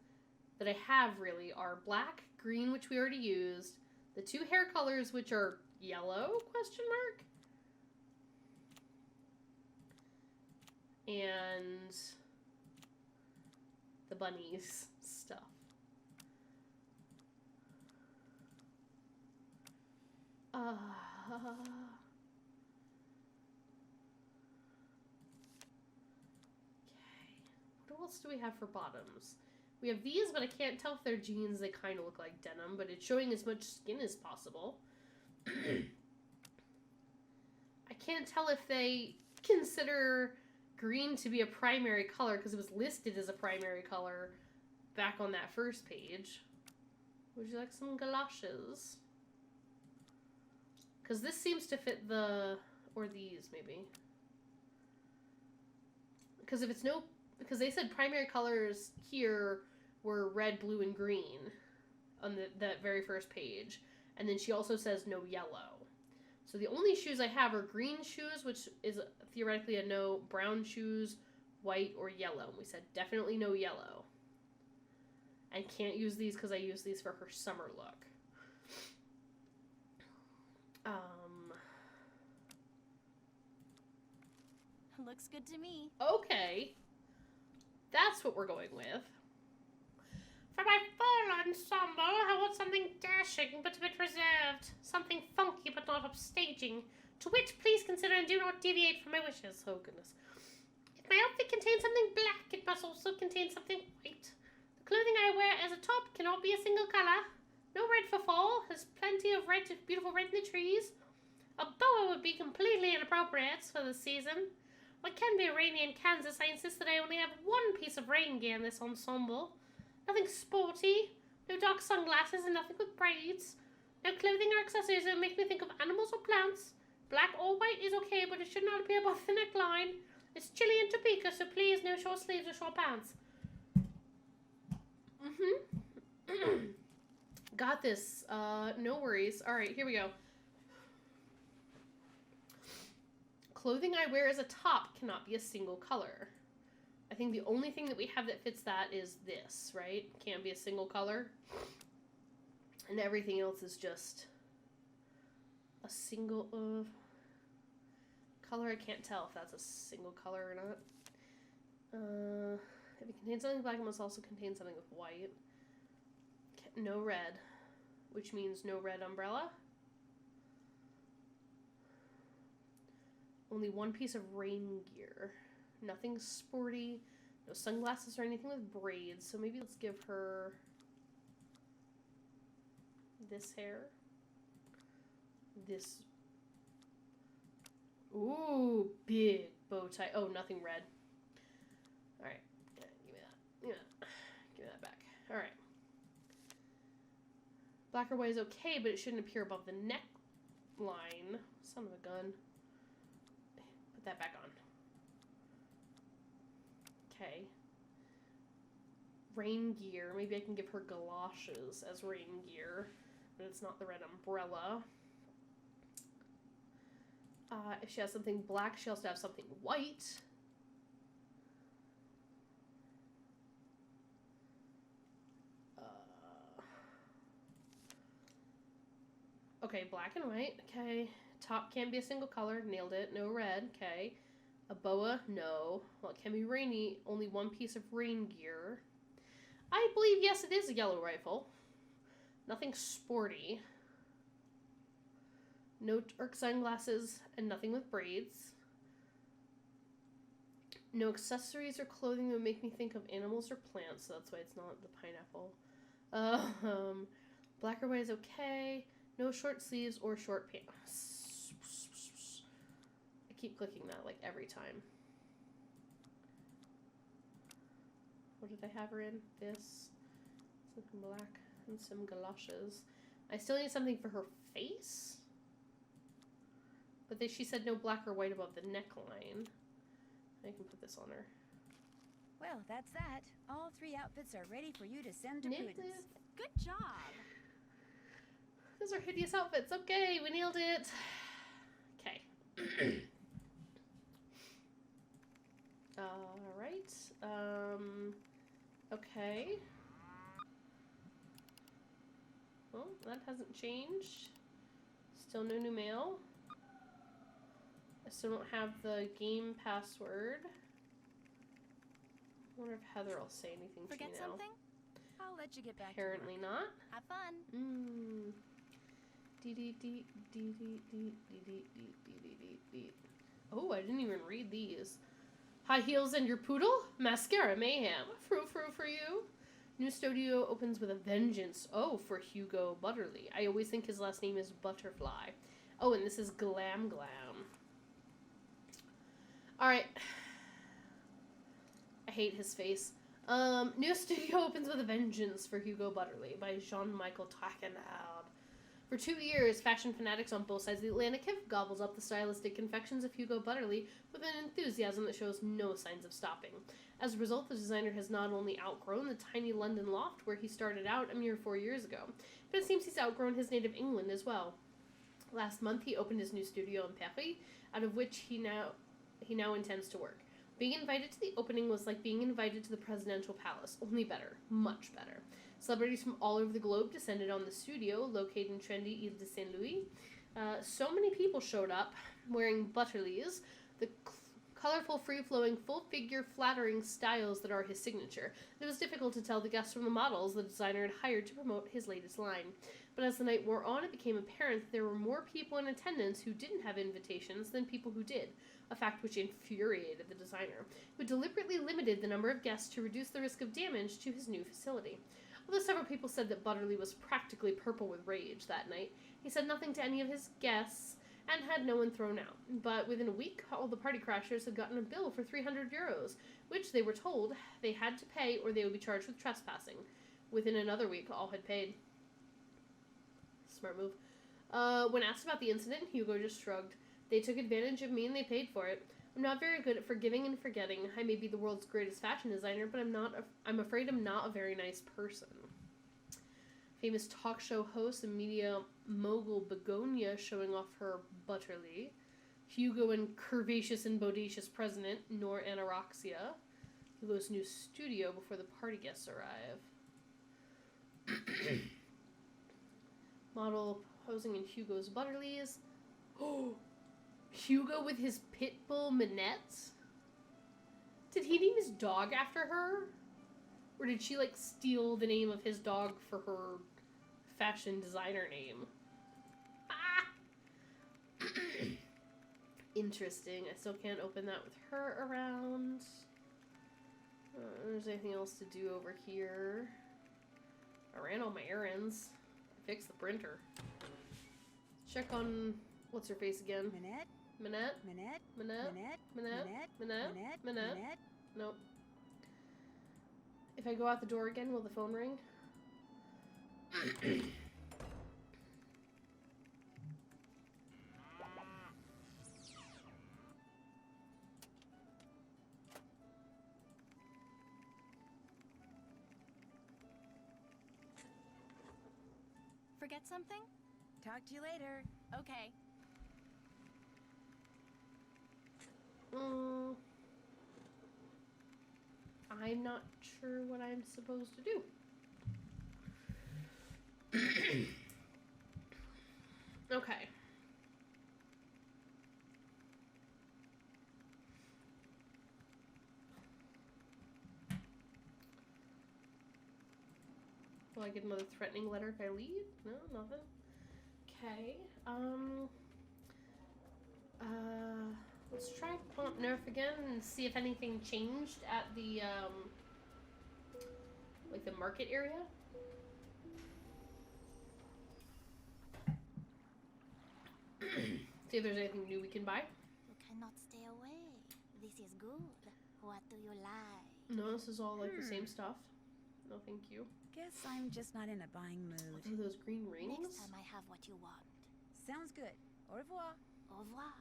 that I have really are black, green, which we already used, the two hair colors, which are yellow, question mark, and the bunnies stuff. What else do we have for bottoms? We have these, but I can't tell if they're jeans. They kind of look like denim, but it's showing as much skin as possible. I can't tell if they consider green to be a primary color because it was listed as a primary color back on that first page. Would you like some galoshes? Because this seems to fit the... Or these, maybe. Because if it's no... Because they said primary colors here were red, blue, and green on that very first page. And then she also says no yellow. So the only shoes I have are green shoes, which is theoretically a no, brown shoes, white, or yellow. And we said definitely no yellow. And can't use these because I use these for her summer look. Looks good to me. Okay. That's what we're going with. For my fall ensemble, I want something dashing but a bit reserved. Something funky but not upstaging. To which please consider and do not deviate from my wishes. Oh, goodness. If my outfit contains something black, it must also contain something white. The clothing I wear as a top cannot be a single color. No red for fall. There's plenty of red, beautiful red in the trees. A boa would be completely inappropriate for this season. Well, it can be rainy in Kansas. I insist that I only have one piece of rain gear in this ensemble. Nothing sporty, no dark sunglasses, and nothing with braids. No clothing or accessories that make me think of animals or plants. Black or white is okay, but it should not be above the neckline. It's chilly in Topeka, so please no short sleeves or short pants. Got this. No worries. All right, here we go. clothing I wear as a top cannot be a single color. I think the only thing that we have that fits that is this, right? Can't be a single color. And everything else is just a single color. I can't tell if that's a single color or not. If it contains something black, it must also contain something with white. No red, which means no red umbrella. Only one piece of rain gear. Nothing sporty. No sunglasses or anything with braids. So maybe let's give her this hair. This. Ooh, big bow tie. Oh, nothing red. Alright. Yeah, give me that. Give me that. Give me that back. Alright. Black or white is okay, but it shouldn't appear above the neckline. Son of a gun. Put that back on. Okay. Rain gear. Maybe I can give her galoshes as rain gear, but it's not the red umbrella. If she has something black, she has to have something white. Okay, black and white. Okay. Top can't be a single color. Nailed it. No red. Okay. A boa? No. Well, it can be rainy. Only one piece of rain gear. I believe, yes, it is a yellow rifle. Nothing sporty. No dark sunglasses and nothing with braids. No accessories or clothing that would make me think of animals or plants, so that's why it's not the pineapple. Black or white is okay. No short sleeves or short pants. I keep clicking that like every time. What did I have her in? This. Something black and some galoshes. I still need something for her face. But she said no black or white above the neckline. I can put this on her. Well, that's that. All 3 outfits are ready for you to send to Nailed Prudence. it. Good job. Those are hideous outfits. Okay, we nailed it. Okay. Alright. Okay. Well, that hasn't changed. Still no new mail. I still don't have the game password. I wonder if Heather will say anything Forget to me now. something? I'll let you get back Apparently to not. Have fun. Oh, I didn't even read these. High heels and your poodle? Mascara mayhem. Frou frou for you. New studio opens with a vengeance. Oh, for Hugo Butterly. I always think his last name is Butterfly. Oh, and this is Glam Glam. Alright. I hate his face. New studio opens with a vengeance for Hugo Butterly by Jean-Michel Trachenard. For 2 years, fashion fanatics on both sides of the Atlantic have gobbled up the stylistic confections of Hugo Butterly with an enthusiasm that shows no signs of stopping. As a result, the designer has not only outgrown the tiny London loft where he started out a mere 4 years ago, but it seems he's outgrown his native England as well. Last month, he opened his new studio in Paris, out of which he now intends to work. Being invited to the opening was like being invited to the presidential palace, only better, much better. Celebrities from all over the globe descended on the studio, located in trendy Ile de Saint Louis. So many people showed up wearing Butterlys, the colorful, free-flowing, full-figure, flattering styles that are his signature. It was difficult to tell the guests from the models the designer had hired to promote his latest line. But as the night wore on, it became apparent that there were more people in attendance who didn't have invitations than people who did, a fact which infuriated the designer, who deliberately limited the number of guests to reduce the risk of damage to his new facility. Although several people said that Butterly was practically purple with rage that night, he said nothing to any of his guests and had no one thrown out. But within a week, all the party crashers had gotten a bill for €300, which they were told they had to pay or they would be charged with trespassing. Within another week, all had paid. Smart move. When asked about the incident, Hugo just shrugged. They took advantage of me and they paid for it. I'm not very good at forgiving and forgetting. I may be the world's greatest fashion designer, but I'm afraid I'm not a very nice person. Famous talk show host and media mogul Begonia showing off her Butterly. Hugo and curvaceous and bodacious president, nor anorexia. Hugo's new studio before the party guests arrive. Model posing in Hugo's Butterleys. Oh, Hugo with his pit bull Minette? Did he name his dog after her? Or did she, like, steal the name of his dog for her fashion designer name? Ah! Interesting. I still can't open that with her around. There's anything else to do over here. I ran all my errands. I fixed the printer. Check on what's her face again? Minette? Minette? Minette? Minette? Minette? Minette? Minette? Minette? Minette? Minette? Nope. If I go out the door again, will the phone ring? Forget something? Talk to you later. Okay. I'm not sure what I'm supposed to do. Okay. Will I get another threatening letter if I leave? No, nothing. Okay. Let's try Pont Neuf again and see if anything changed at the, like the market area. See if there's anything new we can buy. You cannot stay away. This is good. What do you like? No, this is all like the same stuff. No, thank you. Guess I'm just not in a buying mood. What are those green rings? Next time I have what you want. Sounds good. Au revoir. Au revoir.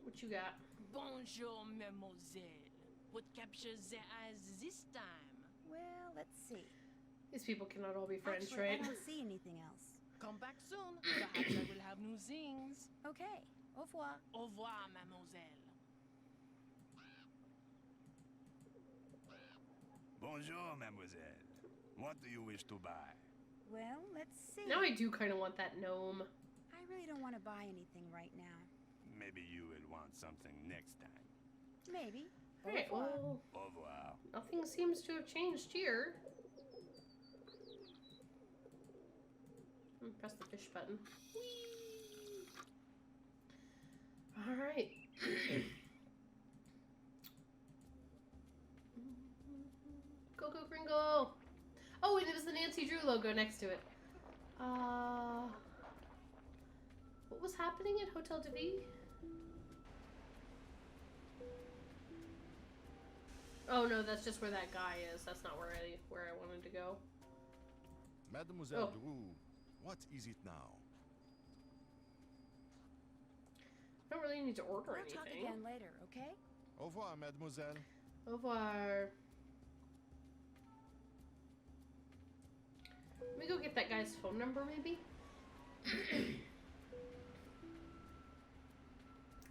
What you got? Bonjour, mademoiselle. What captures their eyes this time? Well, let's see. These people cannot all be French, Actually, right? I don't see anything else. Come back soon. Perhaps I will have new things. Okay. Au revoir. Au revoir, mademoiselle. Bonjour, mademoiselle. What do you wish to buy? Well, let's see. Now I do kind of want that gnome. I really don't want to buy anything right now. Maybe you will want something next time. Maybe. Alright, well, Au revoir. nothing seems to have changed here. Press the fish button. Alright. Go, go, Gringo! Oh, and it was the Nancy Drew logo next to it. What was happening at Hotel de Ville? Oh no, that's just where that guy is. That's not where I wanted to go. Mademoiselle Oh. Drew, what is it now? I don't really need to order We'll talk anything. again later, okay? Au revoir, mademoiselle. Au revoir. Let me go get that guy's phone number, maybe?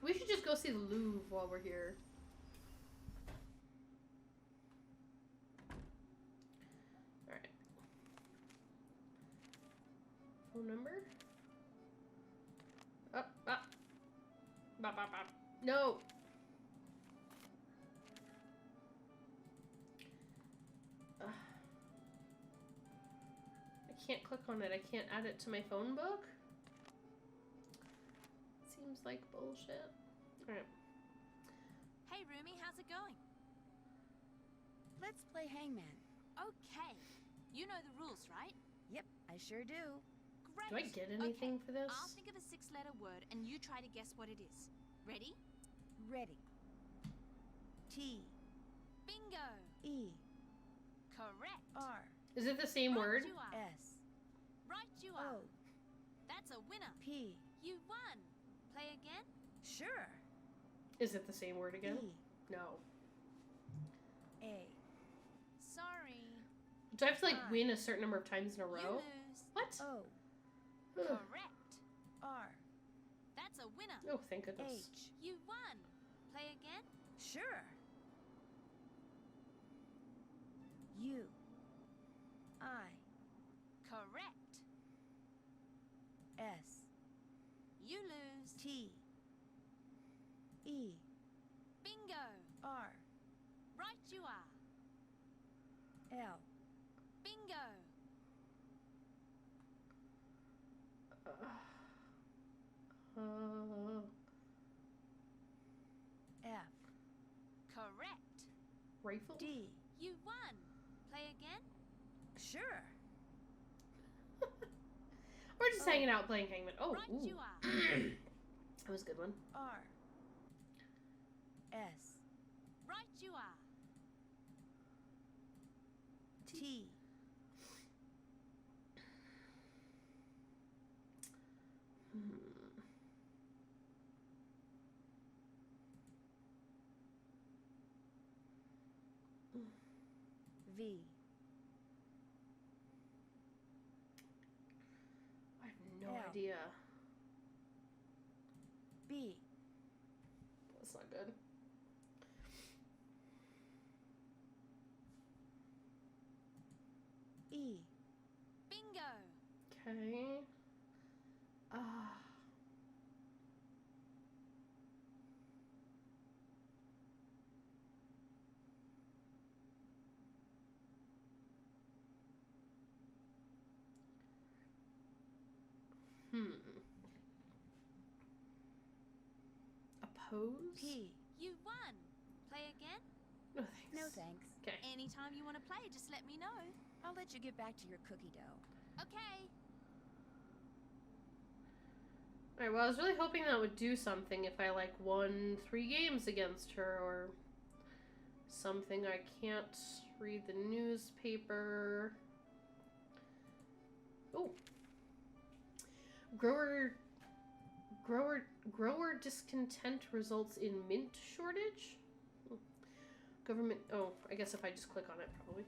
We should just go see the Louvre while we're here. Alright. Phone number? Up, up. Bop, bop, bop. No! I can't click on it. I can't add it to my phone book. Seems like bullshit. Alright. Hey, Rumi, how's it going? Let's play hangman. Okay. You know the rules, right? Yep, I sure do. Great. Do I get anything okay. for this? I'll think of a 6-letter word and you try to guess what it is. Ready? Ready. T. Bingo. E. Correct. R. Is it the same word? You are. S. Right you are. O. That's a winner. P. You won. Play again? Sure. Is it the same word again? E. No. A. Sorry. Do I have to like I. win a certain number of times in a You row? lose. What? O. Ugh. Correct. Oh, thank goodness. H. You won. Play again? Sure. U. I. Correct. S. You lose. T. E. Bingo. R. Right you are. L. Bingo. F. Correct. Rifle? D. You won. Play again? Sure. We're just hanging out playing Hangman. Oh, Right ooh. you are. That was a good one. R. S. Right you are. T. V. I have no L. idea. B. That's not good. E. Bingo. Okay. Oppose? P. You won. Play again? No thanks. No thanks. Okay. Anytime you want to play, just let me know. I'll let you get back to your cookie dough. Okay. Alright, well, I was really hoping that would do something if I, like, won 3 games against her, or something. I can't read the newspaper. Oh. Grower discontent results in mint shortage? Government, oh, I guess if I just click on it, probably.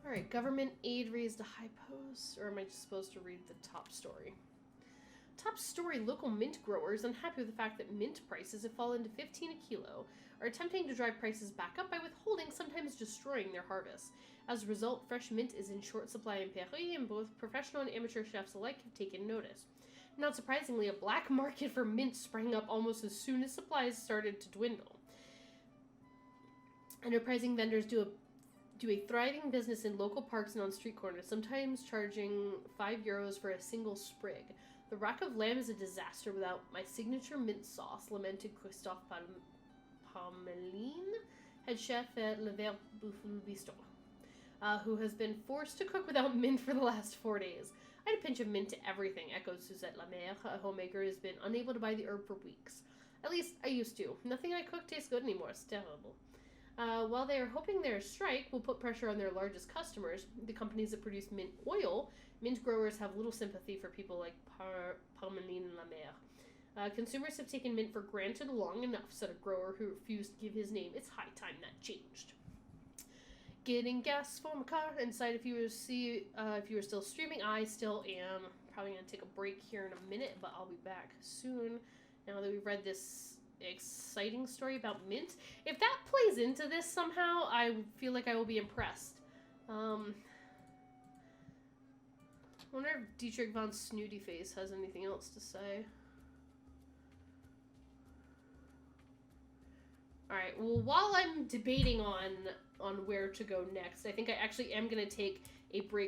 Alright, government aid raised a high post, or am I just supposed to read the top story? Top story, local mint growers, unhappy with the fact that mint prices have fallen to 15 a kilo, are attempting to drive prices back up by withholding, sometimes destroying their harvests. As a result, fresh mint is in short supply in Paris, and both professional and amateur chefs alike have taken notice. Not surprisingly, a black market for mint sprang up almost as soon as supplies started to dwindle. Enterprising vendors do a thriving business in local parks and on street corners, sometimes charging €5 for a single sprig. The rack of lamb is a disaster without my signature mint sauce, lamented Christophe Parmelin, head chef at Le Vert Bistro, who has been forced to cook without mint for the last 4 days. I had a pinch of mint to everything, echoed Suzette Lamere, a homemaker who has been unable to buy the herb for weeks. At least, I used to. Nothing I cook tastes good anymore. It's terrible. While they are hoping their strike will put pressure on their largest customers, the companies that produce mint oil, mint growers have little sympathy for people like Parmelin Lamere. Consumers have taken mint for granted long enough, said a grower who refused to give his name. It's high time that changed. Getting gas for my car inside. If you were still streaming, I still am. Probably gonna take a break here in a minute, but I'll be back soon. Now that we've read this exciting story about mint, if that plays into this somehow, I feel like I will be impressed. Wonder if Dietrich von Snootyface has anything else to say. Alright, well, while I'm debating on where to go next, I think I actually am going to take a break